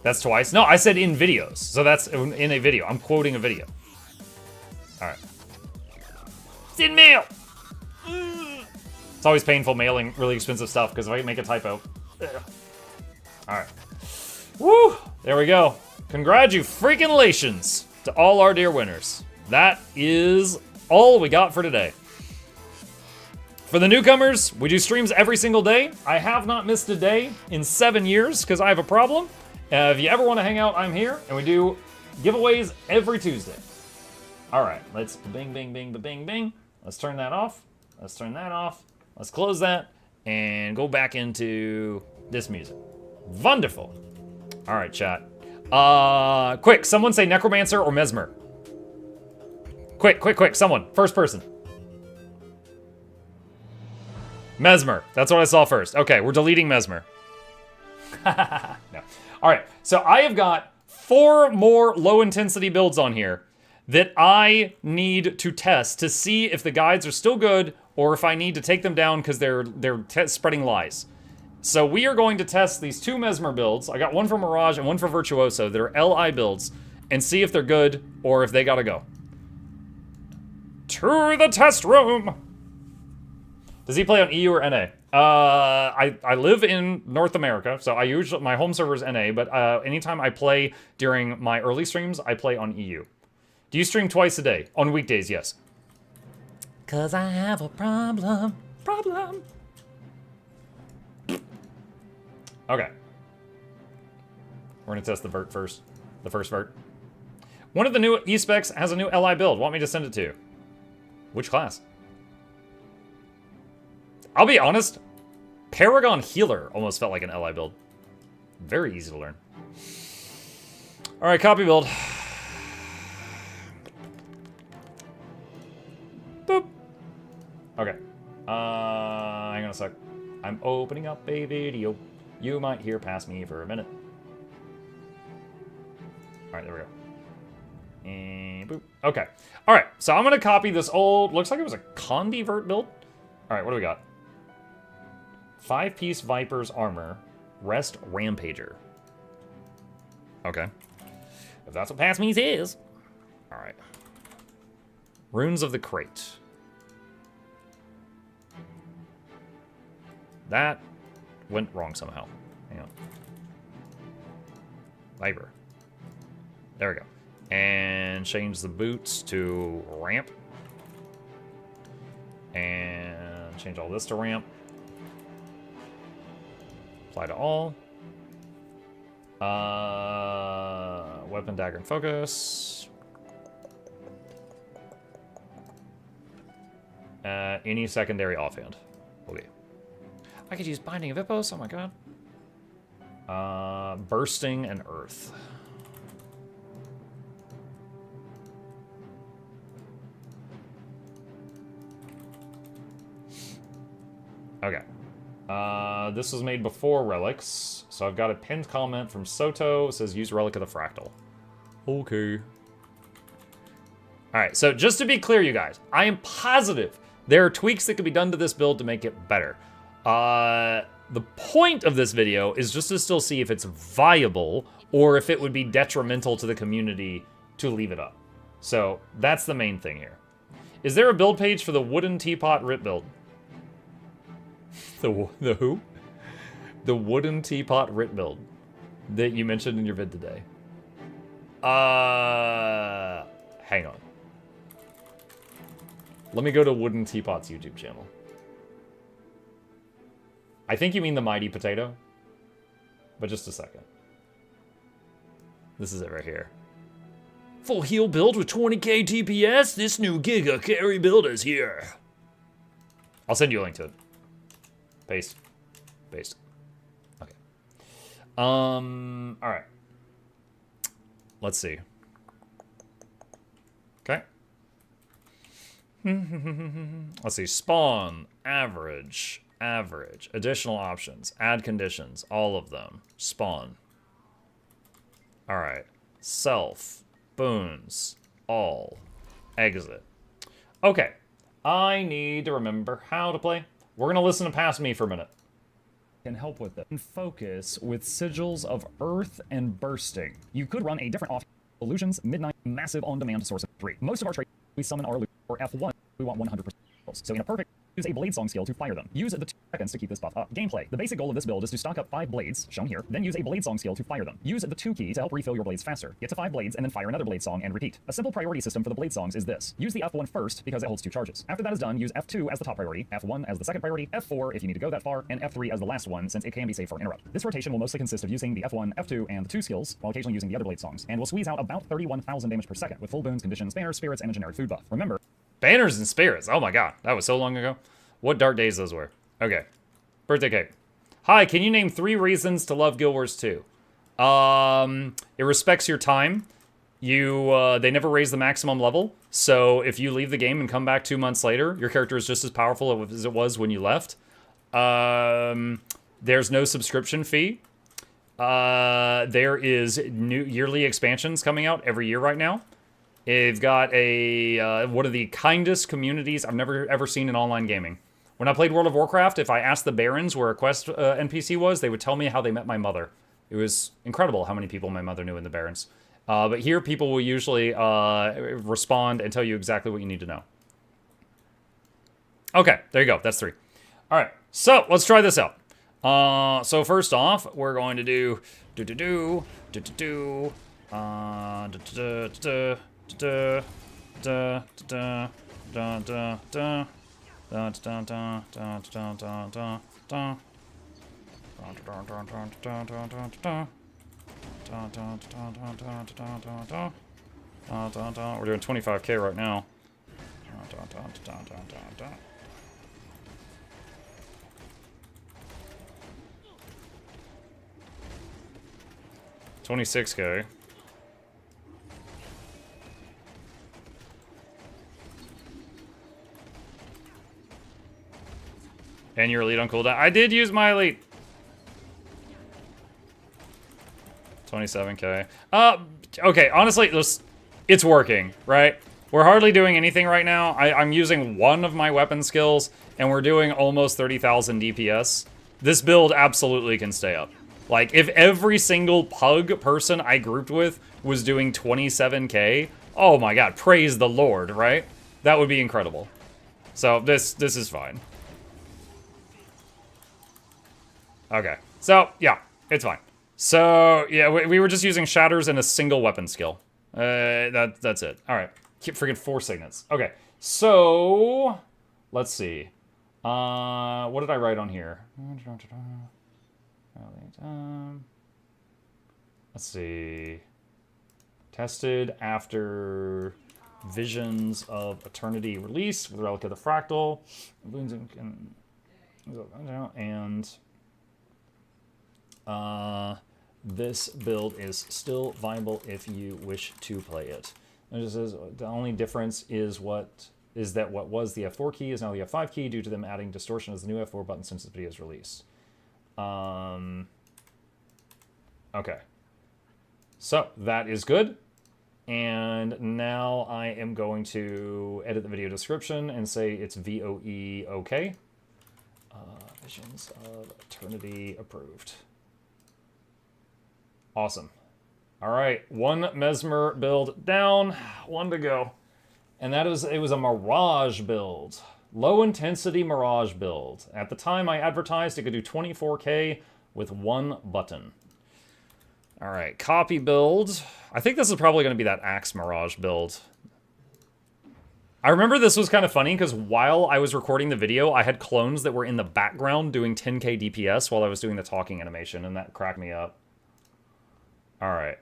That's twice. No, I said in videos. So that's in a video. I'm quoting a video. Alright. Send mail! It's always painful mailing really expensive stuff because if I make a typo. Alright. Woo! There we go. Congratulations to all our dear winners. That is all we got for today. For the newcomers, we do streams every single day. I have not missed a day in 7 years because I have a problem. If you ever want to hang out, I'm here. And we do giveaways every Tuesday. Alright, let's bing, bing, bing, bing, bing. Let's turn that off. Let's turn that off. Let's close that and go back into this music. Wonderful. All right, chat. Quick, someone say Necromancer or Mesmer. Quick, quick, quick, someone. First person. Mesmer. That's what I saw first. Okay, we're deleting Mesmer. No. All right, so I have got 4 more low-intensity builds on here that I need to test to see if the guides are still good or if I need to take them down because they're spreading lies. So we are going to test these 2 Mesmer builds. I got one for Mirage and one for Virtuoso that are LI builds and see if they're good or if they gotta go. To the test room! Does he play on EU or NA? I live in North America, so I usually, my home server is NA, but anytime I play during my early streams, I play on EU. Do you stream twice a day? On weekdays, yes. 'Cause I have a problem. Okay. We're gonna test the vert first. The first vert. One of the new E-specs has a new LI build. Want me to send it to you? Which class? I'll be honest. Paragon Healer almost felt like an LI build. Very easy to learn. Alright, copy build. Boop. Okay. Hang on a sec. I'm opening up a video. You might hear past me for a minute. Alright, there we go. And boop. Okay. Alright, so I'm gonna copy this old, looks like it was a Condi vert build. Alright, what do we got? 5-piece Viper's armor. Rest Rampager. Okay. If that's what past me's is. Alright. Runes of the Crate. That went wrong somehow. Hang on. Viper. There we go. And change the boots to ramp. And change all this to ramp. Apply to all. Weapon, dagger, and focus. Any secondary offhand. Okay. I could use Binding of Hippos. Oh my god. Bursting and Earth. Okay. This was made before Relics, so I've got a pinned comment from Soto. It says use Relic of the Fractal. Okay. Alright, so just to be clear, you guys, I am positive there are tweaks that could be done to this build to make it better. The point of this video is just to still see if it's viable or if it would be detrimental to the community to leave it up. So that's the main thing here. Is there a build page for the wooden teapot rip build? The who? The wooden teapot rip build that you mentioned in your vid today. Hang on. Let me go to Wooden Teapot's YouTube channel. I think you mean the Mighty Potato. But just a second. This is it right here. Full heal build with 20k TPS. This new Giga carry build is here. I'll send you a link to it. Paste. Paste. Okay. Alright. Let's see. Okay. Let's see. Spawn. Average. Average. Additional options. Add conditions. All of them. Spawn. Alright. Self. Boons. All. Exit. Okay. I need to remember how to play. We're going to listen to Past Me for a minute. Can help with it. And focus with Sigils of Earth and Bursting. You could run a different off illusions, midnight, massive on-demand source of 3. Most of our trades, we summon our illusions for F1. We want 100%. So in a perfect, use a Blade Song skill to fire them. Use the 2 seconds to keep this buff up. Gameplay. The basic goal of this build is to stock up 5 blades, shown here, then use a Blade Song skill to fire them. Use the 2 key to help refill your blades faster. Get to 5 blades and then fire another Blade Song and repeat. A simple priority system for the Blade Songs is this. Use the F1 first because it holds 2 charges. After that is done, use F2 as the top priority, F1 as the second priority, F4 if you need to go that far, and F3 as the last one since it can be safe for interrupt. This rotation will mostly consist of using the F1, F2, and the 2 skills, while occasionally using the other Blade Songs, and will squeeze out about 31,000 damage per second with full boons, conditions, banners, spirits, and a generic food buff. Remember, banners and spirits. Oh my god, that was so long ago. What dark days those were. Okay. Birthday cake. Hi, can you name 3 reasons to love Guild Wars 2? It respects your time. They never raise the maximum level, so if you leave the game and come back 2 months later, your character is just as powerful as it was when you left. There's no subscription fee. There is new yearly expansions coming out every year right now. They've got one of the kindest communities I've never ever seen in online gaming. When I played World of Warcraft, if I asked the Barons where a quest NPC was, they would tell me how they met my mother. It was incredible how many people my mother knew in the Barons. But here, people will usually respond and tell you exactly what you need to know. Okay, there you go. That's 3. All right, so let's try this out. So first off, we're going to do we're doing 25k right now. 26k. And your elite on cooldown. I did use my elite. 27k. Okay, honestly, it's working, right? We're hardly doing anything right now. I'm using one of my weapon skills, and we're doing almost 30,000 DPS. This build absolutely can stay up. Like, if every single pug person I grouped with was doing 27k, oh my god, praise the Lord, right? That would be incredible. So, this is fine. Okay, so, yeah, it's fine. So, yeah, we were just using shatters and a single weapon skill. That's it. Alright, keep freaking 4 signets. Okay, so, let's see. What did I write on here? Let's see. Tested after Visions of Eternity release with Relic of the Fractal. And this build is still viable if you wish to play it. It just says the only difference is that what was the F4 key is now the F5 key due to them adding distortion as the new F4 button since the video's release. Okay. So, that is good. And now I am going to edit the video description and say it's VOE okay. Visions of Eternity approved. Awesome. Alright, 1 Mesmer build down, 1 to go. And it was a Mirage build. Low intensity Mirage build. At the time I advertised it could do 24k with 1 button. Alright, copy build. I think this is probably going to be that Axe Mirage build. I remember this was kind of funny because while I was recording the video, I had clones that were in the background doing 10k DPS while I was doing the talking animation, and that cracked me up. Alright.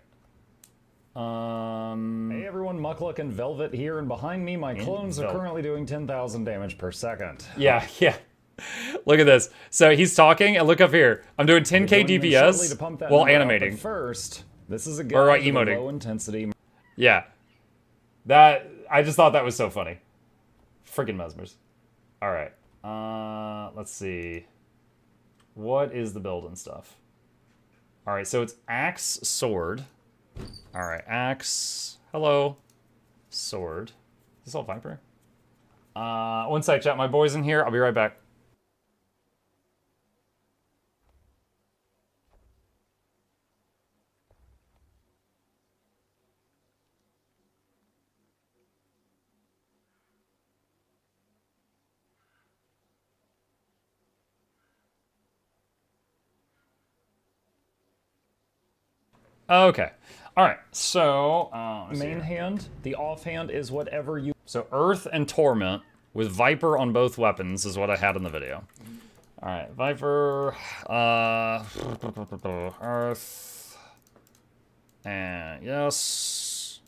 Hey everyone, Muckluck and Velvet here, and behind me, my clones are currently doing 10,000 damage per second. Yeah, yeah. Look at this. So he's talking, and look up here. I'm doing 10k DPS while animating. First, this is a Or guide to the emoting. low intensity. Yeah. That, I just thought that was so funny. Freaking Mesmers. Alright. Let's see. What is the build and stuff? Alright, so it's axe, sword. Alright, axe. Hello. Sword. Is this all Viper? One sec, chat. My boy's in here. I'll be right back. Okay. All right. So, Main hand, the offhand is whatever you... So Earth and Torment with Viper on both weapons is what I had in the video. All right, Viper, Earth, and yes,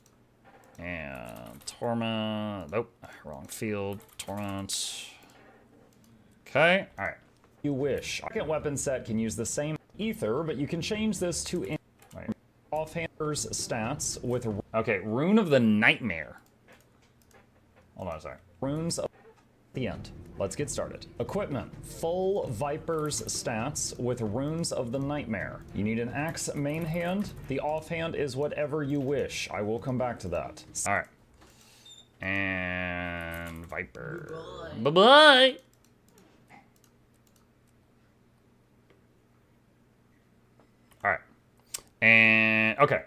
and Torment. Nope, wrong field. Torment. Okay. All right. You wish. Second weapon set can use the same ether, but you can change this to offhanders stats with Okay, Rune of the Nightmare. Hold on a second. runes of the end. Let's get started. Equipment. Full Viper's stats with runes of the Nightmare. You need an axe main hand. The offhand is whatever you wish. I will come back to that. All right. And Viper. Bye-bye. All right. And, okay.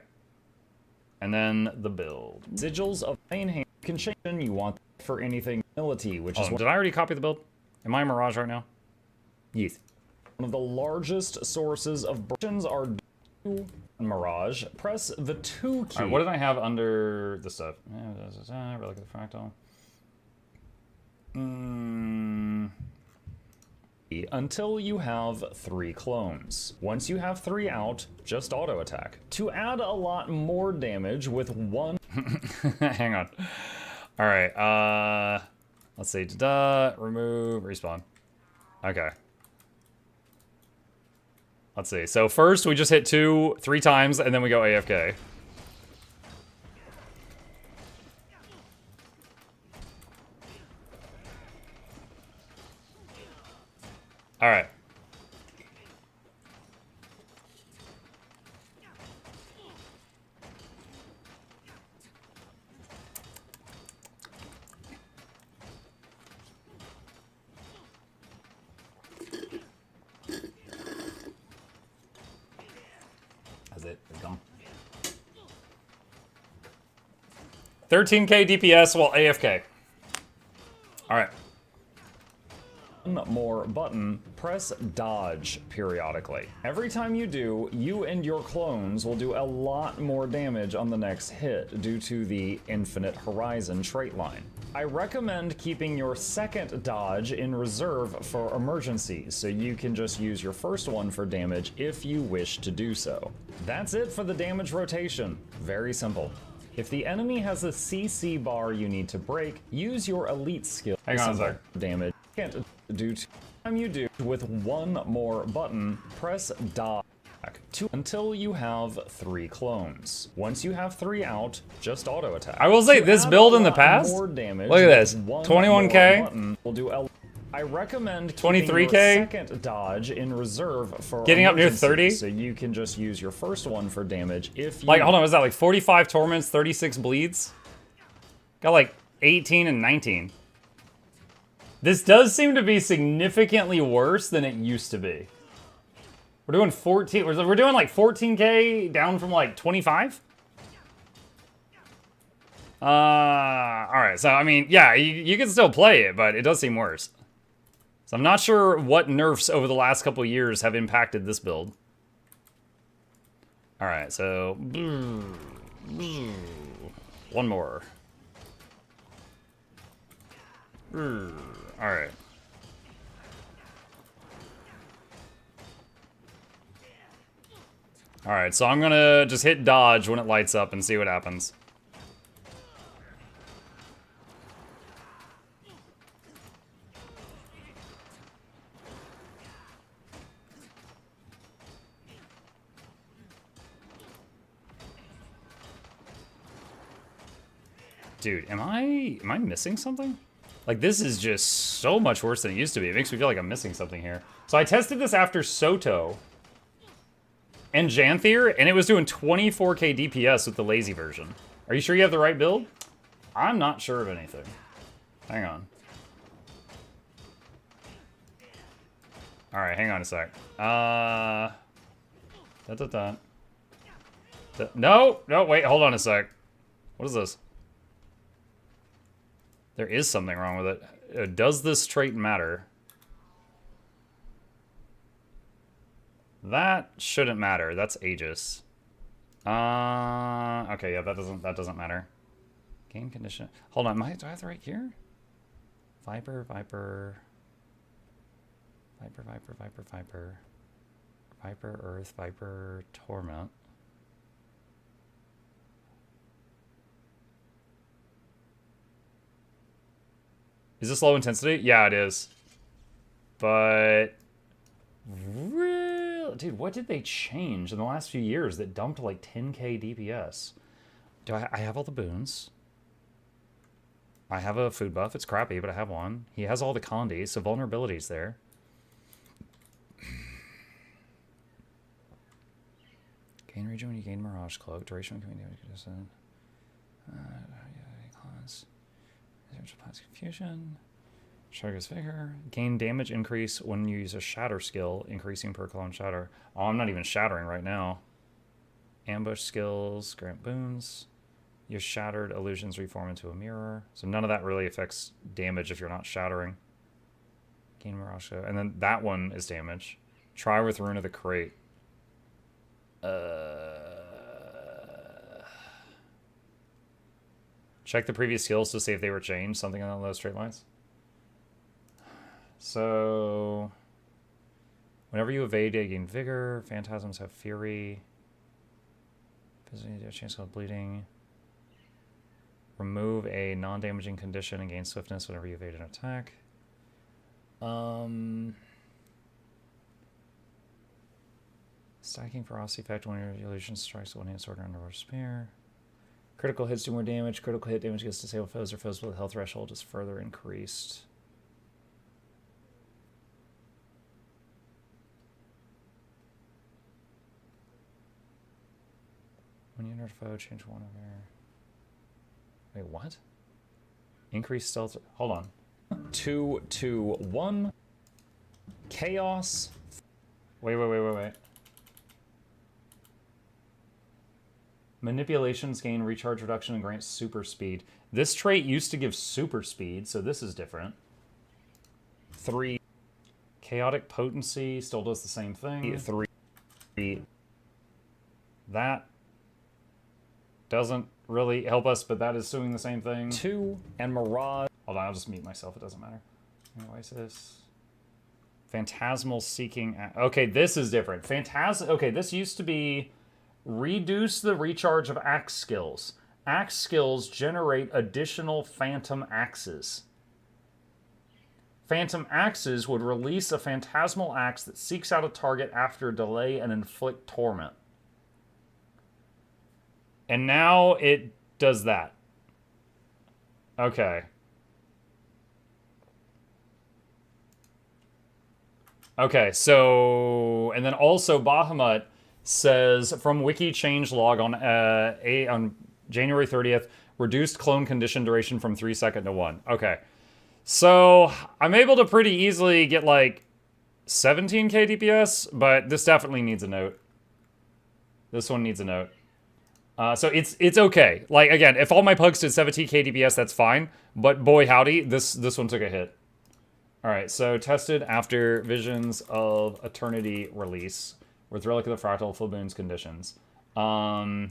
And then the build. Sigils of main hand can change you want for anything humility, which is Did I already copy the build? Am I in Mirage right now? Yes. One of the largest sources of burns are Mirage. Press the 2 key. All right, what did I have under the stuff? Relic of the Fractal. Until you have 3 clones. Once you have 3 out, just auto attack. To add a lot more damage with 1. Hang on. All right. Let's see. Remove, respawn. Okay. Let's see. So first we just hit 3 times, and then we go AFK. All right. That's it. It's gone. 13k DPS while AFK. All right. One more button, press dodge periodically. Every time you do, you and your clones will do a lot more damage on the next hit due to the Infinite Horizon trait line. I recommend keeping your second dodge in reserve for emergencies, so you can just use your first one for damage if you wish to do so. That's it for the damage rotation. Very simple. If the enemy has a CC bar you need to break, use your elite skill. Hang on a sec. Damage. Can't do time you do with one more button, press dodge until you have 3 clones. Once you have 3 out, just auto attack. I will say this build in the past. More damage Look at this. with one 21k. more button will do I recommend 23k. second dodge in reserve for Getting up near emergencies, 30. so you can just use your first one for damage if you Like, hold on, was that like 45 torments, 36 bleeds? Got like 18 and 19. This does seem to be significantly worse than it used to be. We're doing 14, we're doing like 14k down from like 25? Alright, so I mean, yeah, you can still play it, but it does seem worse. So I'm not sure what nerfs over the last couple years have impacted this build. Alright, so... one more. Alright. Alright, so I'm gonna just hit dodge when it lights up and see what happens. Dude, am I missing something? Like, this is just so much worse than it used to be. It makes me feel like I'm missing something here. So I tested this after Soto and Janthier, and it was doing 24k DPS with the lazy version. Are you sure you have the right build? I'm not sure of anything. Hang on. Alright, hang on a sec. No, wait, hold on a sec. What is this? There is something wrong with it. Does this trait matter? That shouldn't matter. That's Aegis. Okay, yeah, that doesn't matter. Game condition. Hold on, do I have the right here? Viper. Viper, Earth, Viper, Torment. Is this low intensity? Yeah, it is. But... Dude, what did they change in the last few years that dumped like 10k DPS? I have all the boons. I have a food buff. It's crappy, but I have one. He has all the Condi, so vulnerability's there. Gain region when you gain Mirage Cloak. Duration when coming damage. Cause. Confusion. Shadow's Vigor. Gain damage increase when you use a shatter skill, increasing per clone shatter. Oh, I'm not even shattering right now. Ambush skills, grant boons. Your shattered illusions reform into a mirror. So none of that really affects damage if you're not shattering. Gain Mirage. And then that one is damage. Try with Rune of the Crate. Check the previous skills to see if they were changed. Something along those straight lines. So, whenever you evade, you gain Vigor. Phantasms have Fury. Chance called Bleeding. Remove a non-damaging condition and gain Swiftness whenever you evade an attack. Stacking Ferocity effect when your illusion strikes one-hand sword or underwater spear. Critical hits do more damage. Critical hit damage against disabled foes or foes with a health threshold is further increased. When you enter a foe, change one of your... Wait, what? Increase stealth... Hold on. 2, 2, 1. Chaos. Wait. Manipulations gain recharge reduction and grant super speed. This trait used to give super speed, so this is different. 3. Chaotic potency still does the same thing. 3. That doesn't really help us, but that is doing the same thing. 2 and Mirage. Hold on, I'll just mute myself. It doesn't matter. Oasis. Phantasmal seeking. Okay, this is different. Okay, this used to be reduce the recharge of axe skills. Axe skills generate additional phantom axes. Phantom axes would release a phantasmal axe that seeks out a target after delay and inflict torment. And now it does that. Okay. Okay, so... And then also Bahamut says, from wiki changelog on January 30th, reduced clone condition duration from 3 seconds to 1. Okay. So, I'm able to pretty easily get, like, 17k DPS, but this definitely needs a note. This one needs a note. So it's okay. Like, again, if all my pugs did 17k DPS, that's fine. But boy howdy, this one took a hit. Alright, so tested after Visions of Eternity release with Relic of the Fractal, full boons conditions. Let's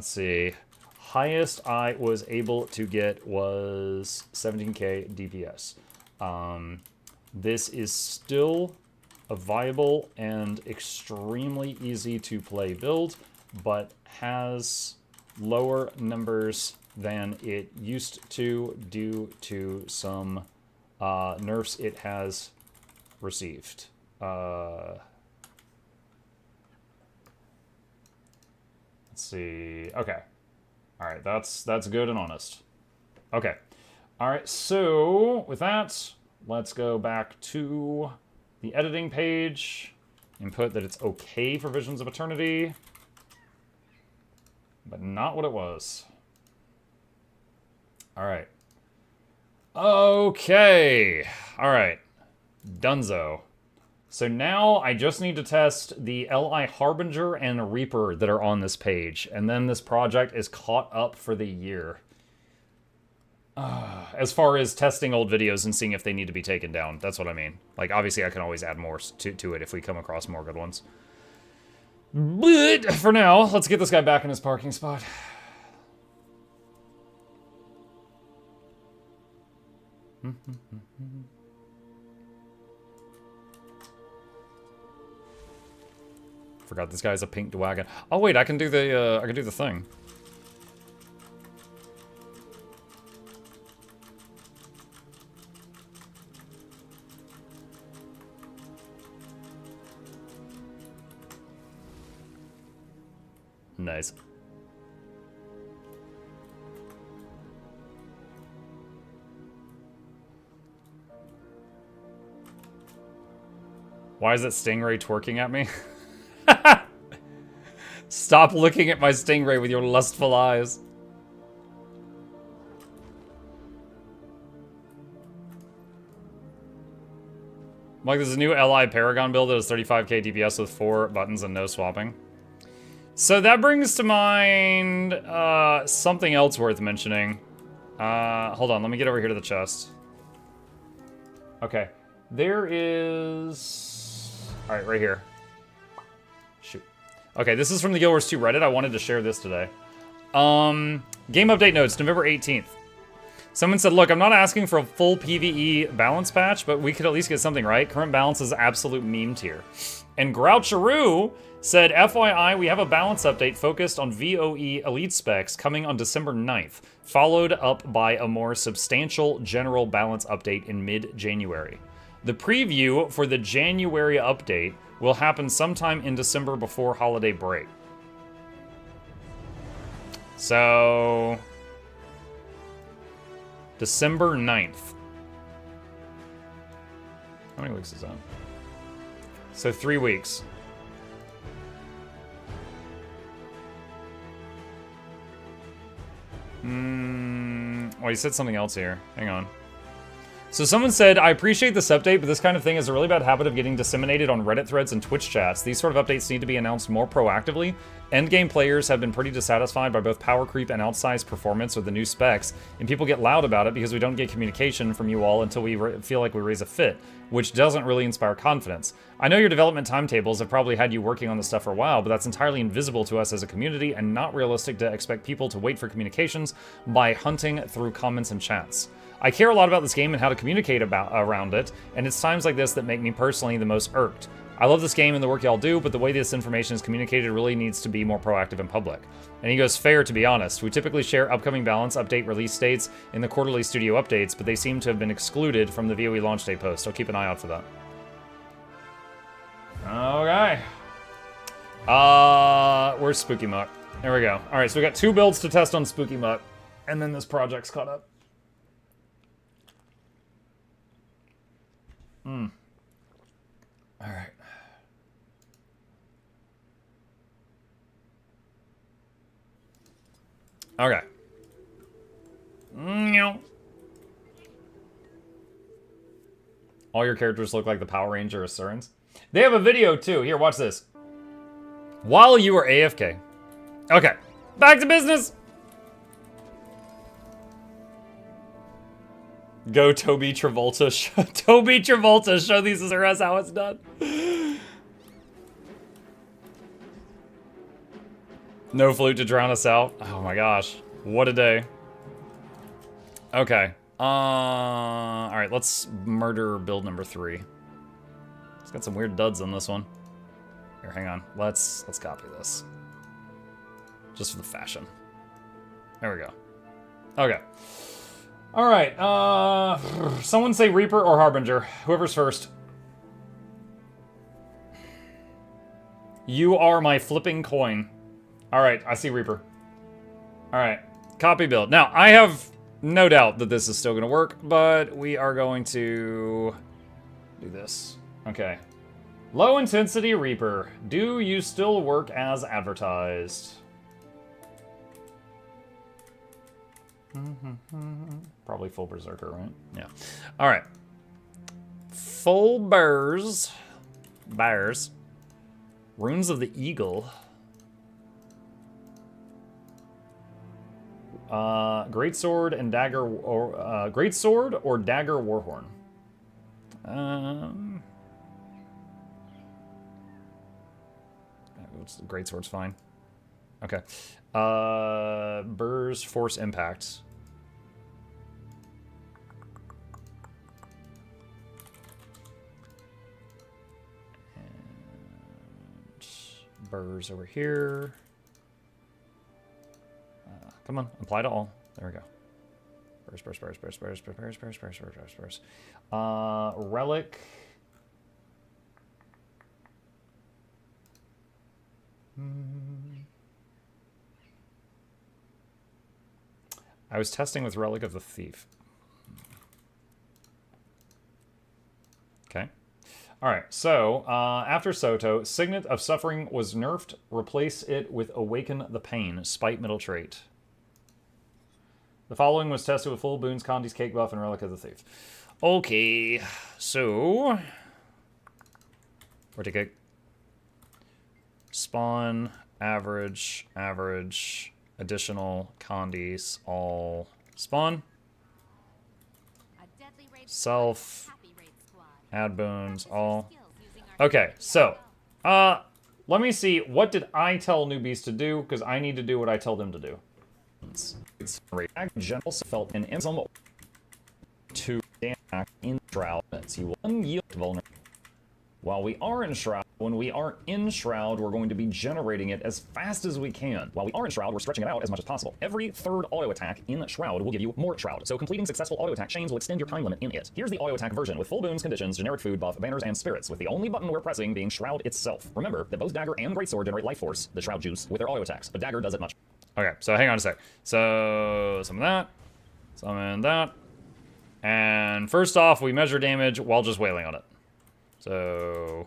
see. Highest I was able to get was 17k DPS. This is still a viable and extremely easy to play build, but has lower numbers than it used to due to some nerfs it has received. Let's see. Okay. All right, that's good and honest. Okay. All right, so with that, let's go back to the editing page. Input that it's okay for Visions of Eternity, but not what it was. All right. Okay. All right. Dunzo. So now I just need to test the LI Harbinger and Reaper that are on this page, and then this project is caught up for the year. As far as testing old videos and seeing if they need to be taken down, that's what I mean. Like, obviously I can always add more to it if we come across more good ones. But for now, let's get this guy back in his parking spot. Forgot this guy's a pink wagon. Oh wait, I can do the thing. Nice. Why is that Stingray twerking at me? Stop looking at my Stingray with your lustful eyes. Like, there's a new LI Paragon build that has 35k DPS with 4 buttons and no swapping. So that brings to mind something else worth mentioning. Hold on, let me get over here to the chest. Okay, there is... Alright, right here. Shoot. Okay, this is from the Guild Wars 2 Reddit. I wanted to share this today. Game update notes, November 18th. Someone said, look, I'm not asking for a full PvE balance patch, but we could at least get something right. Current balance is absolute meme tier. And Groucharoo said, FYI, we have a balance update focused on VOE elite specs coming on December 9th, followed up by a more substantial general balance update in mid-January. The preview for the January update will happen sometime in December before holiday break. So... December 9th. How many weeks is that? So 3 weeks. Well, he said something else here. Hang on. So someone said, I appreciate this update, but this kind of thing is a really bad habit of getting disseminated on Reddit threads and Twitch chats. These sort of updates need to be announced more proactively. Endgame players have been pretty dissatisfied by both power creep and outsized performance with the new specs, and people get loud about it because we don't get communication from you all until we feel like we raise a fit, which doesn't really inspire confidence. I know your development timetables have probably had you working on this stuff for a while, but that's entirely invisible to us as a community and not realistic to expect people to wait for communications by hunting through comments and chats. I care a lot about this game and how to communicate around it, and it's times like this that make me personally the most irked. I love this game and the work y'all do, but the way this information is communicated really needs to be more proactive in public. And he goes, fair to be honest. We typically share upcoming balance update release dates in the quarterly studio updates, but they seem to have been excluded from the VOE launch day post. I'll keep an eye out for that. Okay. Where's Spooky Muck? There we go. All right, so we got 2 builds to test on Spooky Muck, and then this project's caught up. All right. Okay. All your characters look like the Power Ranger Assurance. They have a video too. Here, watch this. While you were AFK. Okay, back to business. Go Toby Travolta. Toby Travolta, show these as us how it's done. No flute to drown us out. Oh my gosh, what a day. Okay, all right, let's murder build number 3. It's got some weird duds on this one. Here, hang on. Let's copy this. Just for the fashion. There we go. Okay. All right. Someone say Reaper or Harbinger. Whoever's first. You are my flipping coin. All right, I see Reaper. All right, copy build. Now, I have no doubt that this is still going to work, but we are going to do this. Okay. Low intensity Reaper. Do you still work as advertised? Probably full Berserker, right? Yeah. All right. Full Bears. Bears. Runes of the Eagle. Greatsword and Dagger, or Greatsword or Dagger Warhorn. Greatsword's fine. Okay. Burrs Force Impact. And Burrs over here. Come on, apply to all. There we go. Burrs. Relic. I was testing with Relic of the Thief. Okay. Alright, so, after Soto, Signet of Suffering was nerfed. Replace it with Awaken the Pain, Spite middle trait. The following was tested with full boons, Condi's Cake Buff, and Relic of the Thief. Okay, so... Where'd it go? Spawn, average, additional, Condis, all spawn. Self, add boons, all. Okay, so, let me see, what did I tell newbies to do? Because I need to do what I tell them to do. It's general felt in some to damage in Shroud. You will unyield vulnerability. While we are in Shroud, when we are in Shroud, we're going to be generating it as fast as we can. While we are in Shroud, we're stretching it out as much as possible. Every third auto attack in Shroud will give you more Shroud, so completing successful auto attack chains will extend your time limit in it. Here's the auto attack version with full boons, conditions, generic food, buff, banners, and spirits, with the only button we're pressing being Shroud itself. Remember that both Dagger and Greatsword generate life force, the Shroud juice, with their auto attacks, but Dagger does it much. Okay, so hang on a sec. So, some of that, some of that, and first off, we measure damage while just wailing on it. So...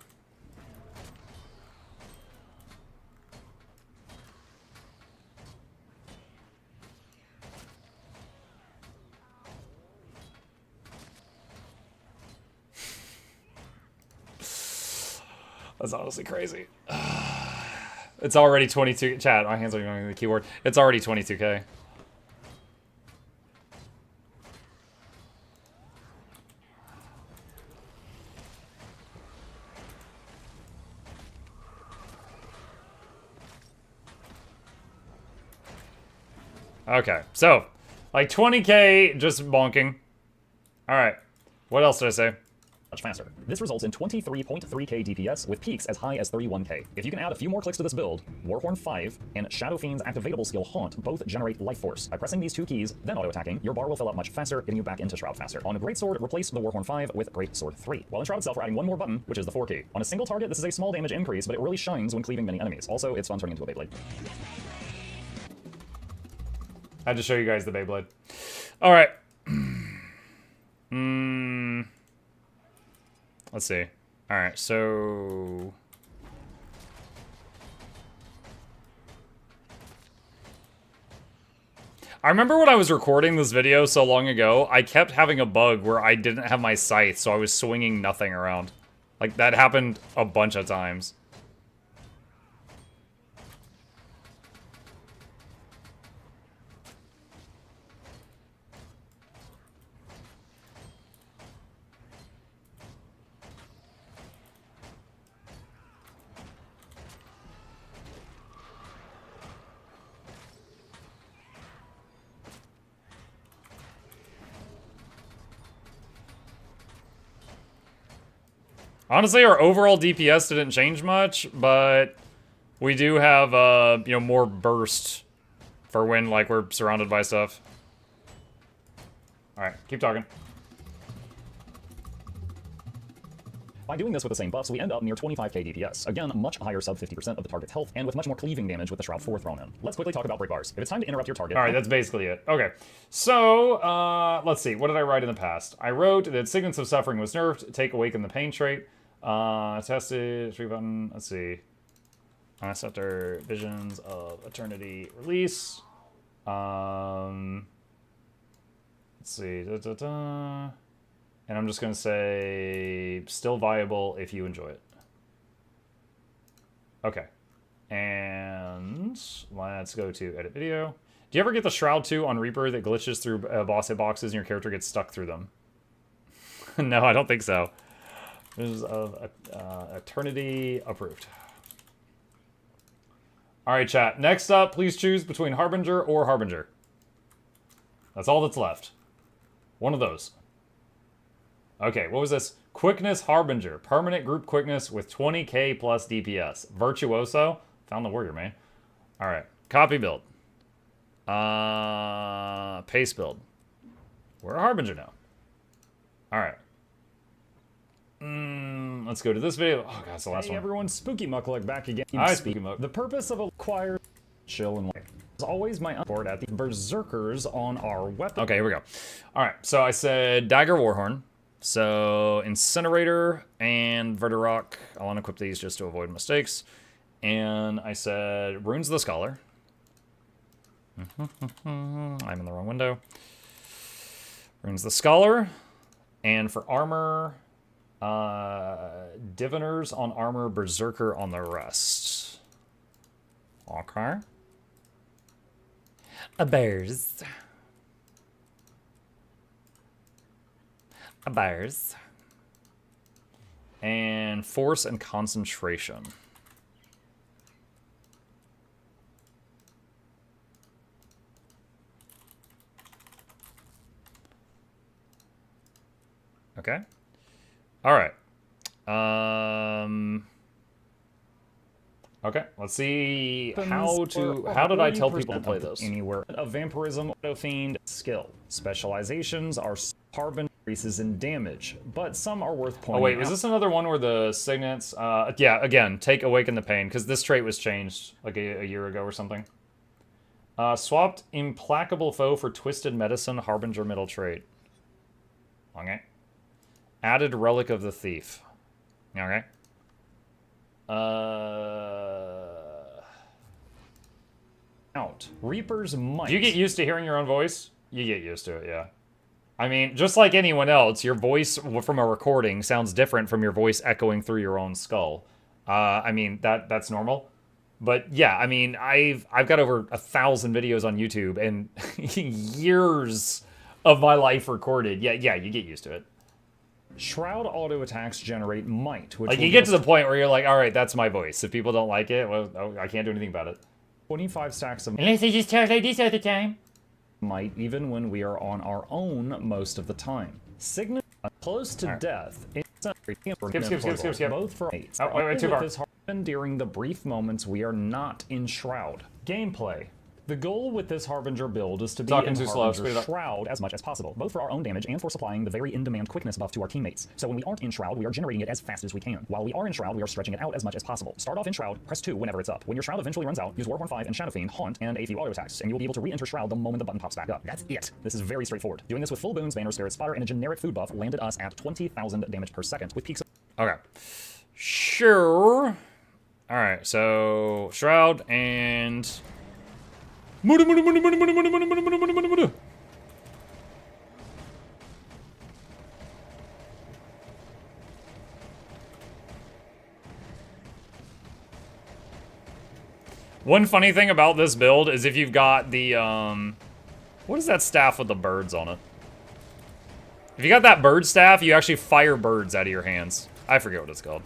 That's honestly crazy. It's already 22... Chat, my hands are going to the keyboard. It's already 22k. Okay, so, like 20k just bonking. Alright, what else did I say? Much faster. This results in 23.3k DPS with peaks as high as 31k. If you can add a few more clicks to this build, Warhorn 5 and Shadow Fiend's activatable skill Haunt both generate life force. By pressing these two keys, then auto-attacking, your bar will fill up much faster, getting you back into Shroud faster. On a Greatsword, replace the Warhorn 5 with Greatsword 3. While in Shroud itself, we're adding one more button, which is the 4 key. On a single target, this is a small damage increase, but it really shines when cleaving many enemies. Also, it's fun turning into a Beyblade. I had to show you guys the Beyblade. Alright. Let's see. Alright, so... I remember when I was recording this video so long ago, I kept having a bug where I didn't have my scythe, so I was swinging nothing around. Like, that happened a bunch of times. Honestly, our overall DPS didn't change much, but we do have, you know, more burst for when, like, we're surrounded by stuff. Alright, keep talking. By doing this with the same buffs, we end up near 25k DPS. Again, much higher sub 50% of the target's health, and with much more cleaving damage with the Shroud 4 thrown in. Let's quickly talk about break bars. If it's time to interrupt your target... Alright, that's basically it. Okay, so, let's see. What did I write in the past? I wrote that Signets of Suffering was nerfed, take Awaken the Pain trait. Tested, 3 button, let's see. Scepter, Visions of Eternity release. Let's see, and I'm just gonna say, still viable if you enjoy it. Okay, and let's go to edit video. Do you ever get the Shroud 2 on Reaper that glitches through boss hitboxes and your character gets stuck through them? No, I don't think so. Visions of Eternity approved. Alright, chat. Next up, please choose between Harbinger or Harbinger. That's all that's left. One of those. Okay, what was this? Quickness Harbinger. Permanent group quickness with 20k plus DPS. Virtuoso. Found the warrior, man. Alright. Copy build. Paste build. We're a Harbinger now. Alright. Let's go to this video. Oh god, it's the last one. Everyone, Spooky Muckluck back again. Hi, Spooky Muck. The purpose of acquire, chill, and like is always my board at the berserkers on our weapon. Okay, here we go. Alright, so I said Dagger Warhorn. So Incinerator and Verderock. I'll unequip these just to avoid mistakes. And I said Runes of the Scholar. I'm in the wrong window. Runes of the Scholar. And for armor, Diviners on armor, Berserker on the rest. Okay. A bears. A bears. And force and concentration. Okay. All right. Okay, let's see how did I tell people to play this? Anywhere. A vampirism, auto fiend, skill. Specializations are Harbinger increases in damage, but some are worth pointing out. Oh wait, was this another one where the signets, yeah, again, take Awaken the Pain, because this trait was changed like a year ago or something. Swapped Implacable Foe for Twisted Medicine, Harbinger middle trait. Okay. Added Relic of the Thief. Okay. Out. Reaper's Might. Do you get used to hearing your own voice? You get used to it, yeah. I mean, just like anyone else, your voice from a recording sounds different from your voice echoing through your own skull. I mean, that's normal. But yeah, I mean, I've got over 1,000 videos on YouTube and years of my life recorded. Yeah, you get used to it. Shroud auto attacks generate might, which like you get to the point where you're like, all right, that's my voice. If people don't like it, well, I can't do anything about it. 25 stacks of Unless they just talk like this all the time. might, even when we are on our own most of the time. Signet close to death. Skip. Both for 8. Oh, wait, too far. This happen during the brief moments we are not in Shroud. Gameplay. The goal with this Harbinger build is to be in Harbinger Shroud as much as possible, both for our own damage and for supplying the very in-demand quickness buff to our teammates. So when we aren't in Shroud, we are generating it as fast as we can. While we are in Shroud, we are stretching it out as much as possible. Start off in Shroud, press 2 whenever it's up. When your Shroud eventually runs out, use Warhorn 5 and Shadow Fiend, Haunt, and a few auto attacks, and you will be able to re-enter Shroud the moment the button pops back up. That's it. This is very straightforward. Doing this with full boons, Banner, Spirit Spotter, and a generic food buff landed us at 20,000 damage per second, with peaks of... Okay. Sure. Alright, so Shroud and... One funny thing about this build is if you've got the, what is that staff with the birds on it? If you got that bird staff, you actually fire birds out of your hands. I forget what it's called.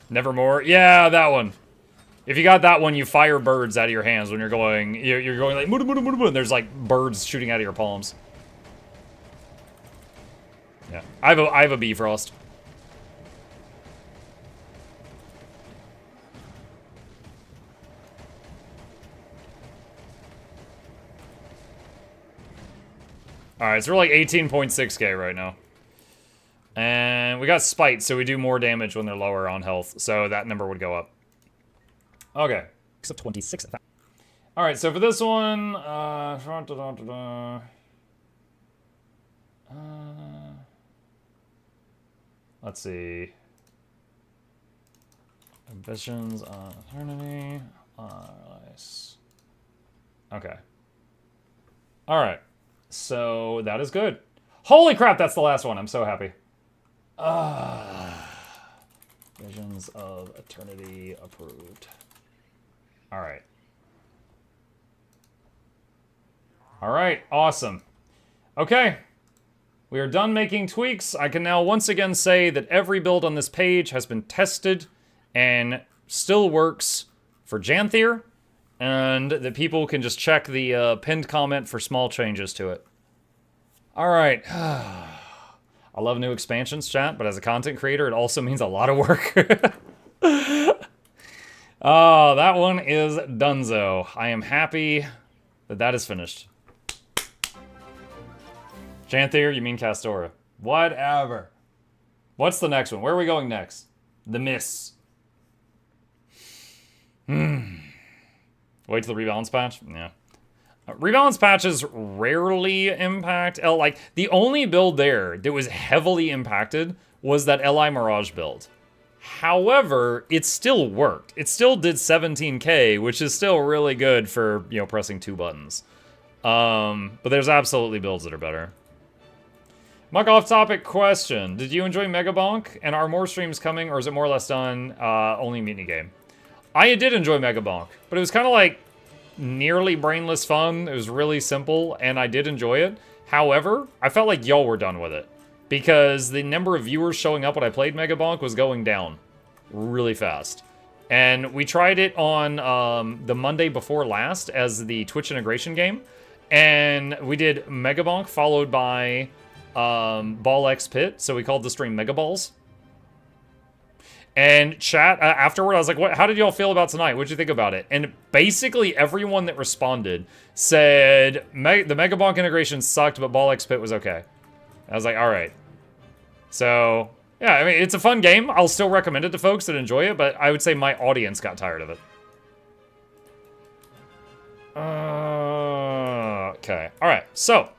Nevermore? Yeah, that one. If you got that one, you fire birds out of your hands when you're going like, and there's like birds shooting out of your palms. Yeah, I have a Bifrost. Alright, so we're like 18.6k right now. And we got Spite, so we do more damage when they're lower on health. So that number would go up. Okay. Except 26. Alright, so for this one... let's see. Ambitions on Eternity. Nice. Okay. Alright. So that is good. Holy crap, that's the last one. I'm so happy. Visions of Eternity approved. Alright. Alright, awesome. Okay. We are done making tweaks. I can now once again say that every build on this page has been tested and still works for Janthier, and that people can just check the pinned comment for small changes to it. Alright. I love new expansions, chat, but as a content creator, it also means a lot of work. Oh, that one is donezo. I am happy that that is finished. Janthier, you mean Castora. Whatever. What's the next one? Where are we going next? The Miss. Wait till the rebalance patch? Yeah. Rebalance patches rarely impact like, the only build there that was heavily impacted was that LI Mirage build. However, it still worked. It still did 17k, which is still really good for, you know, pressing 2 buttons. But there's absolutely builds that are better. Muck off-topic question. Did you enjoy Mega Bonk? And are more streams coming, or is it more or less done, only mini game? I did enjoy Mega Bonk, but it was kind of like nearly brainless fun. It was really simple, and I did enjoy it. However, I felt like y'all were done with it, because the number of viewers showing up when I played Mega Bonk was going down really fast. And we tried it on the Monday before last as the Twitch integration game, and we did Mega Bonk followed by Ball X Pit, so we called the stream Mega Balls. And chat, afterward, I was like, how did y'all feel about tonight? What'd you think about it? And basically everyone that responded said, the Mega Bonk integration sucked, but Ball X Pit was okay. I was like, alright. So, yeah, I mean, it's a fun game. I'll still recommend it to folks that enjoy it, but I would say my audience got tired of it. Okay, alright, so.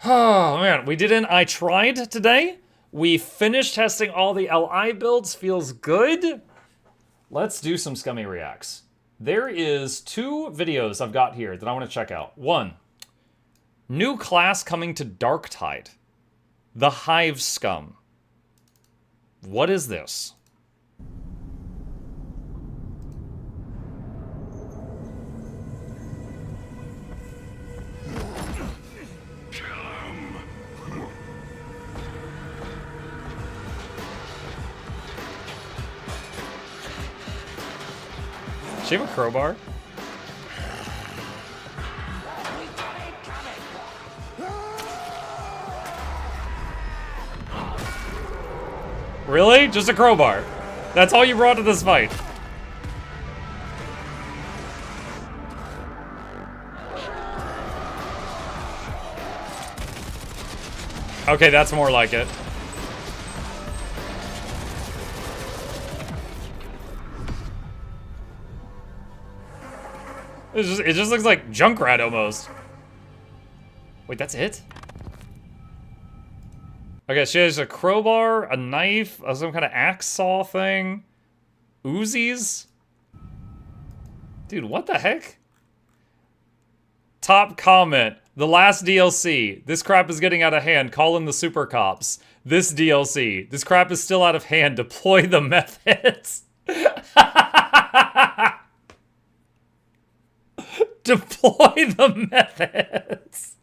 Oh, man, we did an I Tried today. We finished testing all the LI builds. Feels good. Let's do some scummy reacts. There is 2 videos I've got here that I want to check out. 1, new class coming to Darktide. The Hive Scum. What is this? Does she have a crowbar? Really? Just a crowbar? That's all you brought to this fight? Okay, that's more like it. It just looks like Junkrat almost. Wait, that's it? Okay, she has a crowbar, a knife, some kind of axe saw thing. Uzis? Dude, what the heck? Top comment. The last DLC. This crap is getting out of hand. Call in the super cops. This DLC. This crap is still out of hand. Deploy the methods. Deploy the methods.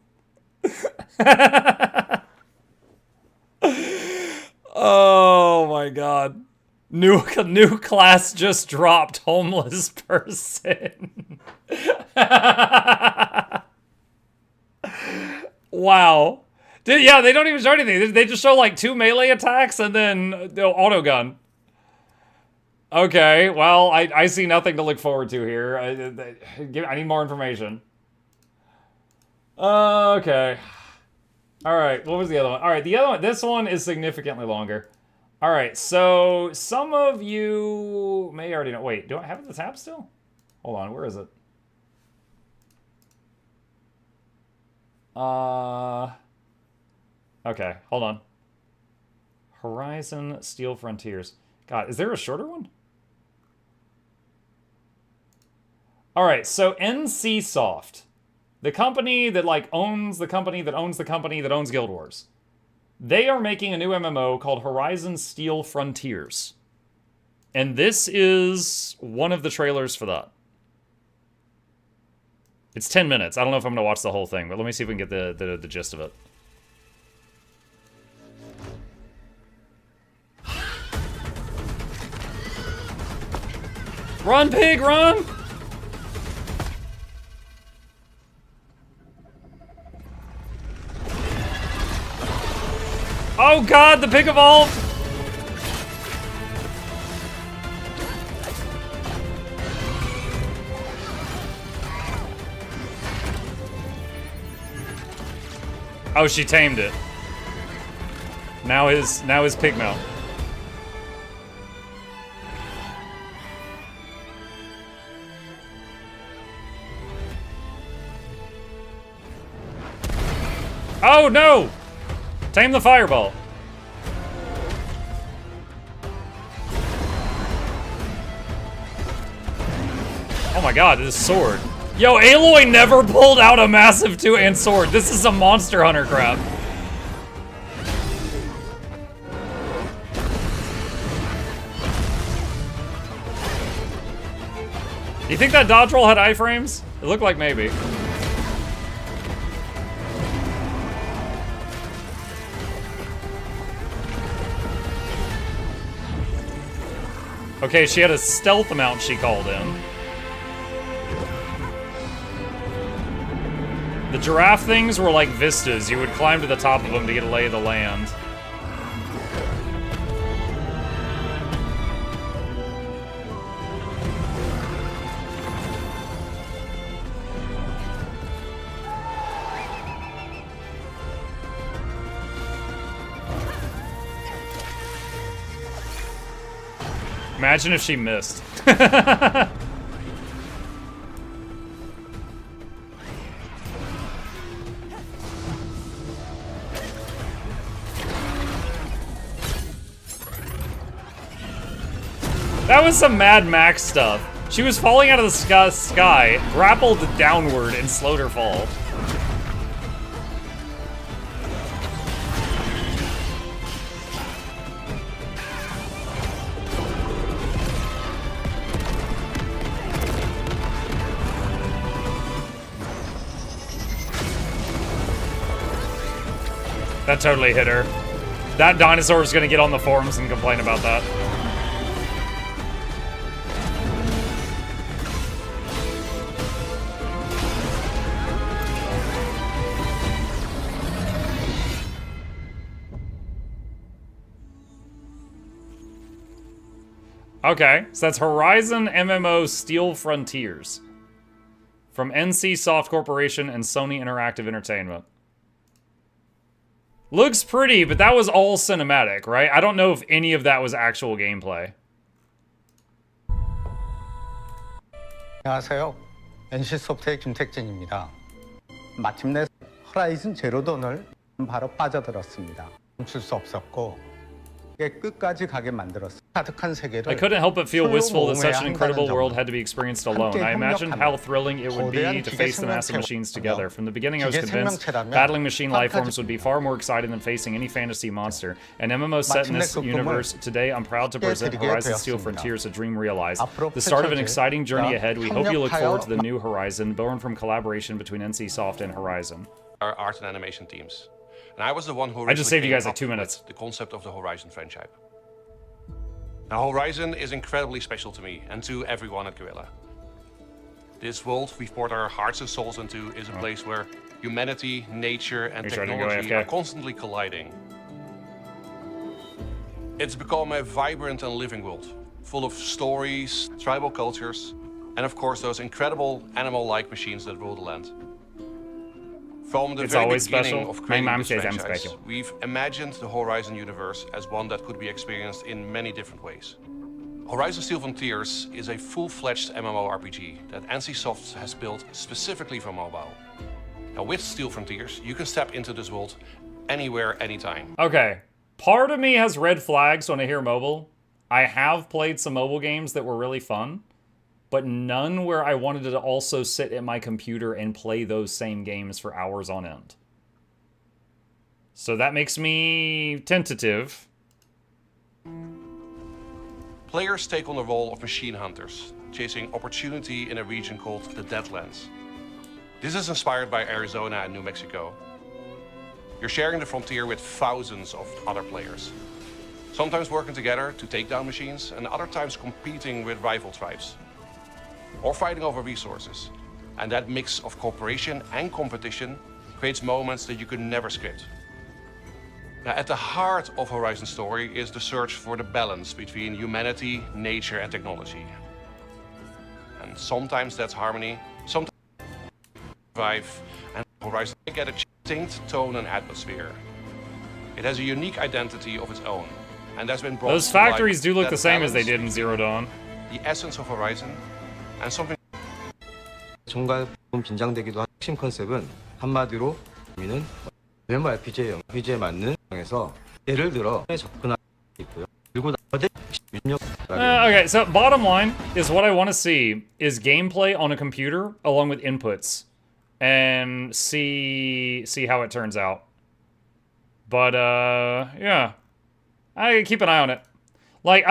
Oh my god. New class just dropped, homeless person. Wow. Yeah, they don't even show anything. They just show like 2 melee attacks and then the auto gun. Okay, well, I see nothing to look forward to here. I need more information. Okay. Alright, what was the other one? Alright, the other one, this one is significantly longer. Alright, so some of you may already know. Wait, do I have the tab still? Hold on, where is it? Okay, hold on. Horizon Steel Frontiers. God, is there a shorter one? Alright, so NCSoft. The company that, like, owns the company that owns the company that owns Guild Wars. They are making a new MMO called Horizon Steel Frontiers. And this is one of the trailers for that. It's 10 minutes. I don't know if I'm going to watch the whole thing, but let me see if we can get the gist of it. Run, pig, run! Oh god, the pig evolved! Oh, she tamed it. Now his pig mount. Oh no! Tame the fireball. Oh my god, this sword. Yo, Aloy never pulled out a massive 2-hand sword. This is some Monster Hunter crap. You think that dodge roll had iframes? It looked like maybe. Okay, she had a stealth mount she called in. The giraffe things were like vistas. You would climb to the top of them to get a lay of the land. Imagine if she missed. That was some Mad Max stuff. She was falling out of the sky, grappled downward, and slowed her fall. That totally hit her. That dinosaur is gonna get on the forums and complain about that. Okay, so that's Horizon MMO Steel Frontiers. From NCSoft Corporation and Sony Interactive Entertainment. Looks pretty, but that was all cinematic, right? I don't know if any of that was actual gameplay. 안녕하세요. NC소프트의 김택진입니다. 마침내 호라이즌 제로 돈을 바로 빠져들었습니다. 멈출 수 없었고 끝까지 가게 만들었어요. 가득한 세계를 I couldn't help but feel wistful that such an incredible world had to be experienced alone. I imagined how thrilling it would be to face the massive machines together. From the beginning I was convinced battling machine lifeforms would be far more exciting than facing any fantasy monster. An MMO set in this universe, today I'm proud to present Horizon Steel Frontiers, a dream realized. The start of an exciting journey ahead. We hope you look forward to the new Horizon, born from collaboration between NCSoft and Horizon. Our art and animation teams. And I was the one who I just saved you guys like 2 minutes. The concept of the Horizon franchise. Now, Horizon is incredibly special to me and to everyone at Guerrilla. This world we've poured our hearts and souls into is a place where Humanity, nature, and You're trying to go technology AFK. are constantly colliding. It's become a vibrant and living world, full of stories, tribal cultures, and of course those incredible animal-like machines that rule the land. From the It's very always beginning special. of My creating mom this says I'm franchise, special. we've imagined the Horizon universe as one that could be experienced in many different ways. Horizon Steel Frontiers is a full-fledged MMORPG that NCSoft has built specifically for mobile. Now with Steel Frontiers, you can step into this world anywhere, anytime. Okay. Part of me has red flags when I hear mobile. I have played some mobile games that were really fun, but none where I wanted to also sit at my computer and play those same games for hours on end. So that makes me tentative. Players take on the role of machine hunters, chasing opportunity in a region called the Deadlands. This is inspired by Arizona and New Mexico. You're sharing the frontier with thousands of other players, sometimes working together to take down machines, and other times competing with rival tribes, or fighting over resources. And that mix of cooperation and competition creates moments that you could never script. Now, at the heart of Horizon's story is the search for the balance between humanity, nature, and technology. And sometimes that's harmony, sometimes survive, and Horizon can get a distinct tone and atmosphere. It has a unique identity of its own, and that's been brought Those to life. factories do look That the same as they balance did in Zero Dawn. the essence of Horizon, and something 정말 긴장되기도 한 핵심 컨셉은 한마디로 우리는 MMORPG에 맞는 방에서 예를 들어 접근할 수 있고요. 그리고 나머지 입력 Okay, so bottom line is what I want to see is gameplay on a computer along with inputs, and see how it turns out. But yeah, I keep an eye on it. Like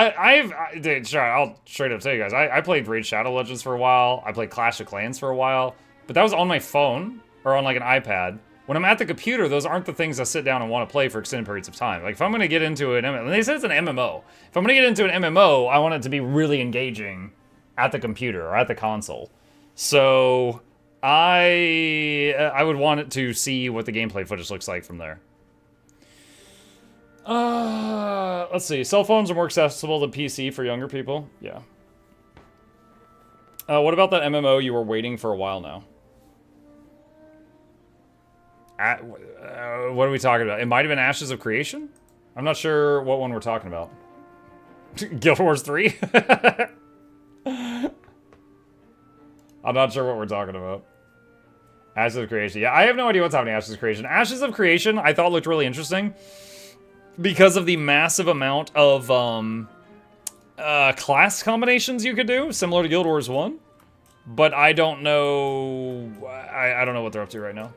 dude, sure, I'll straight up tell you guys, I played Raid Shadow Legends for a while. I played Clash of Clans for a while, but that was on my phone or on like an iPad. When I'm at the computer, those aren't the things I sit down and want to play for extended periods of time. Like if I'm going to get into an MMO, and they said it's an MMO. If I'm going to get into an MMO, I want it to be really engaging at the computer or at the console. So I would want it to see what the gameplay footage looks like from there. Let's see. Cell phones are more accessible than PC for younger people. Yeah. What about that MMO you were waiting for a while now? What are we talking about? It might have been Ashes of Creation? I'm not sure what one we're talking about. Guild Wars 3? I'm not sure what we're talking about. Ashes of Creation. Yeah, I have no idea what's happening in Ashes of Creation. Ashes of Creation I thought looked really interesting because of the massive amount of class combinations you could do, similar to Guild Wars 1. But I don't know... I don't know what they're up to right now.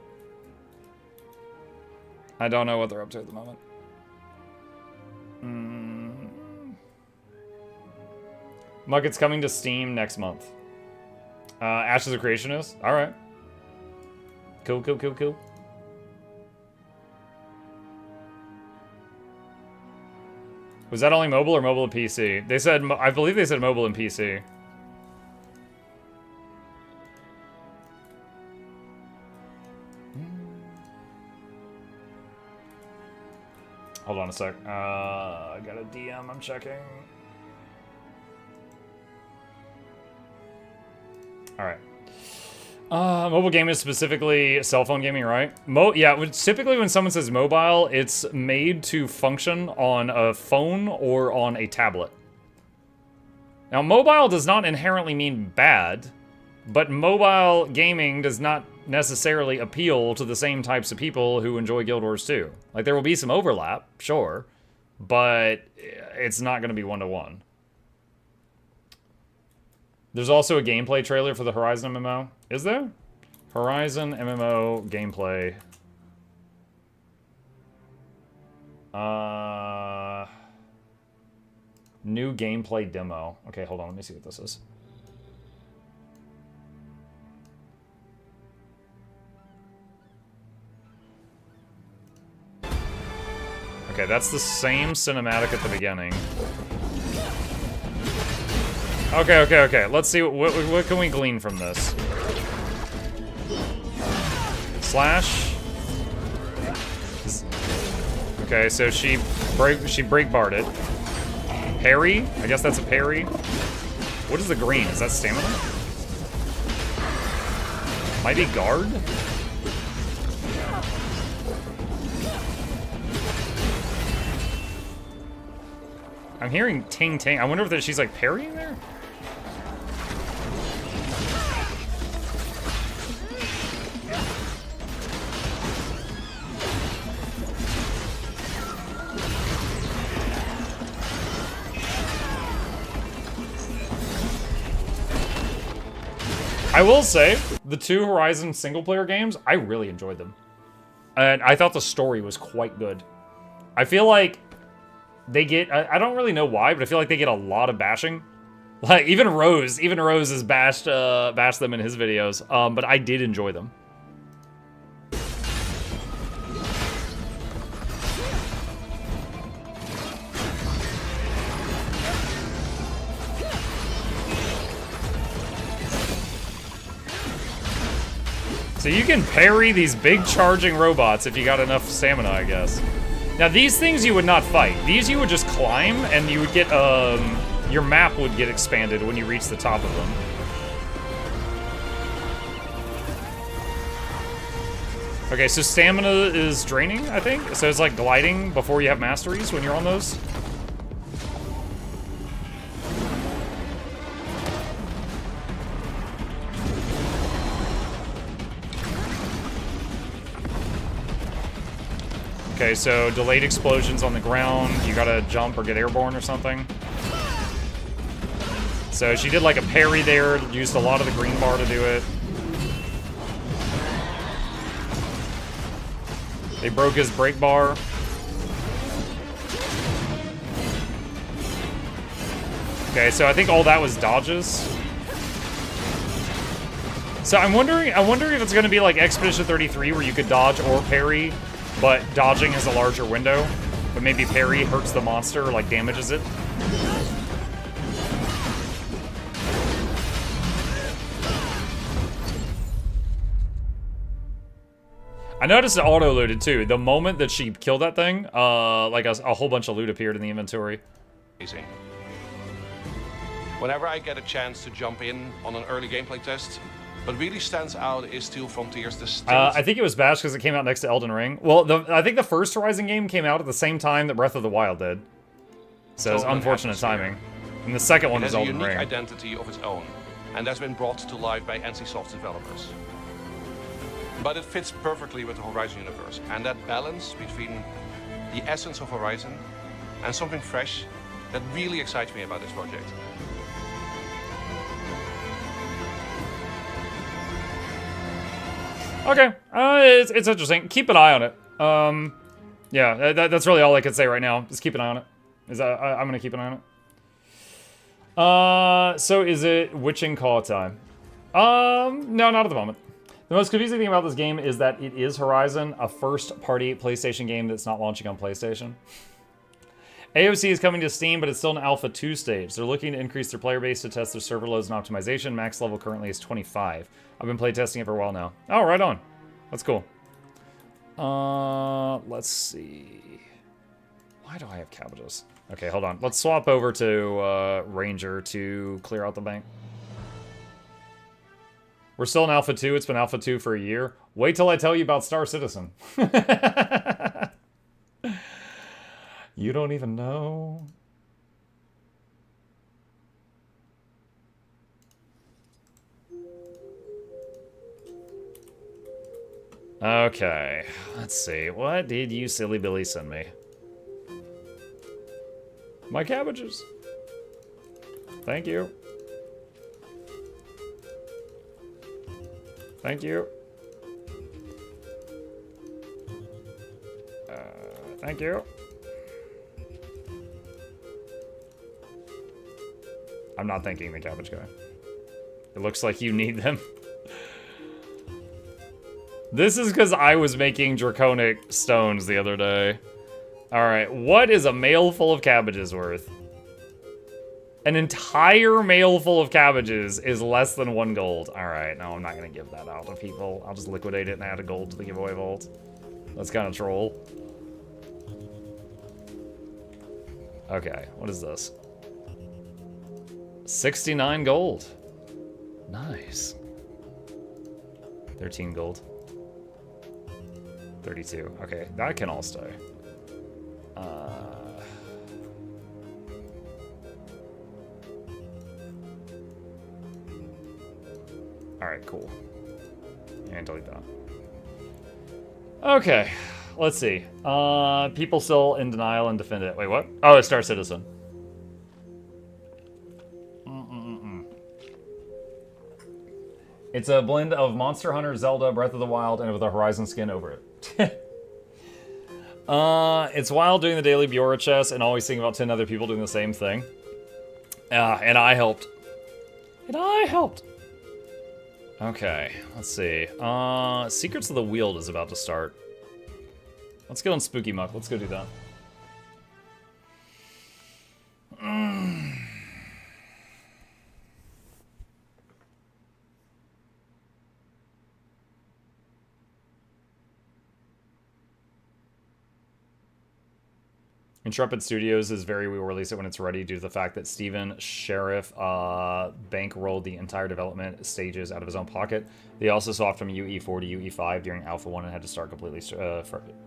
I don't know what they're up to at the moment. Muck, it's coming to Steam next month. Ashes of Creation is? Alright. Cool, cool, cool, cool. Was that only mobile or mobile and PC? They said, I believe they said mobile and PC. Hold on a sec. I got a DM, I'm checking. Alright. Mobile gaming is specifically cell phone gaming, right? Yeah, typically when someone says mobile, it's made to function on a phone or on a tablet. Now, mobile does not inherently mean bad, but mobile gaming does not necessarily appeal to the same types of people who enjoy Guild Wars 2. Like, there will be some overlap, sure, but it's not going to be one-to-one. There's also a gameplay trailer for the Horizon MMO. Is there? Horizon MMO gameplay. New gameplay demo. Okay, hold on. Let me see what this is. Okay, that's the same cinematic at the beginning. Okay. Let's see, what can we glean from this? Slash. Okay, so she break barred it. Parry? I guess that's a parry. What is the green? Is that stamina? Might be guard? I'm hearing ting ting. I wonder if she's like parrying there? I will say, the 2 Horizon single-player games, I really enjoyed them. And I thought the story was quite good. I feel like they get... I don't really know why, but I feel like they get a lot of bashing. Like, even Rose has bashed them in his videos. But I did enjoy them. So you can parry these big charging robots if you got enough stamina, I guess. Now these things you would not fight. These you would just climb and you would get, your map would get expanded when you reach the top of them. Okay, so stamina is draining, I think? So it's like gliding before you have masteries when you're on those? Okay, so delayed explosions on the ground. You gotta jump or get airborne or something. So she did like a parry there, used a lot of the green bar to do it. They broke his break bar. Okay, so I think all that was dodges. So I'm wondering if it's gonna be like Expedition 33 where you could dodge or parry, but dodging has a larger window. But maybe parry hurts the monster, or like damages it. I noticed it auto-looted too. The moment that she killed that thing, like a whole bunch of loot appeared in the inventory. Amazing. Whenever I get a chance to jump in on an early gameplay test, what really stands out is Steel Frontiers distinct. I think it was bashed because it came out next to Elden Ring. Well, I think the first Horizon game came out at the same time that Breath of the Wild did. So it's unfortunate timing. And the second one was Elden Ring. It has a unique identity of its own, and that's been brought to life by NCSoft's developers. But it fits perfectly with the Horizon universe, and that balance between the essence of Horizon and something fresh, that really excites me about this project. Okay, it's interesting. Keep an eye on it. Yeah, that's really all I can say right now. Just keep an eye on it. I'm gonna keep an eye on it. So is it witching call time? No, not at the moment. The most confusing thing about this game is that it is Horizon, a first-party PlayStation game that's not launching on PlayStation. AOC is coming to Steam, but it's still in Alpha 2 stage. They're looking to increase their player base to test their server loads and optimization. Max level currently is 25. I've been playtesting it for a while now. Oh, right on. That's cool. Let's see. Why do I have cabbages? Okay, hold on. Let's swap over to Ranger to clear out the bank. We're still in Alpha 2. It's been Alpha 2 for a year. Wait till I tell you about Star Citizen. You don't even know. Okay, let's see. What did you silly Billy send me? My cabbages. Thank you. Thank you. Thank you. I'm not thanking the cabbage guy. It looks like you need them. This is because I was making draconic stones the other day. Alright, what is a mail full of cabbages worth? An entire mail full of cabbages is less than 1 gold. Alright, no, I'm not gonna give that out to people. I'll just liquidate it and add a gold to the giveaway vault. That's kind of troll. Okay, what is this? 69 gold. Nice. 13 gold. 32. Okay, that can all stay. Alright, cool. And delete that. Okay, let's see. People still in denial and defend it. Wait, what? Oh, it's Star Citizen. It's a blend of Monster Hunter, Zelda, Breath of the Wild, and with a Horizon skin over it. It's wild doing the daily Biora chest and always thinking about 10 other people doing the same thing. And I helped. Okay, let's see. Secrets of the Wield is about to start. Let's get on Spooky Muck. Let's go do that. Intrepid Studios is we will release it when it's ready due to the fact that Steven Sheriff bankrolled the entire development stages out of his own pocket. They also swapped from UE4 to UE5 during Alpha 1 and had to start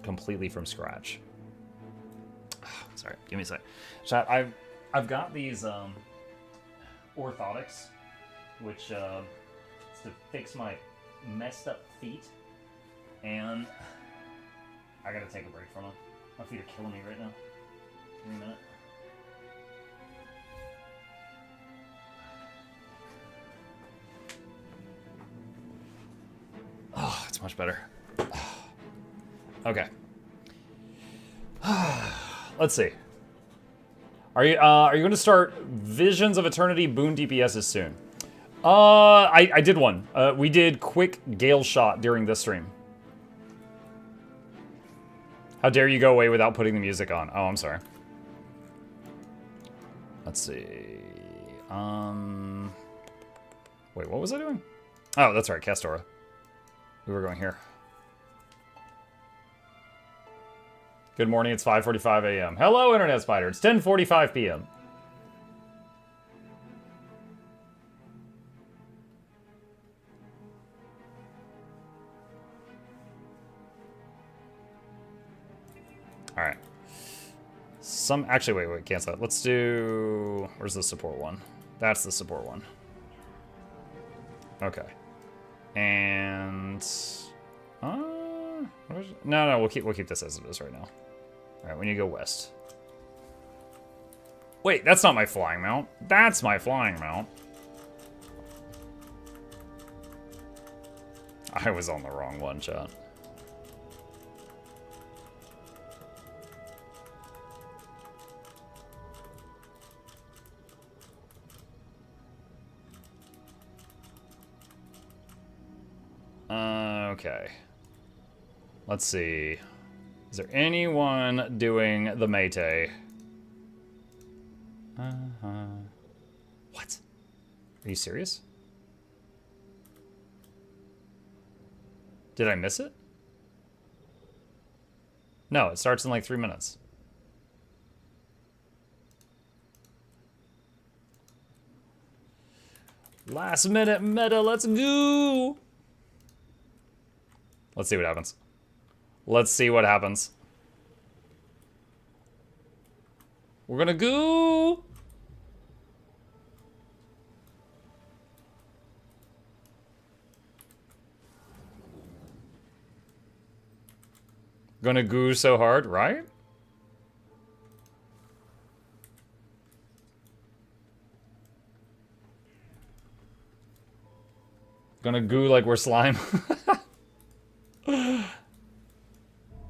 completely from scratch. Sorry, give me a sec. Chat, I've got these orthotics, which is to fix my messed up feet, and I gotta take a break from them. My feet are killing me right now. Give me a minute. Oh, it's much better. Okay. Let's see. Are you going to start Visions of Eternity Boon DPSs soon? I did one. We did quick Galeshot during this stream. How dare you go away without putting the music on? Oh, I'm sorry. Let's see. Wait, what was I doing? Oh, that's right, Castora. We were going here. Good morning, it's 5:45 a.m. Hello, Internet Spider. It's 10:45 p.m. Alright. Actually, wait, cancel that. Let's do... Where's the support one? That's the support one. Okay. And... No, we'll keep this as it is right now. Alright, we need to go west. Wait, that's not my flying mount. That's my flying mount. I was on the wrong one, chat. Okay. Let's see. Is there anyone doing the Maytay? What? Are you serious? Did I miss it? No, it starts in like 3 minutes. Last minute meta, let's go! Let's see what happens. Let's see what happens. We're gonna go! Gonna goo so hard, right? Gonna goo like we're slime.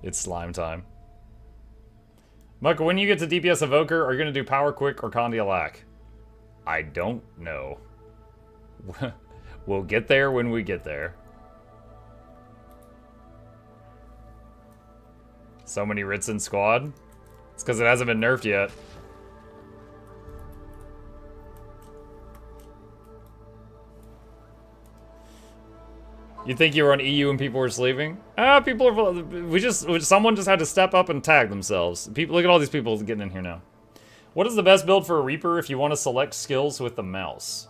It's slime time. Muck, when you get to DPS Evoker, are you gonna do Power Quick or Condia Lack? I don't know. We'll get there when we get there. So many Ritz in squad? It's because it hasn't been nerfed yet. You think you were on EU and people were sleeping? Ah, people are. Someone just had to step up and tag themselves. People, look at all these people getting in here now. What is the best build for a Reaper if you want to select skills with the mouse?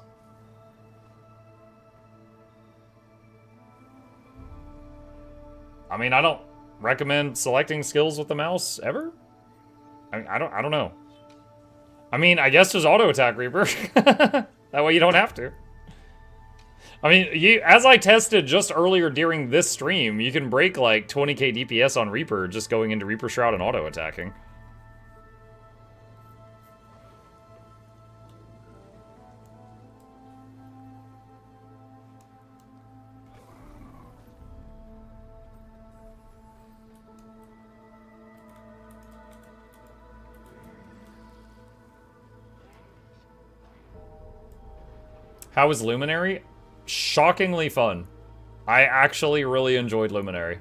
I mean, I don't recommend selecting skills with the mouse ever. I don't know. I mean, I guess just auto attack Reaper. That way you don't have to. I mean, as I tested just earlier during this stream, you can break like 20k DPS on Reaper just going into Reaper Shroud and auto attacking. How was Luminary? Shockingly fun. I actually really enjoyed Luminary.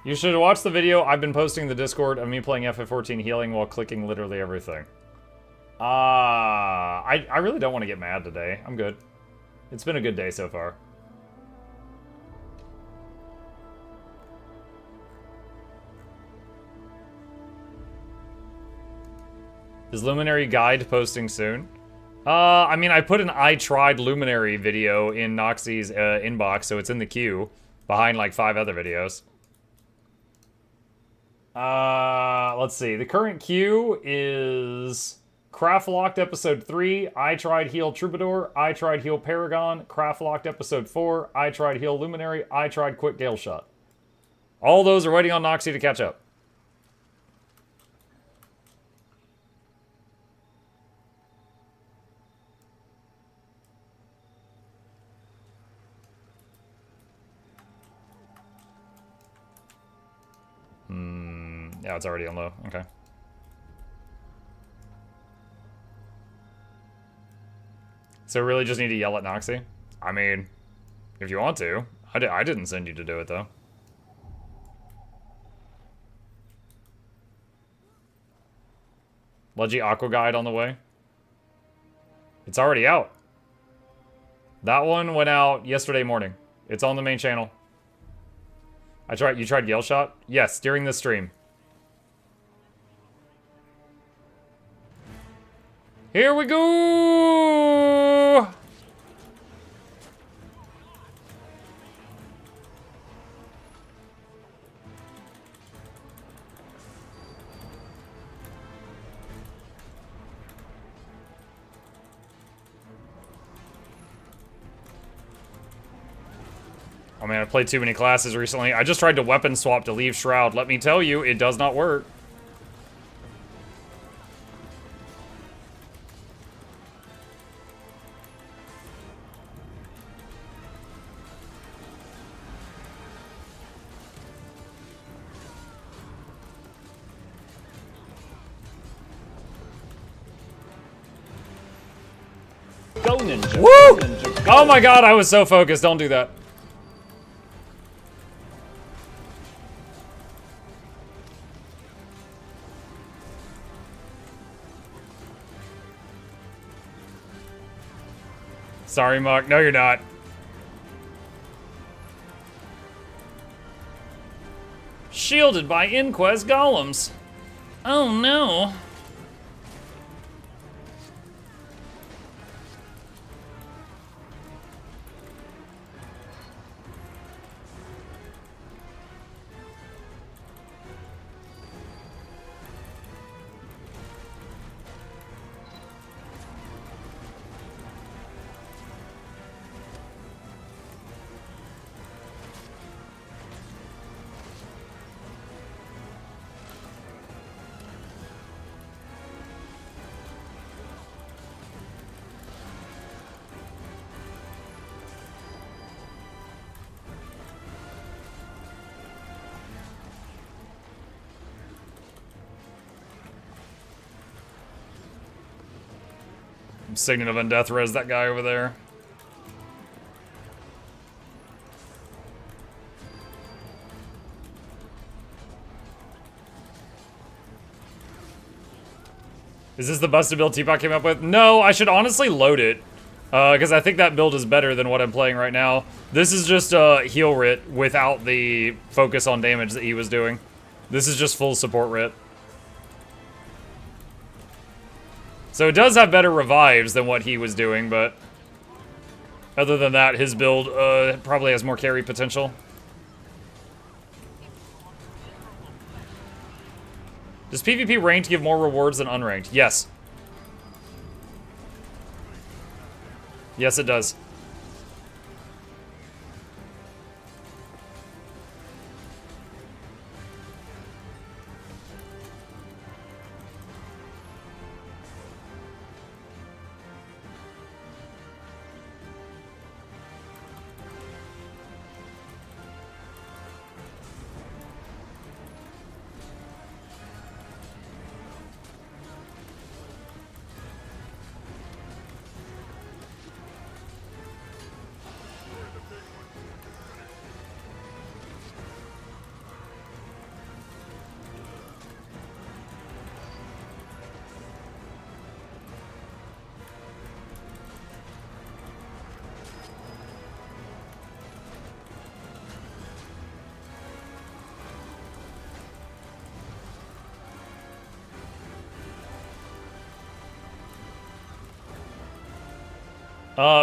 You should watch the video I've been posting in the Discord of me playing FF14 healing while clicking literally everything. I really don't want to get mad today. I'm good. It's been a good day so far. Is Luminary Guide posting soon? I mean, I put an I tried Luminary video in Noxxi's inbox, so it's in the queue, behind like 5 other videos. Let's see. The current queue is Craft Locked Episode 3, I Tried Heal Troubadour, I Tried Heal Paragon, Craft Locked Episode 4, I Tried Heal Luminary, I Tried Quick Galeshot. All those are waiting on Noxxi to catch up. Yeah, it's already on low. Okay. So really just need to yell at Noxxi? I mean, if you want to. I didn't send you to do it, though. Leggy Aqua Guide on the way. It's already out. That one went out yesterday morning. It's on the main channel. You tried Galeshot? Yes, during the stream. Here we go! Oh man, I played too many classes recently. I just tried to weapon swap to leave Shroud. Let me tell you, it does not work. Go Ninja. Woo! Go Ninja, go. Oh my god, I was so focused. Don't do that. Sorry, Muck. No, you're not. Shielded by Inquest golems. Oh no. Signet of Undeath res that guy over there. Is this the busted build Teapot came up with? No, I should honestly load it. Because I think that build is better than what I'm playing right now. This is just heal writ without the focus on damage that he was doing. This is just full support writ. So it does have better revives than what he was doing, but other than that, his build probably has more carry potential. Does PvP ranked give more rewards than unranked? Yes. Yes, it does.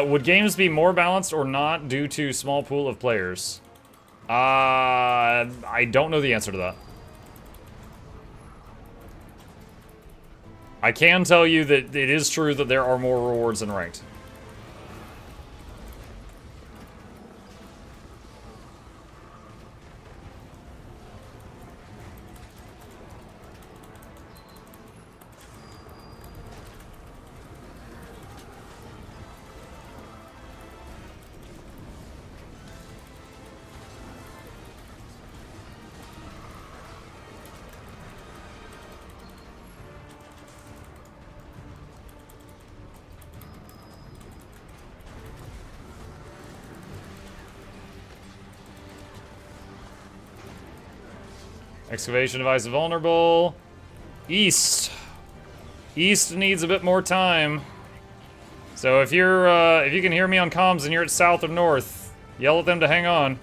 Would games be more balanced or not due to small pool of players? I don't know the answer to that. I can tell you that it is true that there are more rewards in ranked. Excavation device vulnerable. East. East needs a bit more time. So if you're if you can hear me on comms and you're at south or north, yell at them to hang on.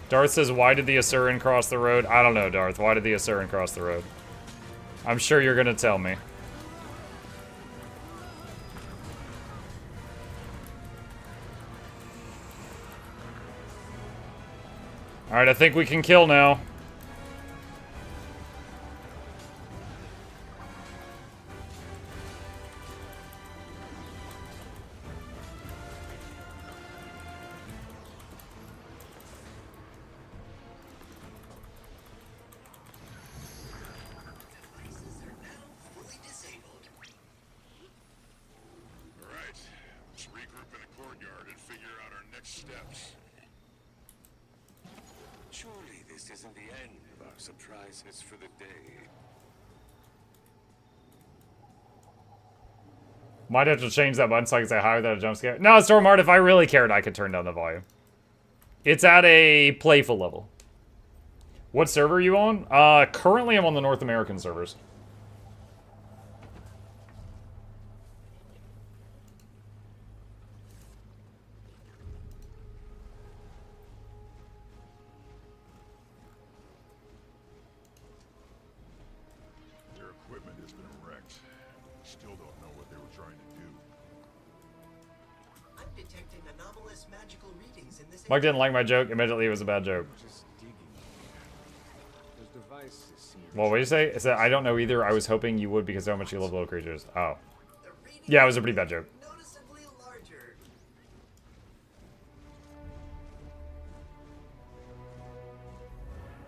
Darth says, why did the Asuran cross the road? I don't know, Darth. Why did the Asuran cross the road? I'm sure you're gonna tell me. Alright, I think we can kill now. Might have to change that button so I can say hi without a jump scare. No, Stormheart, if I really cared, I could turn down the volume. It's at a playful level. What server are you on? Currently I'm on the North American servers. Their equipment has been wrecked. Still don't know what they were trying to do. I'm detecting anomalous magical readings in this. Mike didn't like my joke. Immediately it was a bad joke. Well, what did you say? It said, I don't know either. I was hoping you would because of how much you love little creatures. Oh. Yeah, it was a pretty bad joke. Noticeably larger.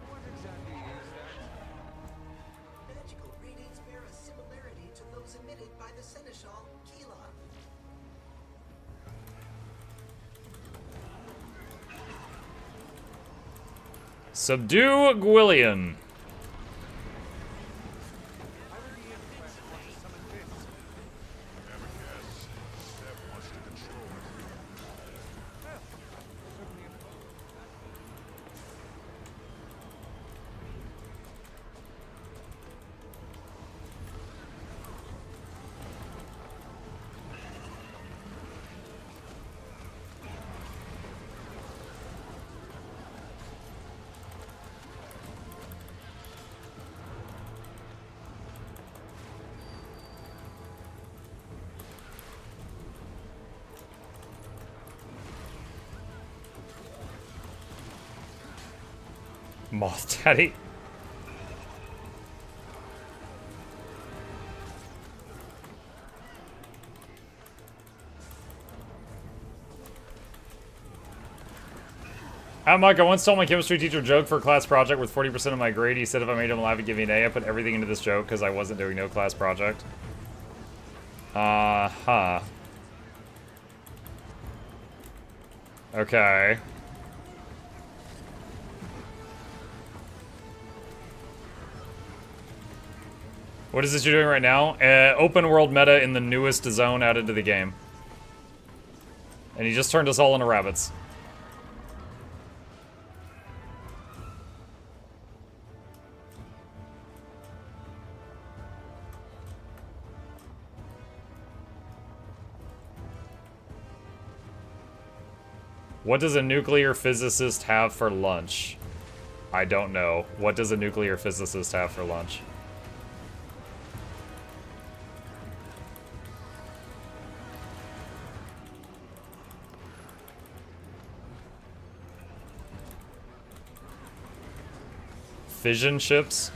What exactly is that? Magical readings bear a similarity to those emitted by the Seneschal Keela. Subdue Gwillian. Moth Daddy. Mike, I once told my chemistry teacher a joke for a class project with 40% of my grade. He said if I made him laugh, he'd give me an A. I put everything into this joke because I wasn't doing no class project. Huh. Okay. What is this you're doing right now? Open world meta in the newest zone added to the game. And he just turned us all into rabbits. What does a nuclear physicist have for lunch? I don't know. What does a nuclear physicist have for lunch? Fission ships?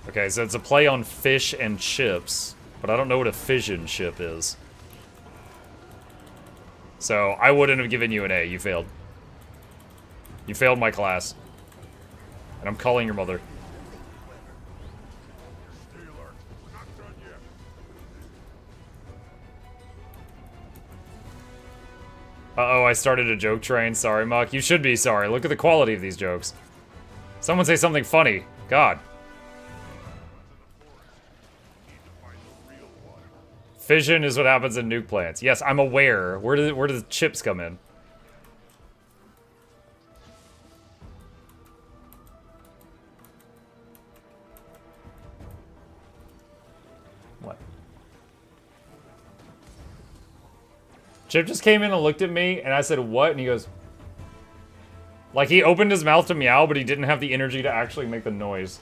Okay, so it's a play on fish and chips, but I don't know what a fission ship is. So, I wouldn't have given you an A. You failed. You failed my class. And I'm calling your mother. Uh-oh, I started a joke train. Sorry, Muck. You should be sorry. Look at the quality of these jokes. Someone say something funny. God. Fission is what happens in nuke plants. Yes, I'm aware. Where do the chips come in? What? Chip just came in and looked at me, and I said, what? And he goes... Like, he opened his mouth to meow, but he didn't have the energy to actually make the noise.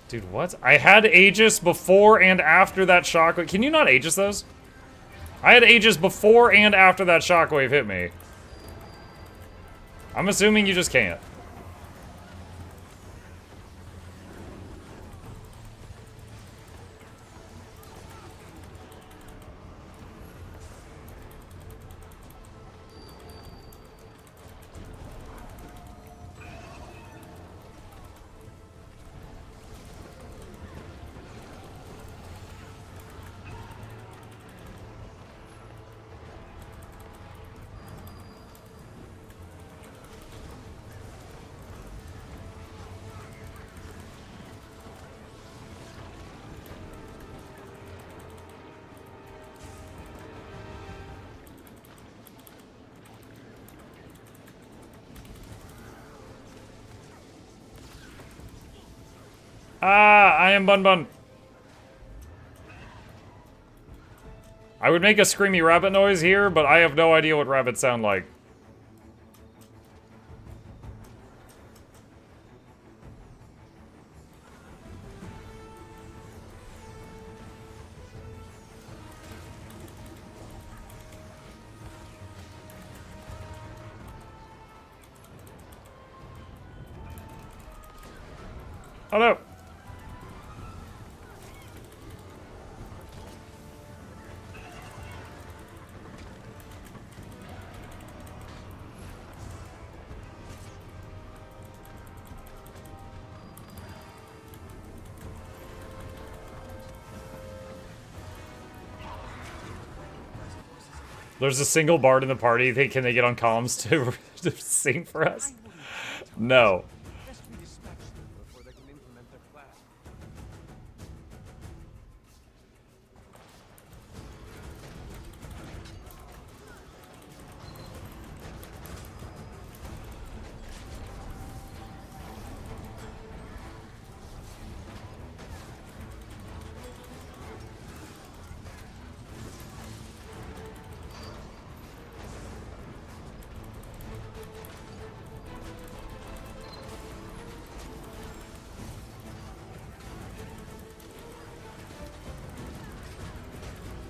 Dude, what? I had Aegis before and after that shockwave. Can you not Aegis those? I had Aegis before and after that shockwave hit me. I'm assuming you just can't. Ah, I am Bun Bun. I would make a screamy rabbit noise here, but I have no idea what rabbits sound like. Oh no! There's a single bard in the party. Can they get on comms to sing for us? No.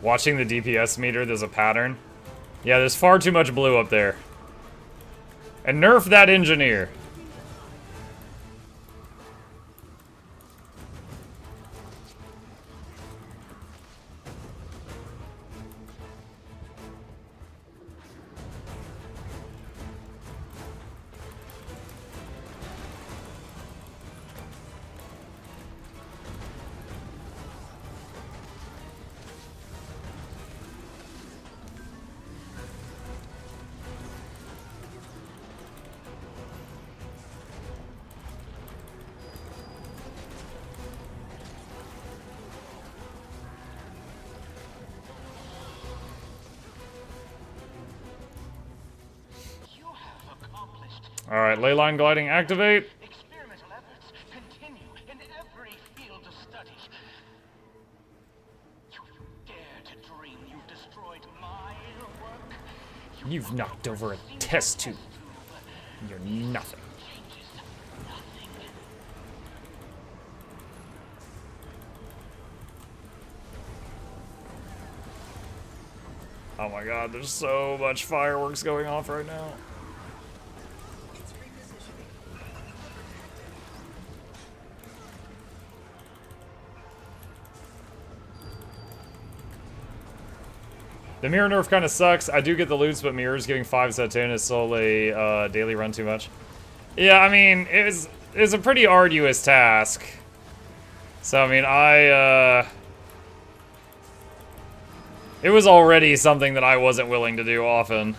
Watching the DPS meter, there's a pattern. Yeah, there's far too much blue up there. And nerf that engineer. Alright, ley line gliding activate. Experimental efforts continue in every field of study. You dare to dream you've destroyed my work? You've knocked over a test tube. You're nothing. Oh my god, there's so much fireworks going off right now. The mirror nerf kind of sucks. I do get the loots, but mirrors getting 5 set 10 is solely daily run too much. Yeah, I mean, it was a pretty arduous task. So, I mean, it was already something that I wasn't willing to do often.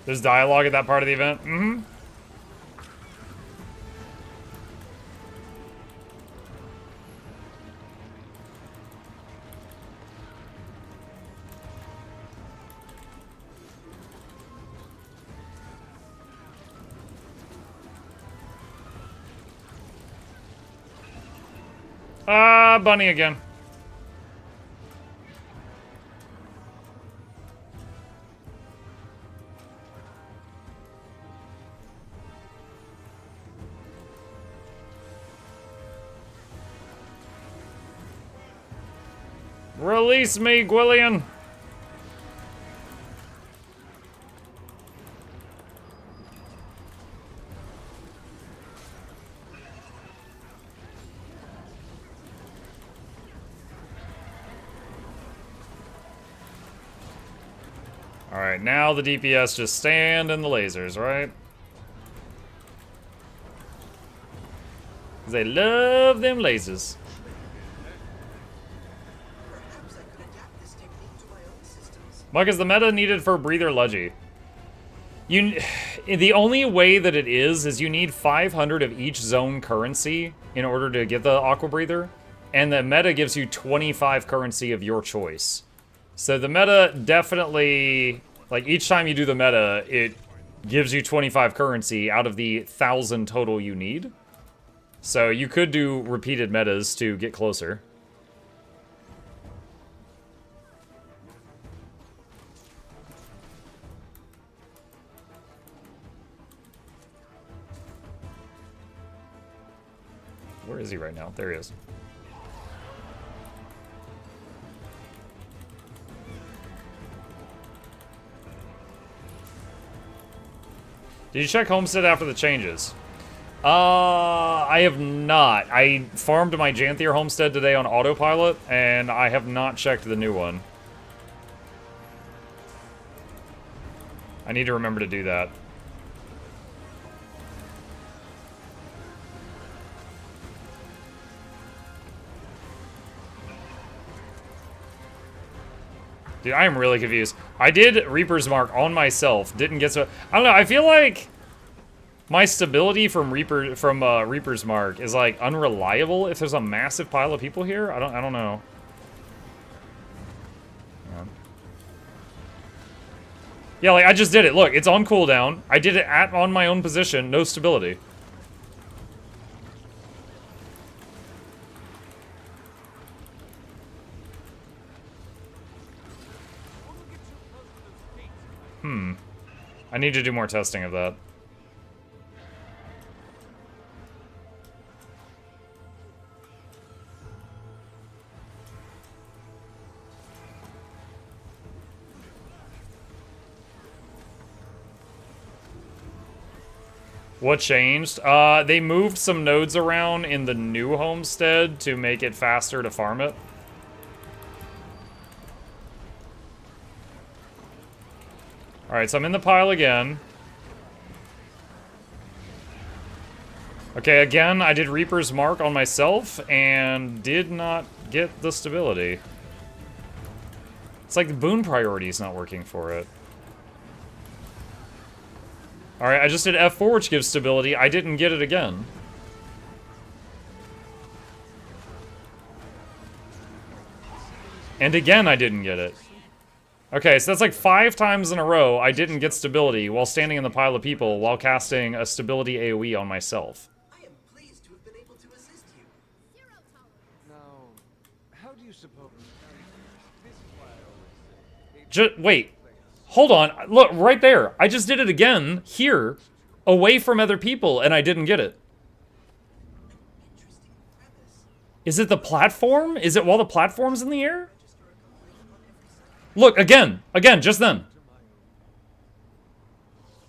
There's dialogue at that part of the event? Mm-hmm. Bunny again. Release me, Gwillian! Alright, now the DPS just stand in the lasers, right? 'Cause they love them lasers. Mike, is the meta needed for Breather Leggy? The only way that it is you need 500 of each zone currency in order to get the Aqua Breather, and the meta gives you 25 currency of your choice. So the meta definitely, like each time you do the meta, it gives you 25 currency out of the 1,000 total you need. So you could do repeated metas to get closer. Where is he right now? There he is. Did you check Homestead after the changes? I have not. I farmed my Janthier Homestead today on autopilot, and I have not checked the new one. I need to remember to do that. Dude, I am really confused. I did Reaper's Mark on myself. Didn't get so... I don't know, I feel like my stability from Reaper's Mark is, like, unreliable if there's a massive pile of people here. I don't know. Yeah, like, I just did it. Look, it's on cooldown. I did it on my own position. No stability. I need to do more testing of that. What changed? They moved some nodes around in the new homestead to make it faster to farm it. Alright, so I'm in the pile again. Okay, again, I did Reaper's Mark on myself and did not get the stability. It's like the boon priority is not working for it. Alright, I just did F4, which gives stability. I didn't get it again. And again, I didn't get it. Okay, so that's like 5 times in a row I didn't get stability while standing in the pile of people while casting a stability AoE on myself. I am pleased to have been able to assist you. Now, how do you suppose? This is why I always say. Wait. Hold on. Look, right there. I just did it again, here, away from other people, and I didn't get it. Is it the platform? Is it while the platform's in the air? Look, again, just then.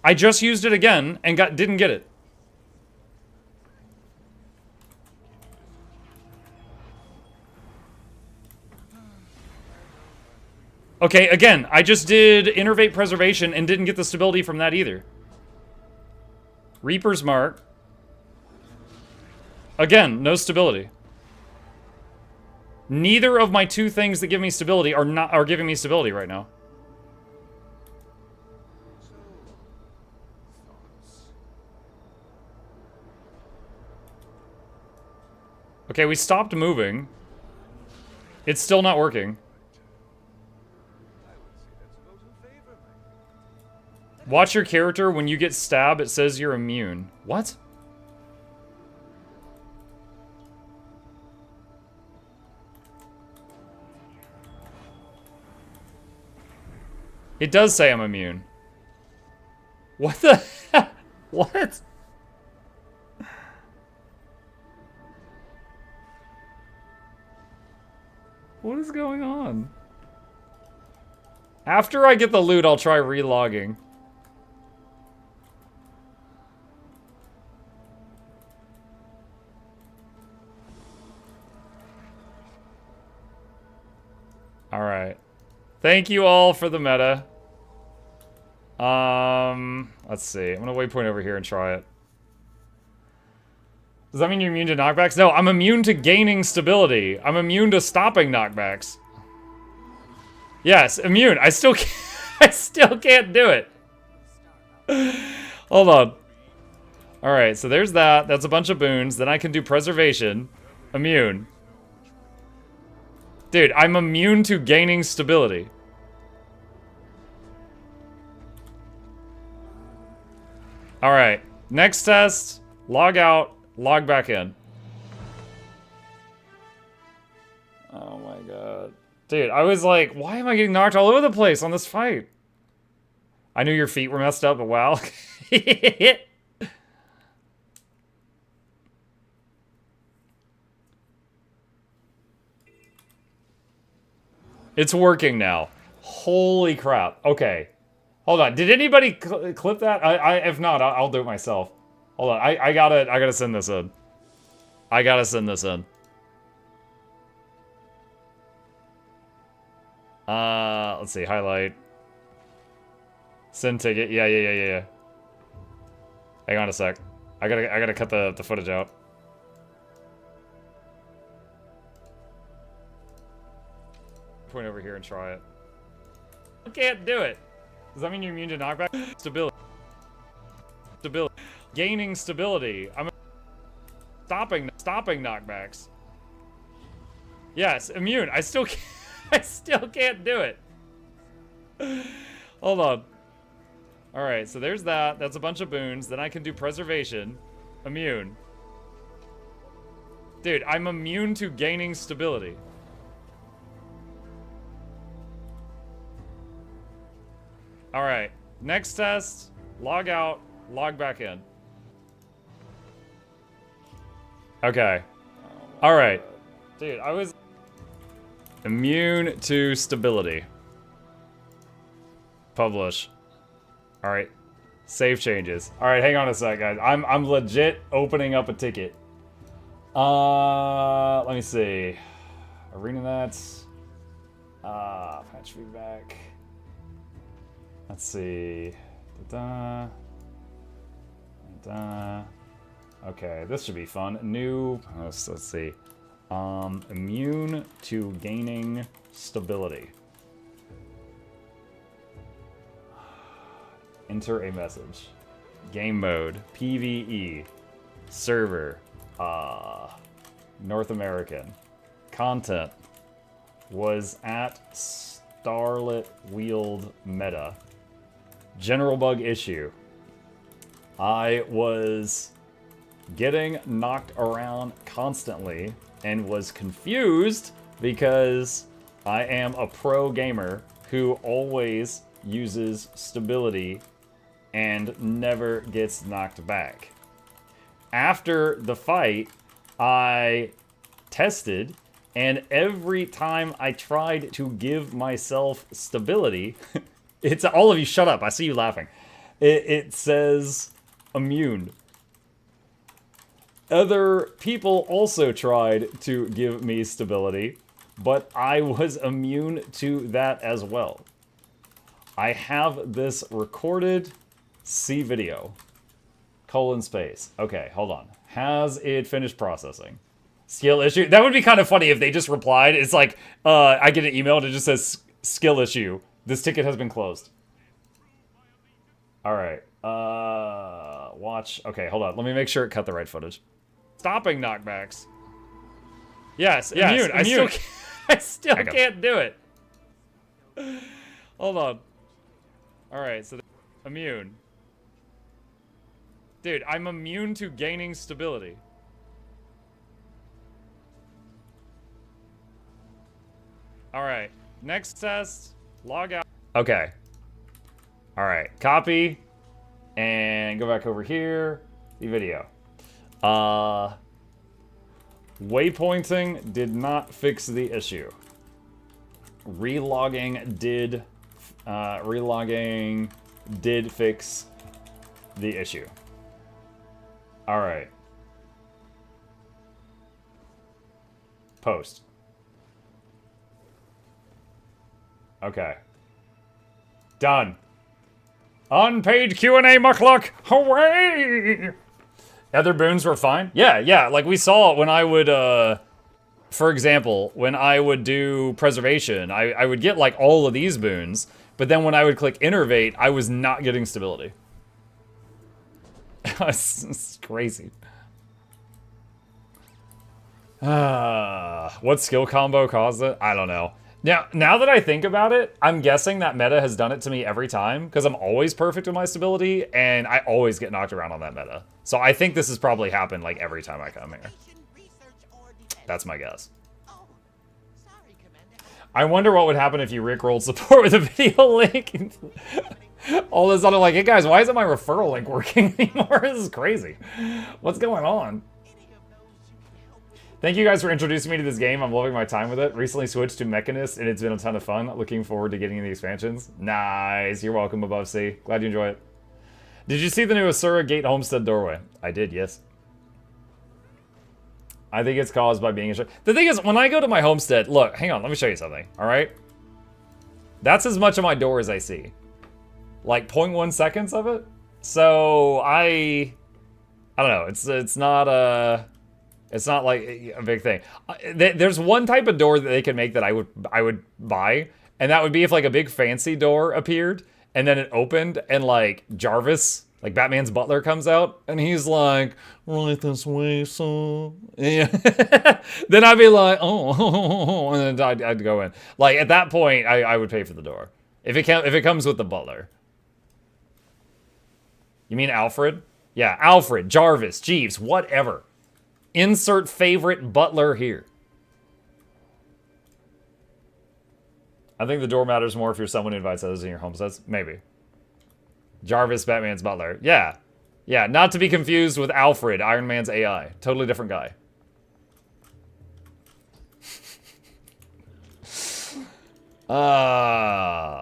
I just used it again and didn't get it. Okay, again, I just did Innervate Preservation and didn't get the stability from that either. Reaper's Mark. Again, no stability. Neither of my 2 things that give me stability are giving me stability right now. Okay, we stopped moving. It's still not working. Watch your character. When you get stabbed, it says you're immune. What? It does say I'm immune. What the heck? What? What is going on? After I get the loot, I'll try relogging. Alright. Thank you all for the meta. Let's see. I'm gonna waypoint over here and try it. Does that mean you're immune to knockbacks? No, I'm immune to gaining stability. I'm immune to stopping knockbacks. Yes, immune. I still can't, I still can't do it. Hold on. Alright, so there's that. That's a bunch of boons. Then I can do preservation. Immune. Dude, I'm immune to gaining stability. Alright, next test, log out, log back in. Oh my god. Dude, I was like, why am I getting knocked all over the place on this fight? I knew your feet were messed up, but wow. It's working now. Holy crap. Okay. Hold on. Did anybody clip that? If not, I'll do it myself. Hold on. I gotta send this in. I gotta send this in. Let's see. Highlight. Send ticket. Yeah. Hang on a sec. I gotta cut the footage out. Point over here and try it. I can't do it. Does that mean you're immune to knockback? Stability. Gaining stability. I'm stopping knockbacks. Yes, immune. I still can't do it. Hold on. Alright, so there's that. That's a bunch of boons. Then I can do preservation. Immune. Dude, I'm immune to gaining stability. Alright, next test, log out, log back in. Okay. Alright. Dude, I was immune to stability. Publish. Alright. Save changes. Alright, hang on a sec, guys. I'm legit opening up a ticket. Let me see. ArenaNet. Patch feedback. Let's see. Okay, this should be fun. New. Let's see. Immune to gaining stability. Enter a message. Game mode. PvE. Server. North American. Content. Was at Starlit Wheeled Meta. General bug issue. I was getting knocked around constantly and was confused because I am a pro gamer who always uses stability and never gets knocked back. After the fight, I tested, and every time I tried to give myself stability, it's all of you shut up, I see you laughing. It says immune. Other people also tried to give me stability, but I was immune to that as well. I have this recorded. See video. : Okay, hold on. Has it finished processing? Skill issue? That would be kind of funny if they just replied. It's like, I get an email and it just says, skill issue. This ticket has been closed. Alright. Watch. Okay, hold on. Let me make sure it cut the right footage. Stopping knockbacks. Yes, immune. I still can't do it. Hold on. Alright, so immune. Dude, I'm immune to gaining stability. Alright, next test, log out. Okay. Alright, copy, and go back over here, the video. Waypointing did not fix the issue. Relogging did fix the issue. Alright. Post. Okay. Done. Unpaid Q&A, Muckluck! Hooray! Other boons were fine? Yeah, like we saw when I would, for example, when I would do preservation, I would get like all of these boons, but then when I would click innervate, I was not getting stability. It's crazy. What skill combo caused it? I don't know. Now that I think about it, I'm guessing that meta has done it to me every time, because I'm always perfect with my stability, and I always get knocked around on that meta. So I think this has probably happened like every time I come here. That's my guess. I wonder what would happen if you rickrolled support with a video link. All of a sudden, like, hey guys, why isn't my referral link working anymore? This is crazy. What's going on? Thank you guys for introducing me to this game. I'm loving my time with it. Recently switched to Mechanist, and it's been a ton of fun. Looking forward to getting the expansions. Nice. You're welcome, Above C. Glad you enjoy it. Did you see the new Asura Gate Homestead doorway? I did, yes. I think it's caused by being a... The thing is, when I go to my homestead... Look, hang on. Let me show you something, all right? That's as much of my door as I see. Like 0.1 seconds of it. So, I don't know. It's not a... It's not like a big thing. There's one type of door that they can make that I would buy, and that would be if like a big fancy door appeared, and then it opened, and like Jarvis, like Batman's butler, comes out, and he's like, "Right this way, son." Yeah. Then I'd be like, "Oh," and then I'd go in. Like at that point, I would pay for the door if it comes with the butler. You mean Alfred? Yeah, Alfred, Jarvis, Jeeves, whatever. Insert favorite butler here. I think the door matters more if you're someone who invites others in your homesteads. Maybe. Jarvis, Batman's butler. Yeah. Yeah, not to be confused with Alfred, Iron Man's AI. Totally different guy.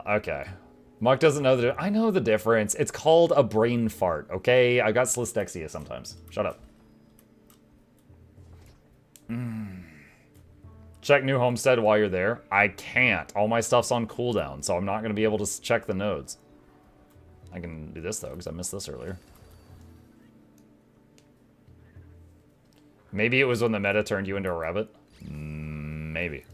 Okay. Muck doesn't know the... I know the difference. It's called a brain fart, okay? I got dyslexia sometimes. Shut up. Check new homestead while you're there. I can't. All my stuff's on cooldown, so I'm not going to be able to check the nodes. I can do this, though, because I missed this earlier. Maybe it was when the meta turned you into a rabbit. Maybe.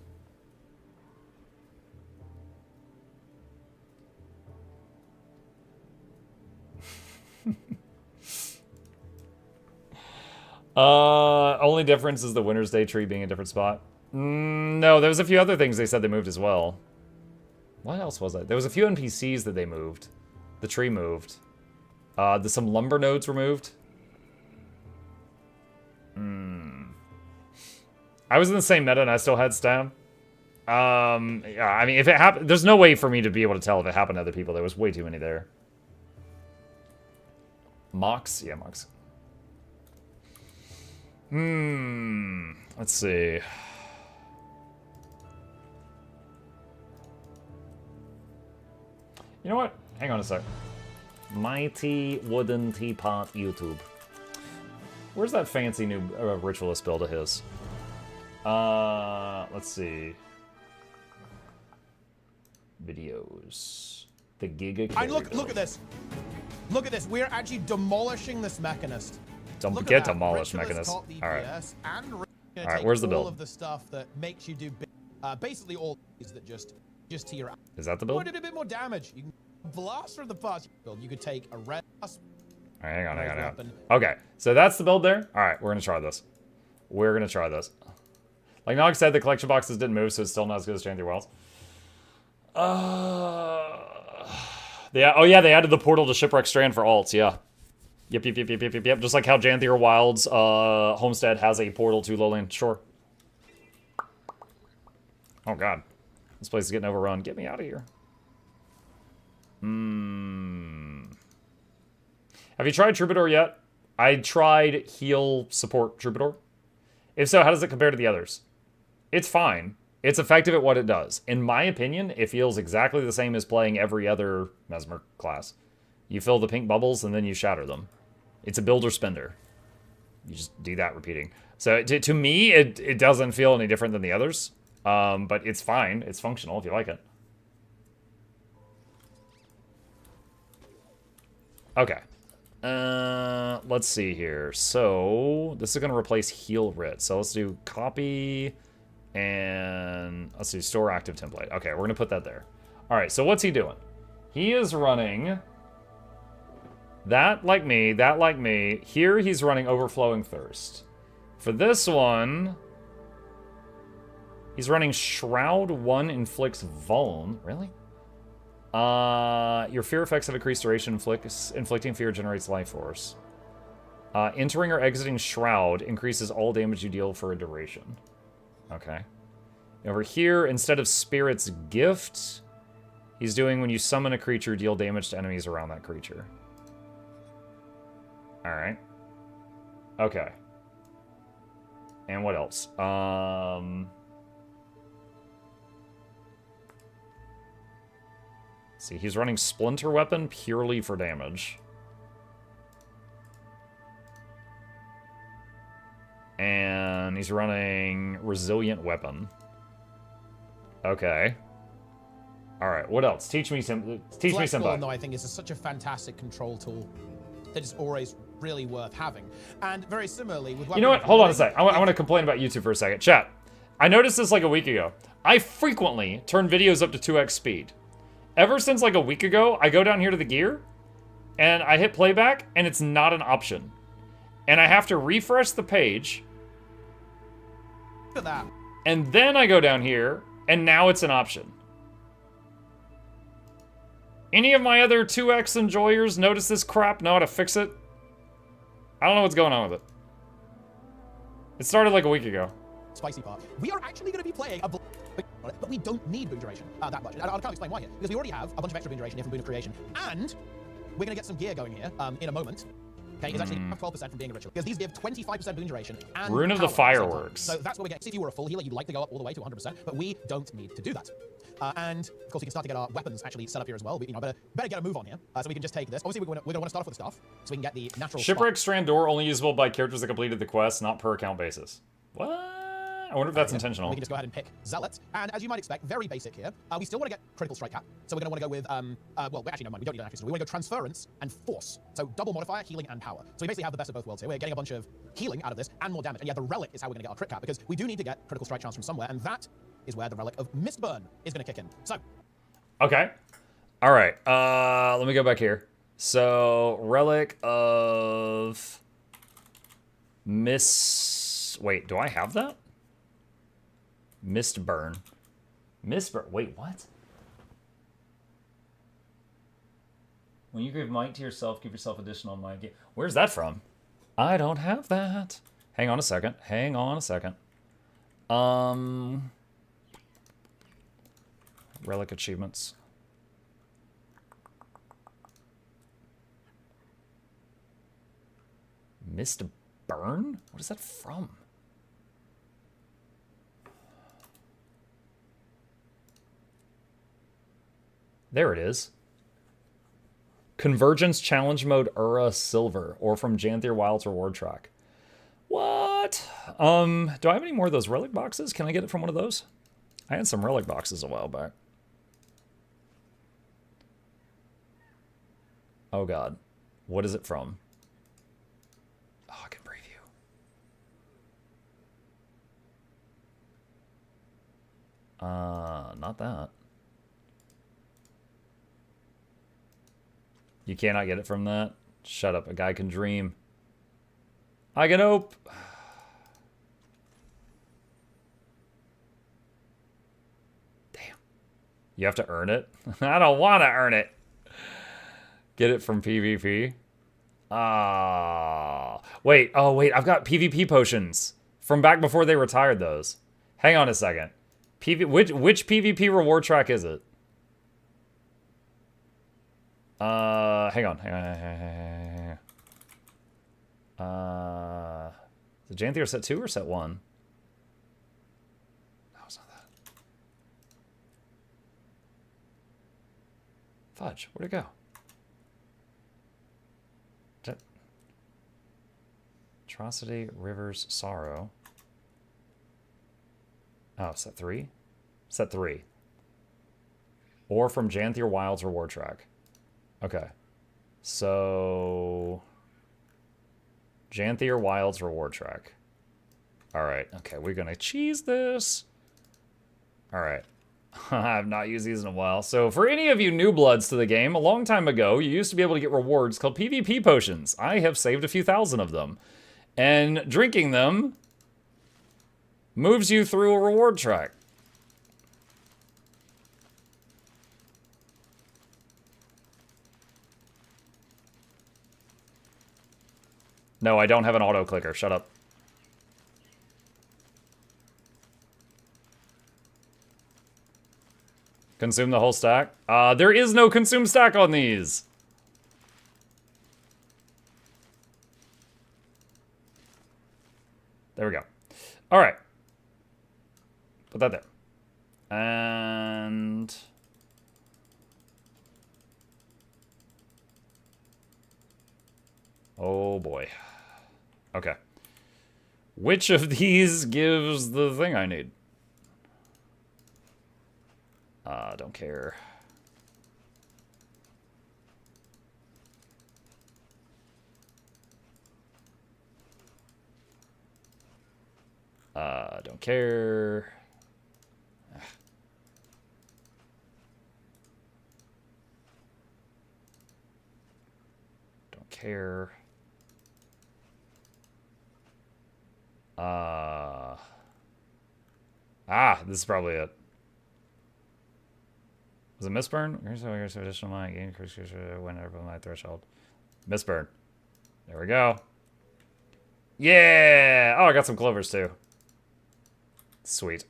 Only difference is the Winter's Day tree being a different spot. No, there was a few other things they said they moved as well. What else was it? There was a few NPCs that they moved. The tree moved. Some lumber nodes were moved. I was in the same meta and I still had stam. Yeah, I mean, if it happened, there's no way for me to be able to tell if it happened to other people. There was way too many there. Mox? Yeah, Mox. Let's see. You know what? Hang on a sec. Mighty Wooden Teapot YouTube. Where's that fancy new ritualist build of his? Let's see. Videos. The Giga. Look at this. Look at this. We're actually demolishing this mechanist. Don't get demolished, Mechanist. All right. All right, where's the build? All of the stuff that makes you do basically all these that just tear out. Is that the build? You did a bit more damage. You can blast from the fast build. You could take a red blast. All right, hang on. Okay, so that's the build there. All right, we're gonna try this. Like Nog said, the collection boxes didn't move, so it's still not as good as Chanty Wilds. Yeah. Oh yeah, they added the portal to Shipwreck Strand for alts. Yeah. Yep. Just like how Janthier Wild's homestead has a portal to Lowland Shore. Oh god. This place is getting overrun. Get me out of here. Have you tried Troubadour yet? I tried heal support Troubadour. If so, how does it compare to the others? It's fine. It's effective at what it does. In my opinion, it feels exactly the same as playing every other Mesmer class. You fill the pink bubbles and then you shatter them. It's a builder spender. You just do that repeating. So to me, it doesn't feel any different than the others. But it's fine. It's functional if you like it. Okay. Let's see here. So this is going to replace heal writ. So let's do copy and let's do store active template. Okay, we're going to put that there. All right, so what's he doing? He is running that like me. Here he's running Overflowing Thirst. For this one, he's running Shroud 1 inflicts Vuln. Really? Your fear effects have increased duration. Inflicting fear generates life force. Entering or exiting Shroud increases all damage you deal for a duration. Okay. Over here, instead of Spirit's Gift, he's doing when you summon a creature, deal damage to enemies around that creature. Alright. Okay. And what else? See, he's running Splinter Weapon purely for damage. And he's running Resilient Weapon. Okay. Alright, what else? Teach me some. Teach me some. No, I think is such a fantastic control tool that is always really worth having. And very similarly with. You know what? Hold on a sec. I want to complain about YouTube for a second. Chat. I noticed this like a week ago. I frequently turn videos up to 2x speed. Ever since like a week ago, I go down here to the gear, and I hit playback, and it's not an option. And I have to refresh the page. Look at that. And then I go down here, and now it's an option. Any of my other 2x enjoyers notice this crap, know how to fix it? I don't know what's going on with it. It started like a week ago. Spicy part. We are actually going to be playing a but we don't need boon duration that much. I'll explain why here. Because we already have a bunch of extra boon duration here from Boon of Creation. And we're going to get some gear going here in a moment. Okay, it's actually 12% from being a ritual. Because these give 25% boon duration and Rune of the Fireworks. So that's what we get. See, if you were a full healer, you'd like to go up all the way to 100%, but we don't need to do that. And of course, we can start to get our weapons actually set up here as well. We, better get a move on here, so we can just take this. Obviously, we're going to want to start off with the stuff, so we can get the natural. Shipwreck Strand Door only usable by characters that completed the quest, not per account basis. What? I wonder if that's intentional. We can just go ahead and pick Zealot. And as you might expect, very basic here. We still want to get Critical Strike Cap. So we're going to want to go with, well, actually, no mind. We don't need an active. We want to go Transference and Force. So double modifier, healing, and power. So we basically have the best of both worlds here. We're getting a bunch of healing out of this and more damage. And yeah, the Relic is how we're going to get our crit cap, because we do need to get Critical Strike chance from somewhere. And that is where the Relic of Mistburn is going to kick in. So. Okay. All right. Let me go back here. So, Relic of Wait, do I have that? Mistburn. Mistburn. Wait, what? When you give might to yourself, give yourself additional might. Where's that from? I don't have that. Hang on a second. Hang on a second. Relic achievements. Mistburn? What is that from? There it is. Convergence Challenge Mode Ura Silver, or from Janthier Wild's reward track. What? Do I have any more of those relic boxes? Can I get it from one of those? I had some relic boxes a while back. Oh god. What is it from? Oh, I can preview. Not that. You cannot get it from that? Shut up, a guy can dream. I can hope. Damn. You have to earn it? I don't want to earn it. Get it from PvP. Wait, oh wait, I've got PvP potions from back before they retired those. Hang on a second. Which PvP reward track is it? Hang on. Is it Janthier set 2 or set 1? No, it's not that. Fudge, where'd it go? Atrocity, Rivers, Sorrow. Oh, set 3? Set 3. Or from Janthier Wild's reward track. Okay. So Janthier Wild's reward track. Alright, okay, we're gonna cheese this. Alright. I've not used these in a while. So for any of you new bloods to the game, a long time ago, you used to be able to get rewards called PvP potions. I have saved a few thousand of them. And drinking them moves you through a reward track. No, I don't have an auto clicker. Shut up. Consume the whole stack? There is no consume stack on these. There we go. All right. Put that there. And... oh boy. Okay. Which of these gives the thing I need? Don't care. Don't care. Don't care. This is probably it. Was it Mistburn? Here's additional mind gain whenever my threshold. Mistburn. There we go. Yeah! Oh, I got some clovers too. Sweet.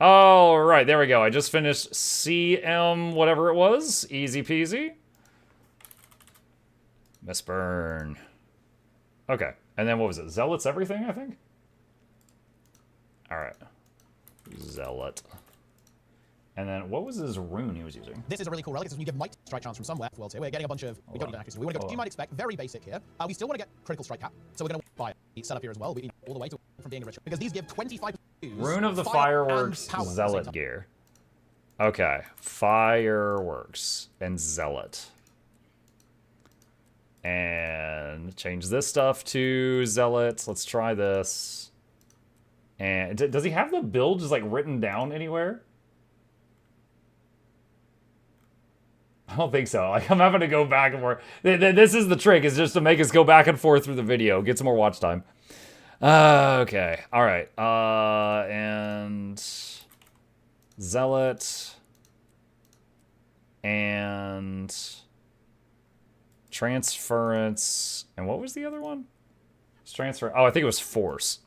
All right, there we go. I just finished CM whatever it was. Easy peasy. Mistburn. Okay, and then what was it? Zealots everything, I think? All right. Zealot. And then what was his rune he was using? This is a really cool relic. This is when you give might strike chance from somewhere. Worlds here. We're getting a bunch of. We don't need accuracy. We want to go. You might expect very basic here. We still want to get critical strike cap, so we're going to buy a setup here as well. We all the way to from being a ritual because these give 25. Rune of the Fireworks, Zealot gear. Okay, Fireworks and Zealot. And change this stuff to Zealot. Let's try this. And does he have the build just like written down anywhere? I don't think so. Like, I'm having to go back and forth. This is the trick, is just to make us go back and forth through the video. Get some more watch time. Okay. All right. And Zealot and Transference. And what was the other one? It's transfer. Oh, I think it was Force.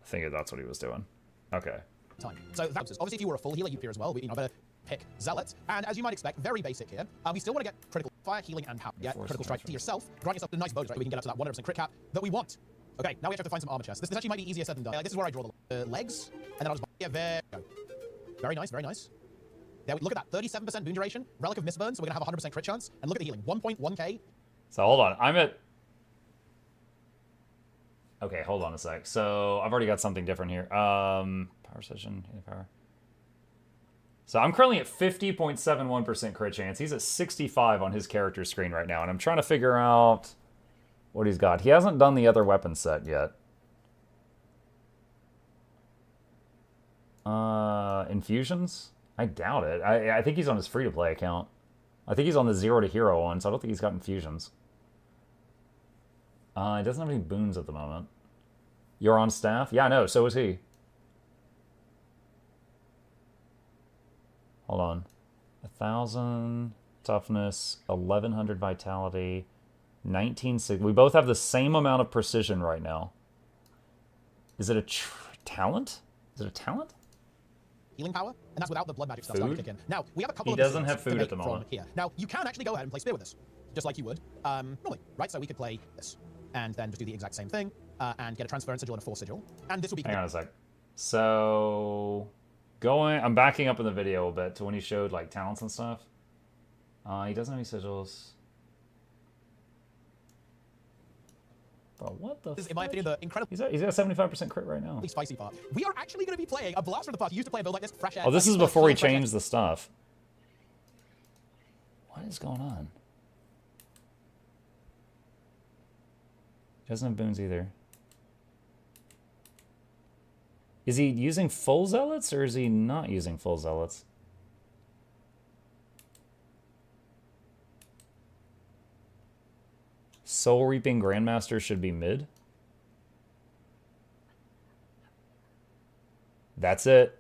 I think that's what he was doing. Okay. Time. So that's obviously if you were a full healer, you'd appear as well. You know, better pick Zealot. And as you might expect, very basic here. We still want to get critical fire, healing, and power. Get critical strike to yourself. Grant yourself a nice bonus, right? We can get up to that 100% crit cap that we want. Okay, now we have to find some armor chests. This actually might be easier said than done. This is where I draw the legs, and then I'll just... yeah, there we go. Very nice, very nice. There, look at that, 37% boon duration, Relic of Mistburn, so we're going to have 100% crit chance. And look at the healing, 1.1k. So hold on, I'm at... okay, hold on a sec. So I've already got something different here. Power session, power. So I'm currently at 50.71% crit chance. He's at 65 on his character screen right now, and I'm trying to figure out what he's got. He hasn't done the other weapon set yet. Infusions? I doubt it. I think he's on his free-to-play account. I think he's on the 0 to hero one, so I don't think he's got infusions. He doesn't have any boons at the moment. You're on staff? Yeah, I know. So is he. Hold on. 1,000 toughness, 1,100 vitality, 19... we both have the same amount of precision right now. Is it a talent? Is it a talent? Healing power, and that's without the blood magic stuff starting to kick in. Now, we have a couple of... he doesn't have food at the moment. Here. Now, you can actually go ahead and play Spear with this, just like you would normally, right? So we could play this, and then just do the exact same thing, and get a Transference Sigil and a Force Sigil, and this will be... hang on a sec. So... I'm backing up in the video a bit to when he showed, like, talents and stuff. He doesn't have any sigils. Bro, what the in my opinion, the incredible... He's at 75% crit right now. The spicy part. We are actually going to be playing a blast from the past. You used to play a build like this, fresh air. Oh, this is before he changed the stuff. What is going on? He doesn't have boons either. Is he using full zealots, or is he not using full zealots? Soul Reaping Grandmaster should be mid. That's it.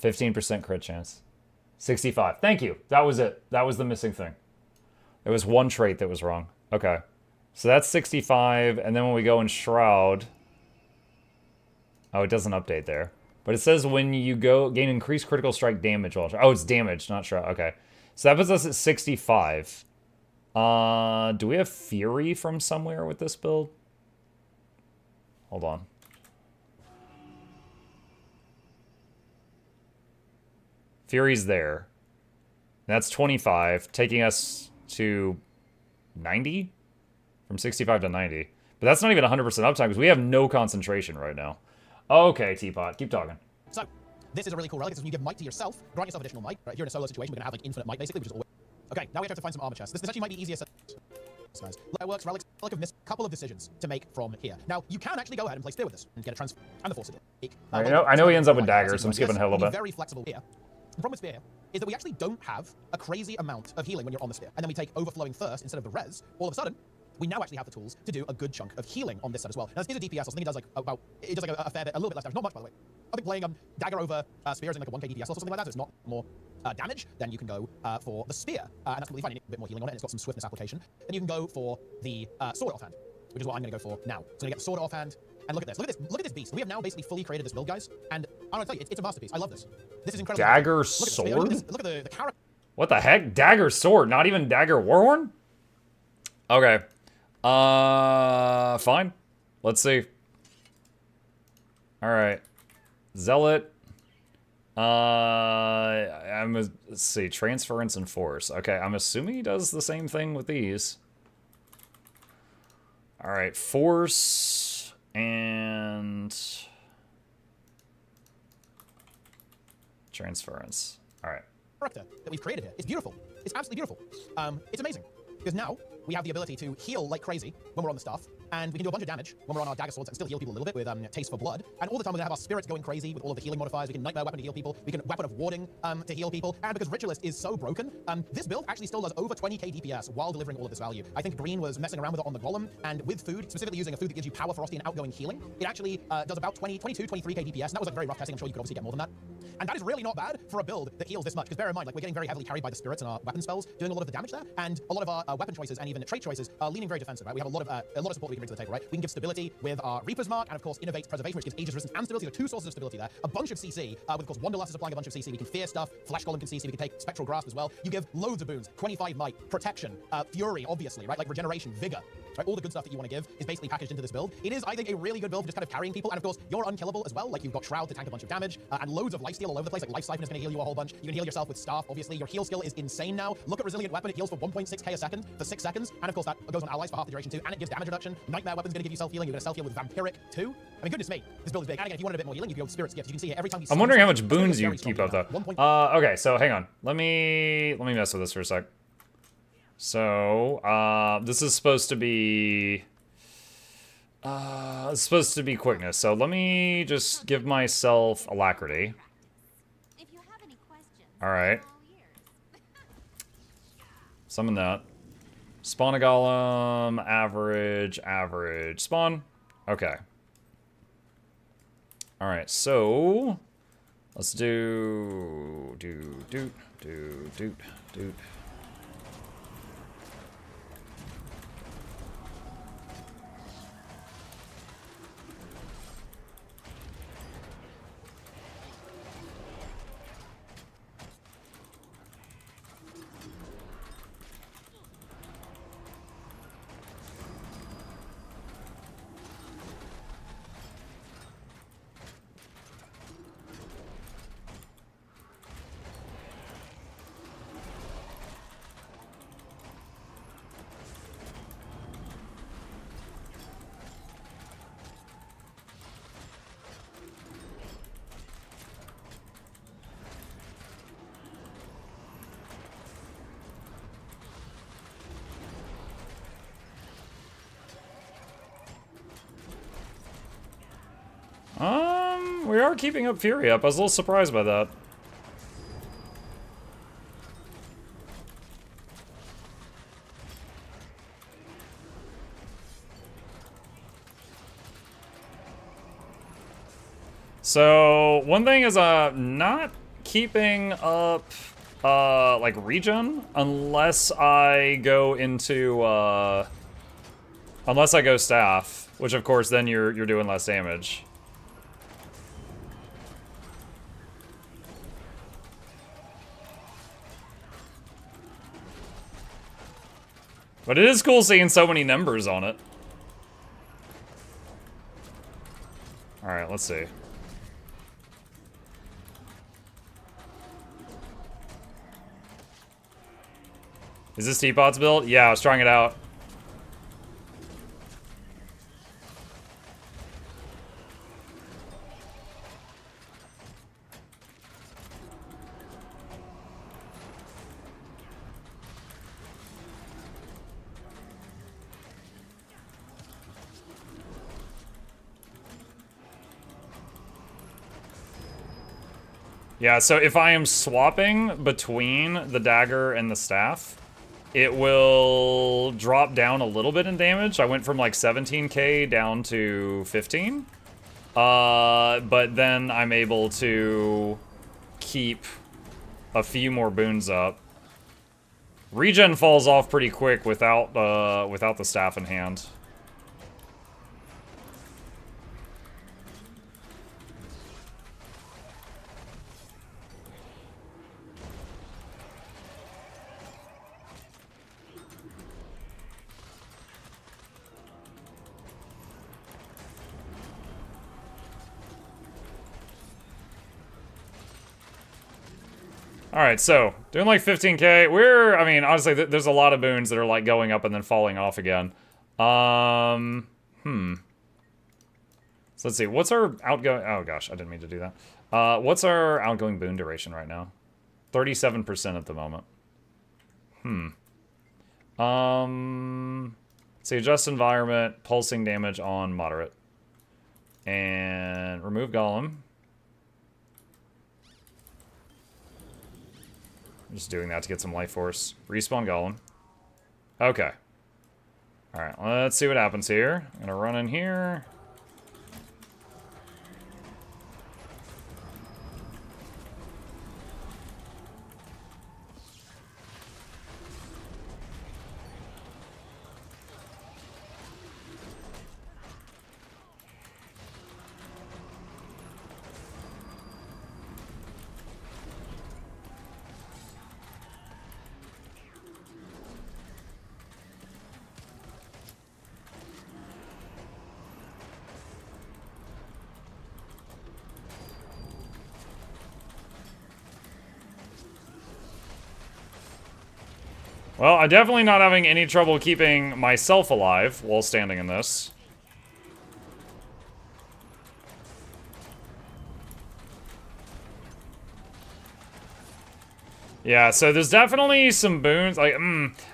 15% crit chance. 65. Thank you. That was it. That was the missing thing. There was one trait that was wrong. Okay. So that's 65, and then when we go in Shroud... oh, it doesn't update there. But it says when you gain increased critical strike damage while... oh, it's damage, not Shroud. Okay. So that puts us at 65. Do we have Fury from somewhere with this build? Hold on. Fury's there. That's 25, taking us to 90? From 65 to 90. But that's not even 100% uptime, because we have no concentration right now. Okay, Teapot, keep talking. So, this is a really cool relic. This is when you give might to yourself, grant yourself additional might. Right? If you're in a solo situation, we're going to have like infinite might, basically, which is always... Okay, now we have to find some armor chests. This actually might be easier. Guys. Works, relics, relic of mist, couple of decisions to make from here. Now, you can actually go ahead and play Spear with this and get a transfer and the Force it. I know he ends up with daggers, so I'm skipping ahead a little bit. Very flexible here. The problem with Spear is that we actually don't have a crazy amount of healing when you're on the Spear. And then we take Overflowing first instead of the res. All of a sudden, we now actually have the tools to do a good chunk of healing on this set as well. Now, this is a DPS, so I think it does like a fair bit, a little bit less damage. Not much, by the way. I think playing Dagger over Spear is in like a 1k DPS or something like that, so it's not more damage. Then you can go for the Spear, and that's completely fine. You need a bit more healing on it, and it's got some swiftness application. Then you can go for the Sword Offhand, which is what I'm going to go for now. So I'm going to get the Sword Offhand, and look at this. Look at this beast. We have now basically fully created this build, guys, and I want to tell you, it's a masterpiece. I love this. This is incredible. Dagger Sword? Look at the character. What the heck? Dagger Sword, not even Dagger Warhorn? Okay. Fine. Let's see. Alright. Zealot. Let's see. Transference and Force. Okay, I'm assuming he does the same thing with these. Alright, Force and Transference. Alright. Character that we've created here. It's beautiful. It's absolutely beautiful. It's amazing. Because now we have the ability to heal like crazy when we're on the staff, and we can do a bunch of damage when we're on our dagger swords and still heal people a little bit with Taste for Blood. And all the time we're going to have our spirits going crazy with all of the healing modifiers. We can Nightmare Weapon to heal people. We can Weapon of Warding to heal people. And because Ritualist is so broken, this build actually still does over 20k DPS while delivering all of this value. I think Green was messing around with it on the Golem, and with food, specifically using a food that gives you power, ferocity, and outgoing healing, it actually does about 22, 23k DPS, and that was like very rough testing. I'm sure you could obviously get more than that. And that is really not bad for a build that heals this much, because bear in mind, like, we're getting very heavily carried by the spirits and our weapon spells, doing a lot of the damage there, and a lot of our weapon choices and even trait choices are leaning very defensive, right? We have a lot of support we can bring to the table, right? We can give stability with our Reaper's Mark, and of course, Innovate Preservation, which gives Aegis Resistance and Stability. There are two sources of stability there. A bunch of CC, with of course, Wanderlust is applying a bunch of CC. We can fear stuff, Flesh Golem can CC, we can take Spectral Grasp as well. You give loads of boons, 25 might, protection, fury, obviously, right? Like regeneration, vigor. Right? All the good stuff that you want to give is basically packaged into this build. It is, I think, a really good build for just kind of carrying people, and of course, you're unkillable as well. Like, you've got Shroud to tank a bunch of damage, and loads of lifesteal all over the place. Like, Life Siphon is going to heal you a whole bunch. You can heal yourself with Staff, obviously. Your heal skill is insane now. Look at Resilient Weapon. It heals for 1.6k a second for 6 seconds, and of course, that goes on allies for half the duration too, and it gives damage reduction. Nightmare Weapon's going to give you self-healing. You're going to self-heal with Vampiric too. I mean, goodness me, this build is big. And again, if you wanted a bit more healing, you can go with Spirit Skips. You can see here every time you... I'm wondering how much boons you keep up, though. Okay, so hang on. Let me mess with this for a sec. So, this is supposed to be... it's supposed to be quickness, so let me just give myself Alacrity. Alright. Summon that. Spawn a Golem, average, spawn. Okay. Alright, so... let's do... doot. We are keeping up Fury up. I was a little surprised by that. So, one thing is, not keeping up, like, regen, unless I go into, unless I go Staff, which, of course, then you're doing less damage. But it is cool seeing so many numbers on it. Alright, let's see. Is this Teapot's build? Yeah, I was trying it out. Yeah, so if I am swapping between the dagger and the staff, it will drop down a little bit in damage. I went from like 17k down to 15. But then I'm able to keep a few more boons up. Regen falls off pretty quick without the staff in hand. Alright, so, doing like 15k. I mean, honestly, there's a lot of boons that are like going up and then falling off again. So let's see, what's our outgoing... Oh gosh, I didn't mean to do that. What's our outgoing boon duration right now? 37% at the moment. So adjust environment, pulsing damage on moderate. And remove Golem. I'm just doing that to get some life force. Respawn Golem. Okay. Alright, let's see what happens here. I'm gonna run in here. Well, I'm definitely not having any trouble keeping myself alive while standing in this. Yeah, so there's definitely some boons. Like,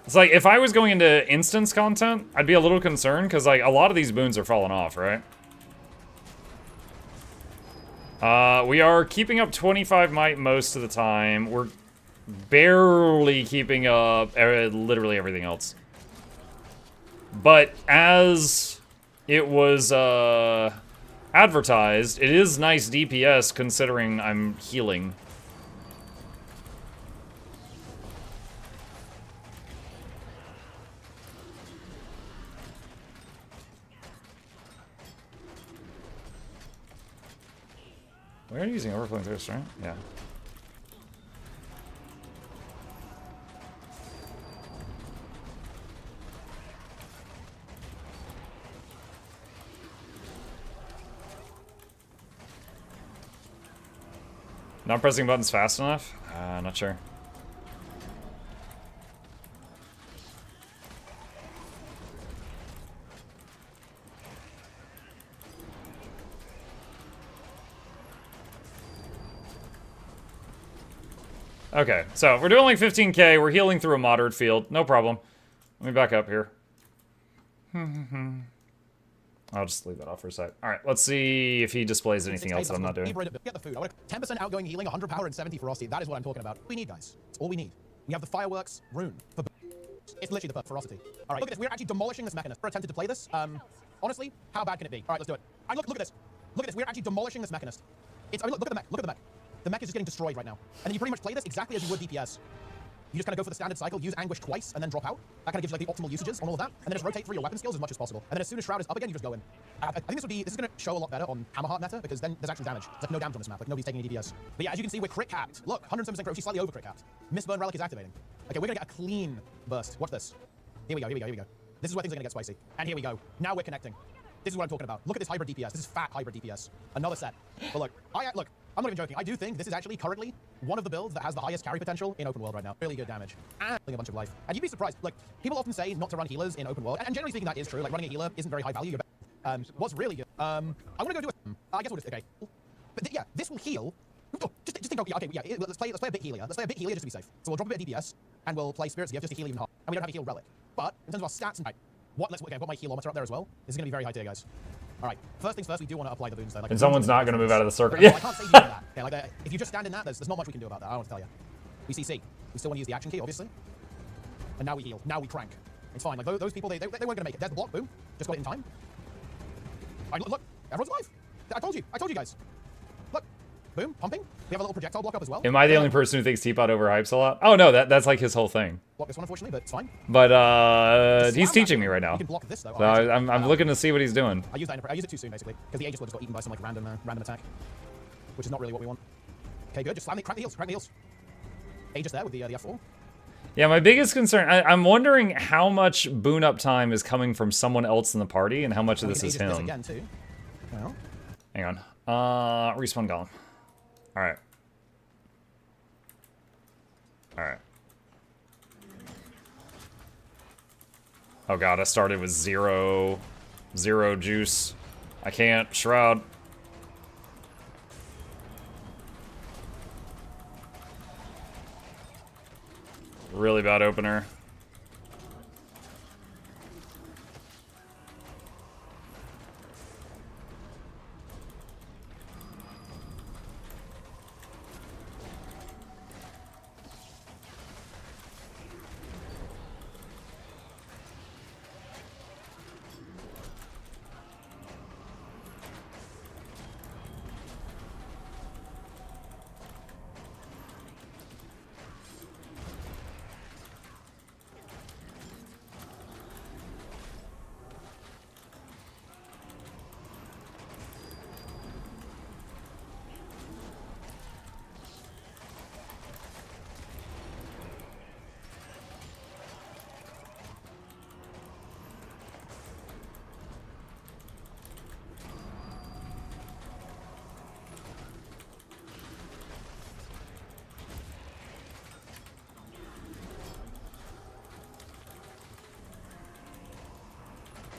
it's like if I was going into instance content, I'd be a little concerned because like a lot of these boons are falling off, right? We are keeping up 25 might most of the time. We're barely keeping up literally everything else. But as it was advertised, it is nice DPS considering I'm healing. We're using Overflowing Thirst, right? Yeah. Not pressing buttons fast enough? Not sure. Okay, so we're doing like 15k. We're healing through a moderate field. No problem. Let me back up here. I'll just leave that off for a sec. All right, let's see if he displays anything else that I'm not doing. Get the food. I want 10% outgoing healing, 100 power, and 70 ferocity. That is what I'm talking about. We need, guys. It's all we need. We have the fireworks rune. It's literally the ferocity. All right, look at this. We're actually demolishing this mechanism. We're attempted to play this. Honestly, how bad can it be? All right, let's do it. Look at this. Look at this. We're actually demolishing this mechanist. It's. I mean, look at the mech. Look at the mech. The mech is just getting destroyed right now. And then you pretty much play this exactly as you would DPS. You just kind of go for the standard cycle, use Anguish twice, and then drop out. That kind of gives you like the optimal usages on all of that. And then just rotate through your weapon skills as much as possible. And then as soon as Shroud is up again, you just go in. I think this is going to show a lot better on Hammerheart meta, because then there's actual damage. There's like no damage on this map, like nobody's taking any DPS. But yeah, as you can see, we're crit capped. Look, 107% crit, she's slightly over crit capped. Mistburn Relic is activating. Okay, we're going to get a clean burst. Watch this. Here we go, here we go, here we go. This is where things are going to get spicy. And here we go. Now we're connecting. This is what I'm talking about. Look at this hybrid DPS. This is fat hybrid DPS. Another set. But look, I'm not even joking. I do think this is actually currently one of the builds that has the highest carry potential in open world right now. Really good damage. And a bunch of life. And you'd be surprised. Like, people often say not to run healers in open world. And generally speaking, that is true. Like, running a healer isn't very high value. What's really good? I'm going to go do a... I guess we'll just... Okay. But yeah, this will heal. Oh, just think... Okay, yeah. Let's play a bit healer. Let's play a bit healer just to be safe. So we'll drop a bit of DPS, and we'll play Spirit's Gift just to heal even harder. And we don't have a heal relic. But, in terms of our stats and... Okay, I've got my healometer up there as well. This is going to be very high tier, guys. Alright, first things first, we do want to apply the boons though. Like, and someone's not going to move out of the circle. Yeah. I can't say you do that. Okay, like, if you just stand in that, there's not much we can do about that. I don't want to tell you. We CC. We still want to use the action key, obviously. And now we heal. Now we crank. It's fine. Like, those people, they weren't going to make it. There's the block. Boom. Just got it in time. Alright, look. Everyone's alive. I told you guys. Look. Boom. Pumping. We have a little projectile block up as well. Am I the only person who thinks Teapot overhypes a lot? Oh, no, that's like his whole thing. Block this one, unfortunately, but it's fine. But, he's teaching me right now. You can block this, though. So I'm looking to see what he's doing. I used it too soon, basically, because the Aegis Lord just got eaten by some, like, random attack. Which is not really what we want. Okay, good. Just crank the heals. Aegis there with the F4. Yeah, my biggest concern, I'm wondering how much boon up time is coming from someone else in the party and how much of this is him. Again, too. Well. Hang on. Respawn golem. Alright. Alright. Oh god, I started with zero juice. I can't. Shroud. Really bad opener.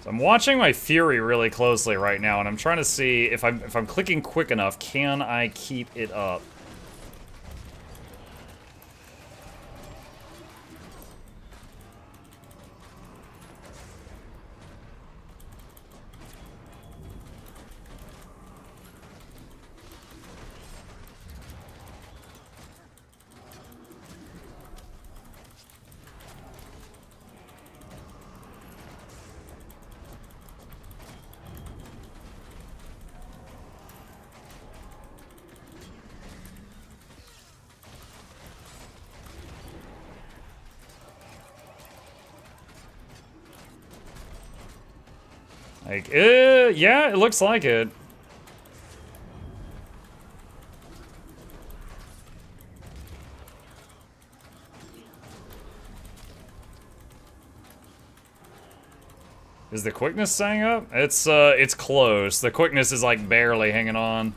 I'm watching my Fury really closely right now, and I'm trying to see if I'm clicking quick enough, can I keep it up? Like, yeah, it looks like it. Is the quickness staying up? It's close. The quickness is like barely hanging on.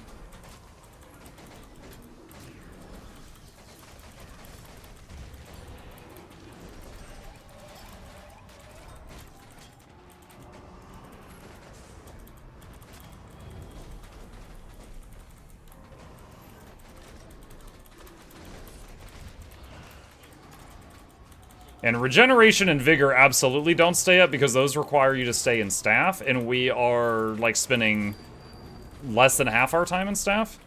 And regeneration and vigor absolutely don't stay up because those require you to stay in staff, and we are like spending less than half our time in staff.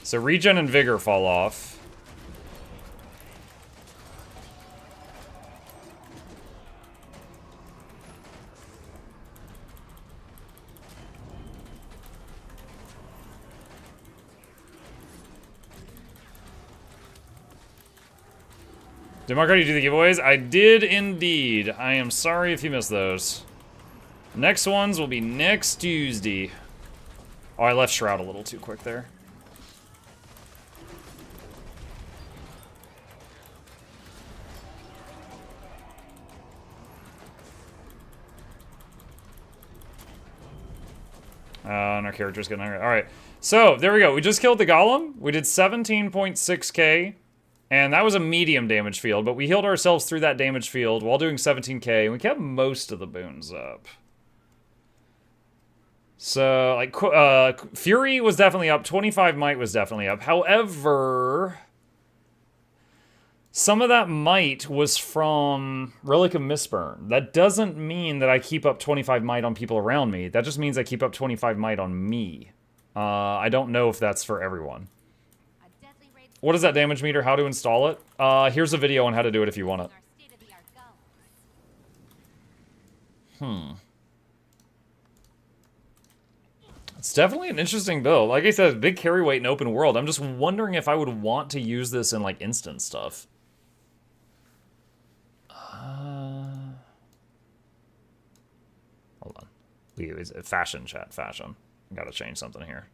So regen and vigor fall off. Did Mark already do the giveaways? I did indeed. I am sorry if you missed those. Next ones will be next Tuesday. Oh, I left Shroud a little too quick there. And our character's getting angry. Alright, so there we go. We just killed the golem. We did 17.6k. And that was a medium damage field, but we healed ourselves through that damage field while doing 17k, and we kept most of the boons up. So, like, Fury was definitely up, 25 Might was definitely up. However, some of that Might was from Relic of Mistburn. That doesn't mean that I keep up 25 Might on people around me. That just means I keep up 25 Might on me. I don't know if that's for everyone. What is that damage meter? How to install it? Here's a video on how to do it if you want it. It's definitely an interesting build. Like I said, big carry weight in open world. I'm just wondering if I would want to use this in, like, instant stuff. Hold on. Fashion, chat. Fashion. Gotta change something here.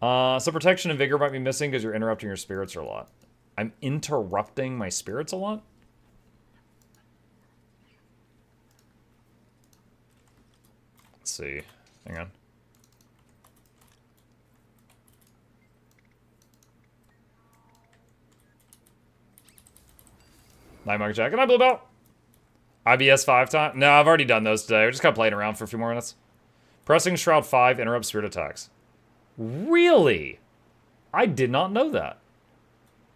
So protection and vigor might be missing because you're interrupting your spirits a lot. I'm interrupting my spirits a lot? Let's see. Hang on. Night Mark Jacket. I blew belt. IBS 5 times. No, I've already done those today. We're just kind of playing around for a few more minutes. Pressing Shroud 5 interrupts spirit attacks. Really? I did not know that.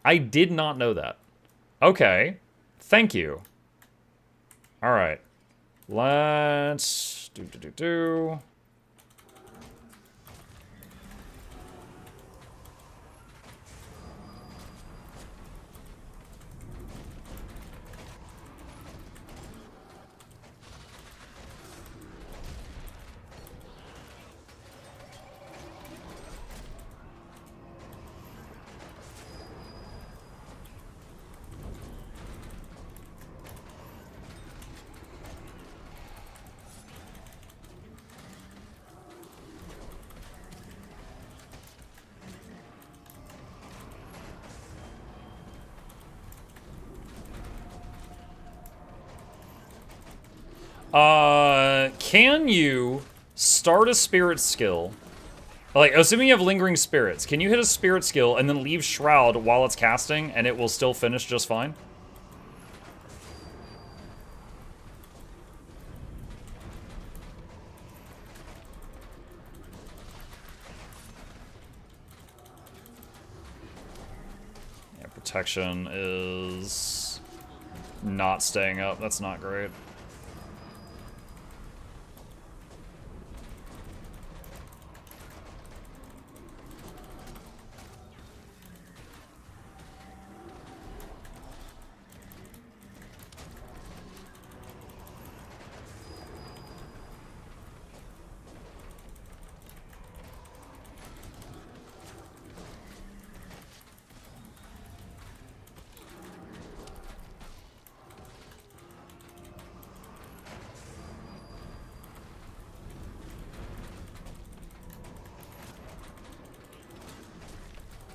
I did not know that. Okay. Thank you. Alright. Let's... do. Can you start a spirit skill? Like, assuming you have lingering spirits, can you hit a spirit skill and then leave Shroud while it's casting and it will still finish just fine? Yeah, protection is not staying up. That's not great.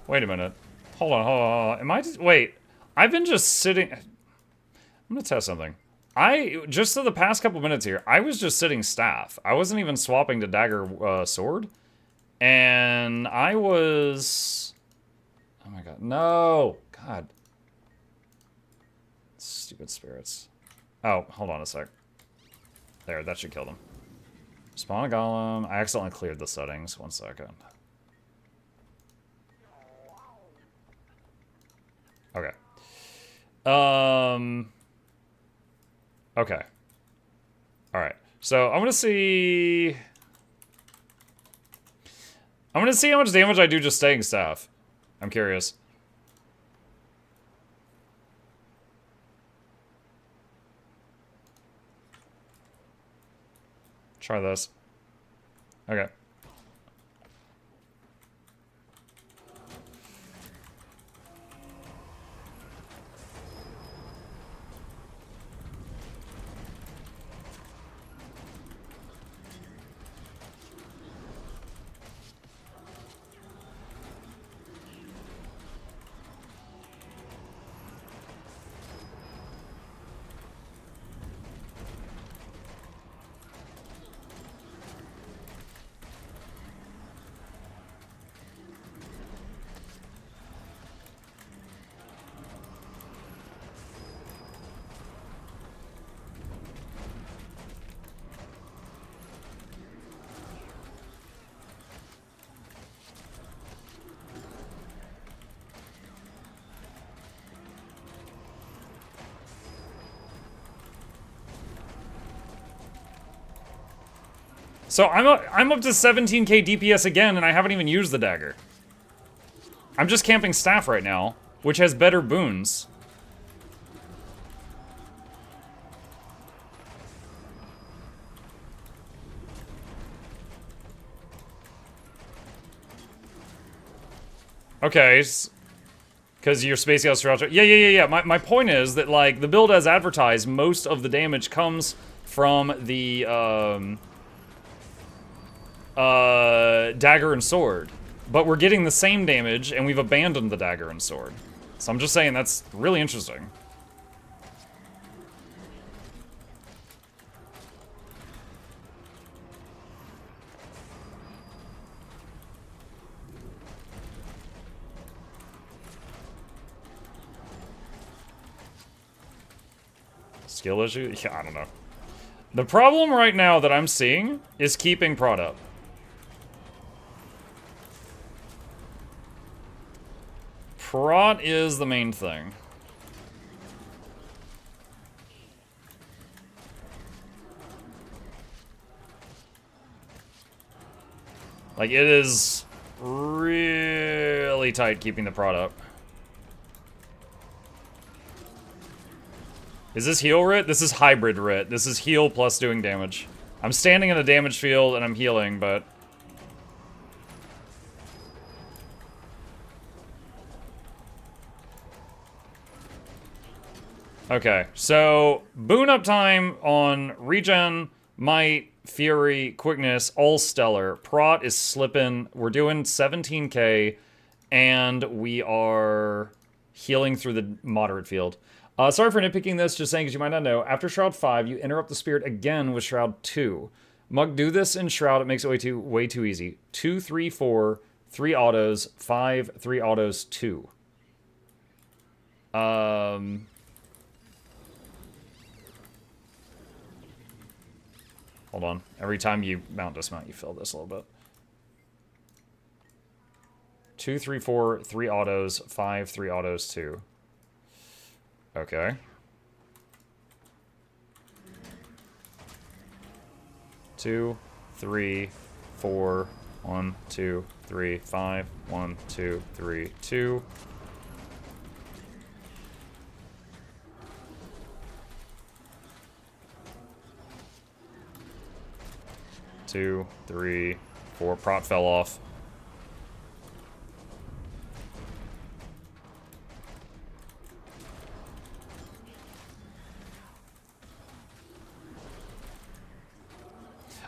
Wait a minute. Hold on. Am I just... Wait. I've been just sitting... I'm gonna test something. Just for the past couple minutes here, I was just sitting staff. I wasn't even swapping to dagger sword. And I was... Oh my god. No! God. Stupid spirits. Oh, hold on a sec. There, that should kill them. Spawn a golem. I accidentally cleared the settings. 1 second. Okay. Okay. Alright. So, I'm gonna see how much damage I do just staying staff. I'm curious. Try this. Okay. So I'm up to 17k DPS again, and I haven't even used the dagger. I'm just camping staff right now, which has better boons. Okay, because you're spacing out throughout. Yeah. My point is that, like, the build as advertised, most of the damage comes from the dagger and sword. But we're getting the same damage, and we've abandoned the dagger and sword. So I'm just saying that's really interesting. Skill issue? Yeah, I don't know. The problem right now that I'm seeing is keeping prod up. Prot is the main thing. Like, it is really tight keeping the prot up. Is this heal writ? This is hybrid writ. This is heal plus doing damage. I'm standing in a damage field and I'm healing, but... Okay, so boon uptime on regen, might, fury, quickness, all stellar. Prot is slipping. We're doing 17k, and we are healing through the moderate field. Sorry for nitpicking this, just saying, because you might not know, after Shroud 5, you interrupt the spirit again with Shroud 2. Mug, do this in Shroud, it makes it way too easy. 2, 3, 4, 3 autos, 5, 3 autos, 2. Hold on. Every time you mount dismount, you fill this a little bit. 2, 3, 4, 3 autos, 5, 3 autos, 2. Okay. Two, 3, 4, 1, 2, 3, 5, 1, 2, 3, 2. 2, 3, 4. Prot fell off.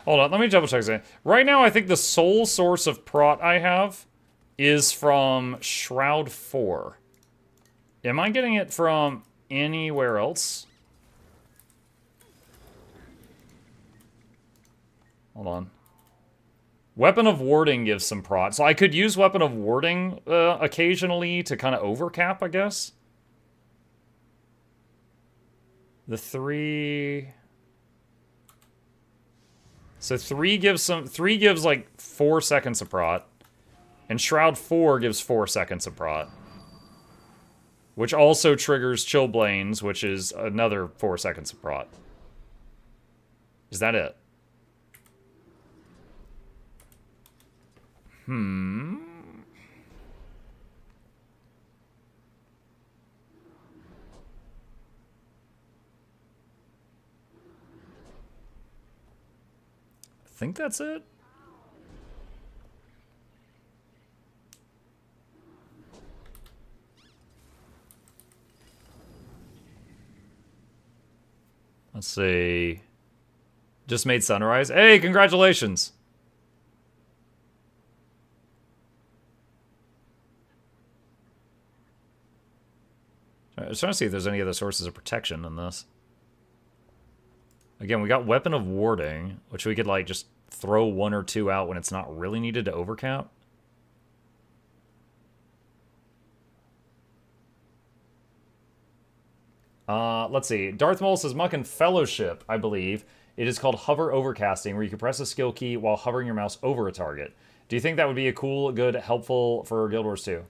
Hold on, let me double check that. Right now, I think the sole source of prot I have is from Shroud 4. Am I getting it from anywhere else? Hold on. Weapon of Warding gives some prot. So I could use Weapon of Warding occasionally to kind of overcap, I guess. The 3... So 3 gives like 4 seconds of prot. And Shroud 4 gives 4 seconds of prot. Which also triggers Chillblains, which is another 4 seconds of prot. Is that it? I think that's it. Let's see. Just made sunrise. Hey, congratulations. I was trying to see if there's any other sources of protection in this. Again, we got Weapon of Warding, which we could, like, just throw 1 or 2 out when it's not really needed to overcap. Let's see. Darth Maul says, Muck in Fellowship, I believe. It is called Hover Overcasting, where you can press a skill key while hovering your mouse over a target. Do you think that would be a cool, good, helpful for Guild Wars 2?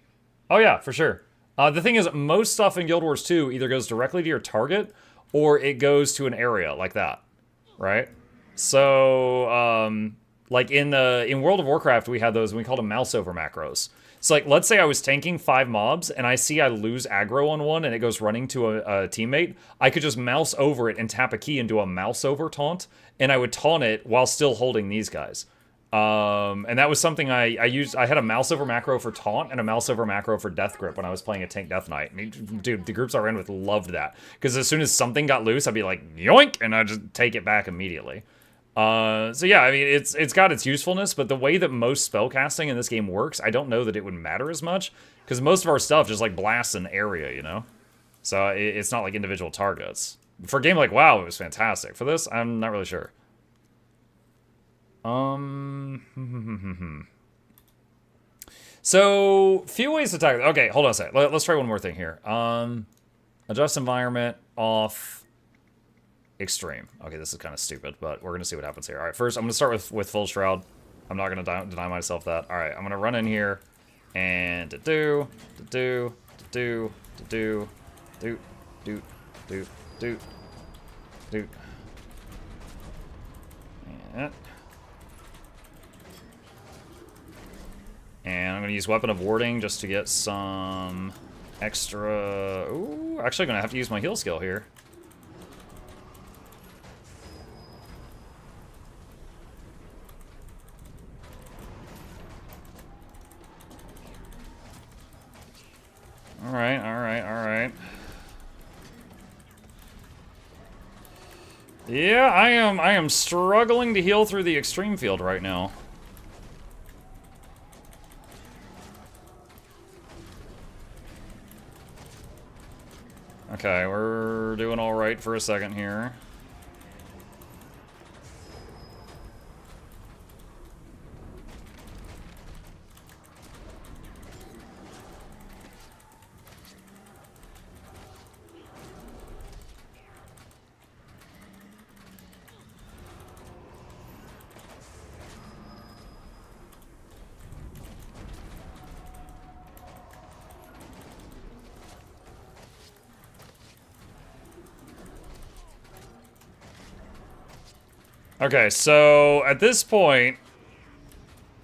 Oh yeah, for sure. The thing is, most stuff in Guild Wars 2 either goes directly to your target, or it goes to an area like that, right? So, Like in World of Warcraft, we had those, and we called them mouse over macros. So like, let's say I was tanking 5 mobs, and I see I lose aggro on one, and it goes running to a teammate. I could just mouse over it and tap a key and do a mouse over taunt, and I would taunt it while still holding these guys. And that was something I used. I had a mouse over macro for taunt and a mouse over macro for death grip when I was playing a tank death knight. And dude, the groups I ran with loved that, because as soon as something got loose, I'd be like yoink, and I'd just take it back immediately. So yeah, I mean, it's got its usefulness, but the way that most spellcasting in this game works, I don't know that it would matter as much, because most of our stuff just like blasts an area, you know. So it's not like individual targets. For a game like WoW, it was fantastic. For this, I'm not really sure. So, few ways to attack. Okay, hold on a sec. Let's try one more thing here. Adjust environment, off, extreme. Okay, this is kind of stupid, but we're going to see what happens here. All right, first, I'm going to start with full shroud. I'm not going to deny myself that. All right, I'm going to run in here, and do. And I'm going to use Weapon of Warding just to get some extra... Ooh, actually going to have to use my heal skill here. Alright, alright, alright. Yeah, I am struggling to heal through the extreme field right now. Okay, we're doing all right for a second here. Okay, so at this point,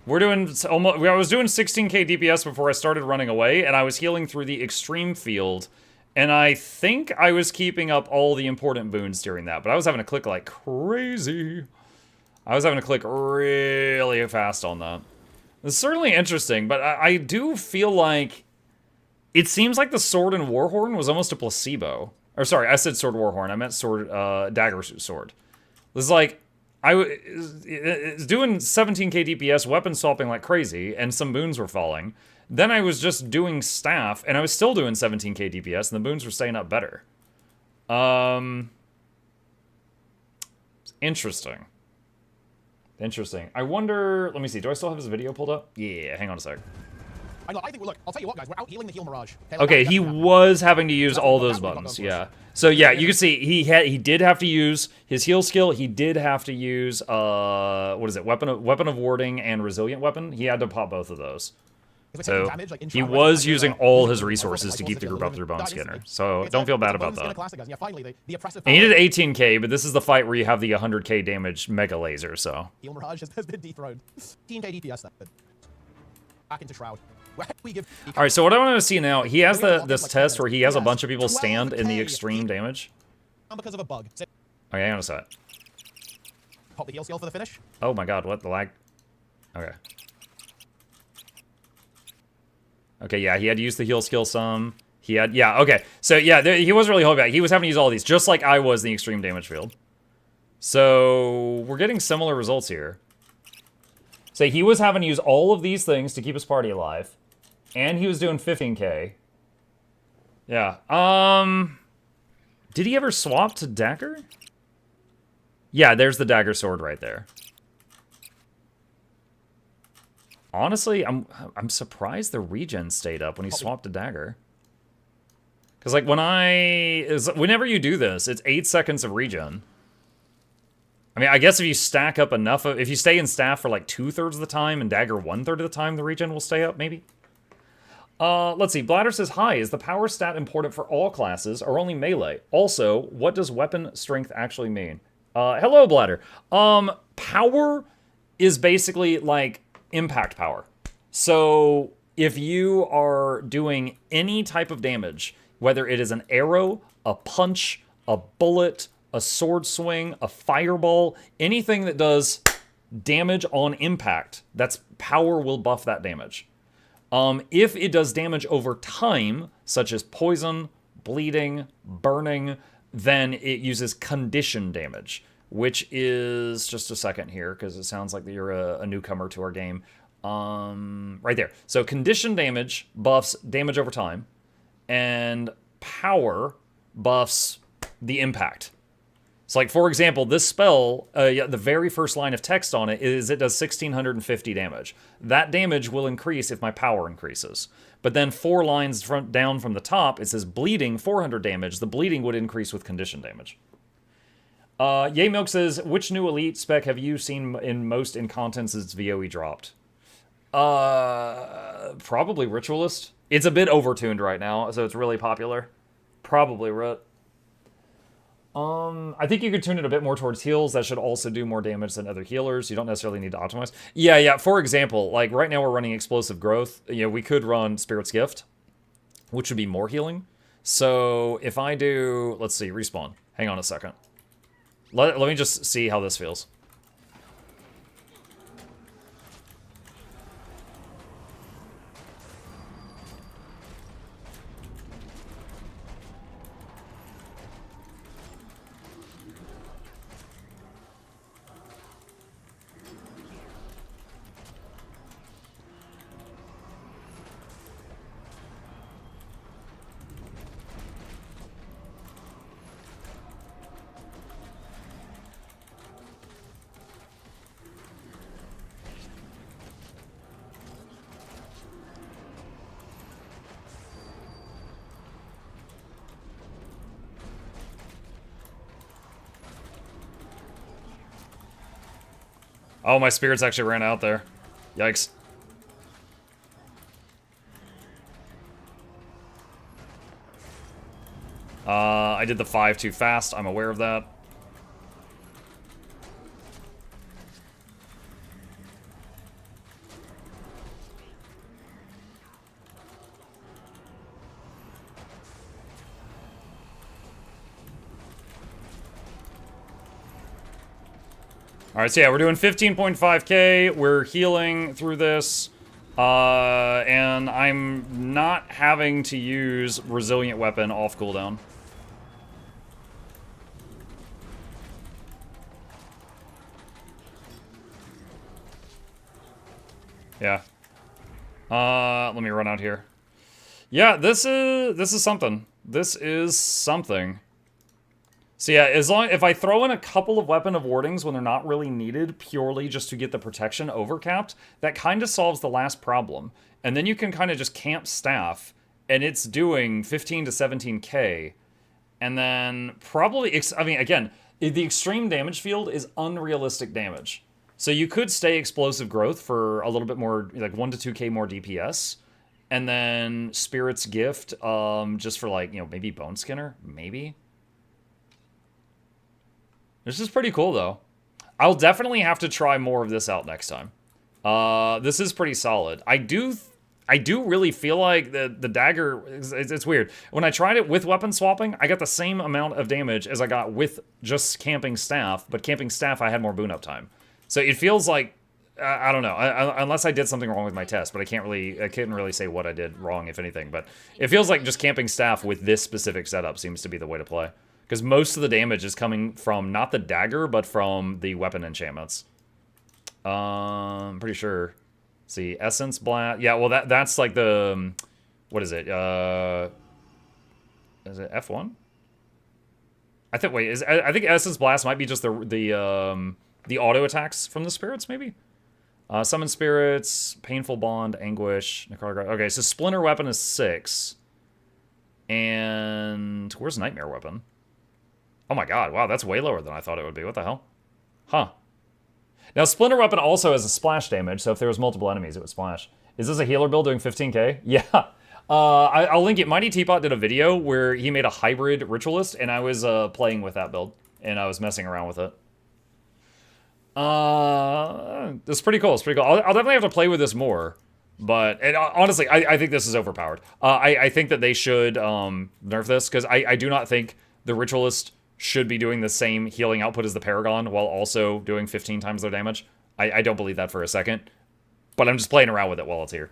we're doing almost. I was doing 16k DPS before I started running away, and I was healing through the extreme field, and I think I was keeping up all the important boons during that. But I was having to click like crazy. I was having to click really fast on that. It's certainly interesting, but I do feel like it seems like the sword and Warhorn was almost a placebo. Or sorry, I said sword Warhorn. I meant sword dagger sword. This is like. It's doing 17k DPS, weapon swapping like crazy, and some boons were falling. Then I was just doing staff, and I was still doing 17k DPS, and the boons were staying up better. Interesting. Interesting. I wonder... Let me see. Do I still have his video pulled up? Yeah, hang on a sec. I think, look, I'll tell you what, guys. We're out healing the heal mirage. Okay, he was having to use all those buttons, yeah. So yeah, you can see he did have to use his heal skill. He did have to use what is it? Weapon of warding and resilient weapon. He had to pop both of those. So he was using all his resources to keep the group up through Bone Skinner. So don't feel bad about that. And he did 18k, but this is the fight where you have the 100k damage mega laser. So heal mirage has been dethroned. 15k DPS. Back into shroud. All right, so what I want to see now, he has this test where he has a bunch of people stand in the extreme damage. Because of a bug. Okay, hang on a sec. Pop the heal skill for the finish. Oh my god, what the lag? Okay. Okay, yeah, he had to use the heal skill some. He had, yeah, okay. So yeah, he wasn't really holding back. He was having to use all these, just like I was in the extreme damage field. So we're getting similar results here. So he was having to use all of these things to keep his party alive. And he was doing 15k. Yeah. Did he ever swap to dagger? Yeah, there's the dagger sword right there. Honestly, I'm surprised the regen stayed up when he swapped to dagger. Because like whenever you do this, it's 8 seconds of regen. I mean, I guess if you stack up enough if you stay in staff for like 2/3 of the time and dagger 1/3 of the time, the regen will stay up, maybe. Let's see. Bladder says, hi, is the power stat important for all classes or only melee? Also, what does weapon strength actually mean? Hello, Bladder. Power is basically like impact power. So if you are doing any type of damage, whether it is an arrow, a punch, a bullet, a sword swing, a fireball, anything that does damage on impact, that's power will buff that damage. If it does damage over time, such as poison, bleeding, burning, then it uses condition damage, which is, just a second here, because it sounds like you're a newcomer to our game. Right there. So condition damage buffs damage over time, and power buffs the impact. So like, for example, this spell, the very first line of text on it is it does 1650 damage. That damage will increase if my power increases. But then 4 lines down from the top, it says bleeding 400 damage. The bleeding would increase with condition damage. Yay Milk says, which new elite spec have you seen in most in content since VOE dropped? Probably Ritualist. It's a bit overtuned right now, so it's really popular. Probably Rit. I think you could tune it a bit more towards heals. That should also do more damage than other healers. You don't necessarily need to optimize. Yeah. For example, like right now we're running Explosive Growth. You know, we could run Spirit's Gift, which would be more healing. So if I do, let's see, respawn. Hang on a second. Let me just see how this feels. Oh, my spirits actually ran out there. Yikes. I did the 5 too fast. I'm aware of that. Alright, so yeah, we're doing 15.5k. We're healing through this. And I'm not having to use Resilient Weapon off cooldown. Yeah. Let me run out here. Yeah, this is something. This is something. So yeah, if I throw in a couple of Weapon of Wardings when they're not really needed, purely just to get the protection overcapped, that kind of solves the last problem. And then you can kind of just camp Staff, and it's doing 15 to 17k. And then probably, I mean, again, the extreme damage field is unrealistic damage. So you could stay Explosive Growth for a little bit more, like 1 to 2k more DPS. And then Spirit's Gift, just for like, you know, maybe Bone Skinner, maybe? This is pretty cool, though. I'll definitely have to try more of this out next time. This is pretty solid. I do really feel like the dagger, it's weird. When I tried it with weapon swapping, I got the same amount of damage as I got with just camping Staff, but camping Staff, I had more boon up time. So it feels like, I don't know, unless I did something wrong with my test, but I couldn't really say what I did wrong, if anything. But it feels like just camping Staff with this specific setup seems to be the way to play. Because most of the damage is coming from not the dagger, but from the weapon enchantments. I'm pretty sure. See, Essence Blast. Yeah, well, that's like the... What is it? Is it F1? I think Essence Blast might be just the auto attacks from the spirits, maybe? Summon Spirits, Painful Bond, Anguish, Necrotic... Okay, so Splinter Weapon is 6. And... Where's Nightmare Weapon? Oh my god, wow, that's way lower than I thought it would be. What the hell? Huh. Now, Splinter Weapon also has a splash damage, so if there was multiple enemies, it would splash. Is this a healer build doing 15k? Yeah. I'll link it. Mighty Teapot did a video where he made a hybrid Ritualist, and I was playing with that build, and I was messing around with it. It's pretty cool. It's pretty cool. I'll definitely have to play with this more. But honestly, I think this is overpowered. I think that they should nerf this, because I do not think the Ritualist should be doing the same healing output as the Paragon while also doing 15 times their damage. I don't believe that for a second. But I'm just playing around with it while it's here.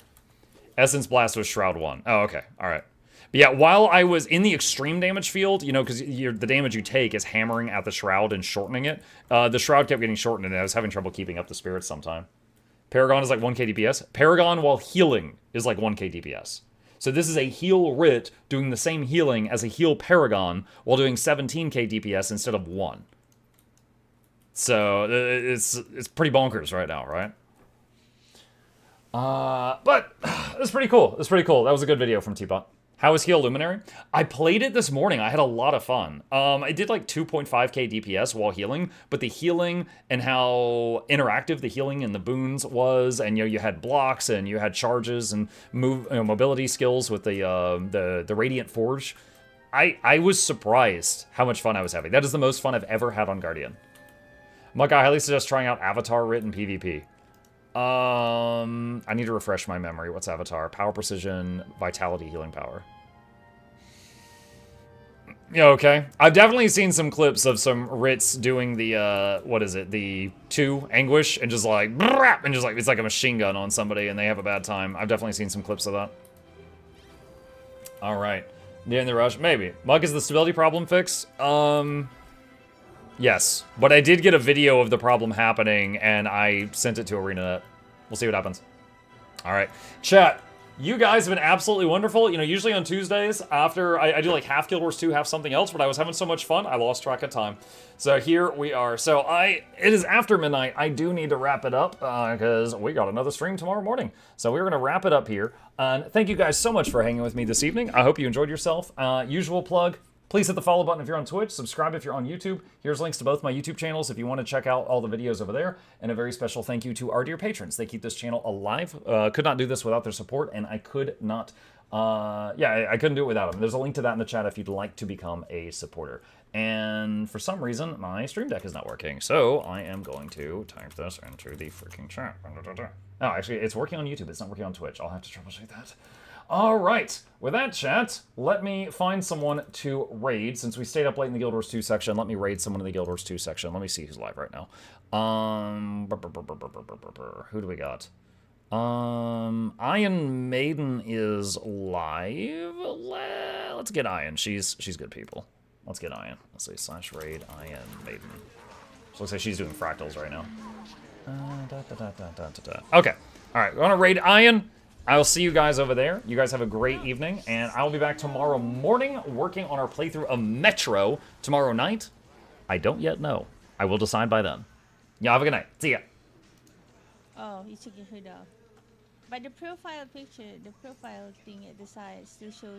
Essence Blast was Shroud 1. Oh, okay. All right. But yeah, while I was in the extreme damage field, you know, because the damage you take is hammering at the Shroud and shortening it, the Shroud kept getting shortened, and I was having trouble keeping up the spirits sometime. Paragon is like 1k DPS. Paragon, while healing, is like 1k DPS. So this is a heal Rit doing the same healing as a heal Paragon while doing 17k DPS instead of 1. So it's pretty bonkers right now, right? But it's pretty cool. It's pretty cool. That was a good video from Teapot. How is Heal Luminary? I played it this morning. I had a lot of fun. I did like 2.5k DPS while healing, but the healing and how interactive the healing and the boons was, and you had blocks and you had charges and mobility skills with the Radiant Forge. I was surprised how much fun I was having. That is the most fun I've ever had on Guardian. Muck, I highly suggest trying out Avatar Writ in PvP. I need to refresh my memory. What's Avatar? Power, Precision, Vitality, Healing Power. Yeah, okay. I've definitely seen some clips of some Rits doing the, what is it? The 2 Anguish, and just like, and just like, it's like a machine gun on somebody and they have a bad time. I've definitely seen some clips of that. Alright. Yeah, in the rush? Maybe. Muck, is the stability problem fixed? Yes, but I did get a video of the problem happening, and I sent it to ArenaNet. We'll see what happens. All right. Chat, you guys have been absolutely wonderful. You know, usually on Tuesdays, after I do like half Guild Wars 2, half something else, but I was having so much fun, I lost track of time. So here we are. So it is after midnight. I do need to wrap it up, because we got another stream tomorrow morning. So we're going to wrap it up here. And thank you guys so much for hanging with me this evening. I hope you enjoyed yourself. Usual plug. Please hit the follow button if you're on Twitch, subscribe if you're on YouTube. Here's links to both my YouTube channels if you want to check out all the videos over there. And a very special thank you to our dear patrons. They keep this channel alive. Could not do this without their support, and I could not, I couldn't do it without them. There's a link to that in the chat if you'd like to become a supporter. And for some reason, my Stream Deck is not working, so I am going to type this into the freaking chat. Oh, actually, it's working on YouTube. It's not working on Twitch. I'll have to troubleshoot that. All right, with that, chat, let me find someone to raid. Since we stayed up late in the Guild Wars 2 section, let me raid someone in the Guild Wars 2 section. Let me see who's live right now. Who do we got? Iron Maiden is live. Let's get Iron. She's good people. Let's get Iron. Let's see, /raid Iron Maiden. So looks like she's doing fractals right now. Okay, all right, we're gonna raid Iron. I'll see you guys over there. You guys have a great evening, and I'll be back tomorrow morning working on our playthrough of Metro. Tomorrow night? I don't yet know. I will decide by then. Y'all have a good night. See ya. Oh, you took your hood off. But the profile picture, the profile thing at the side still shows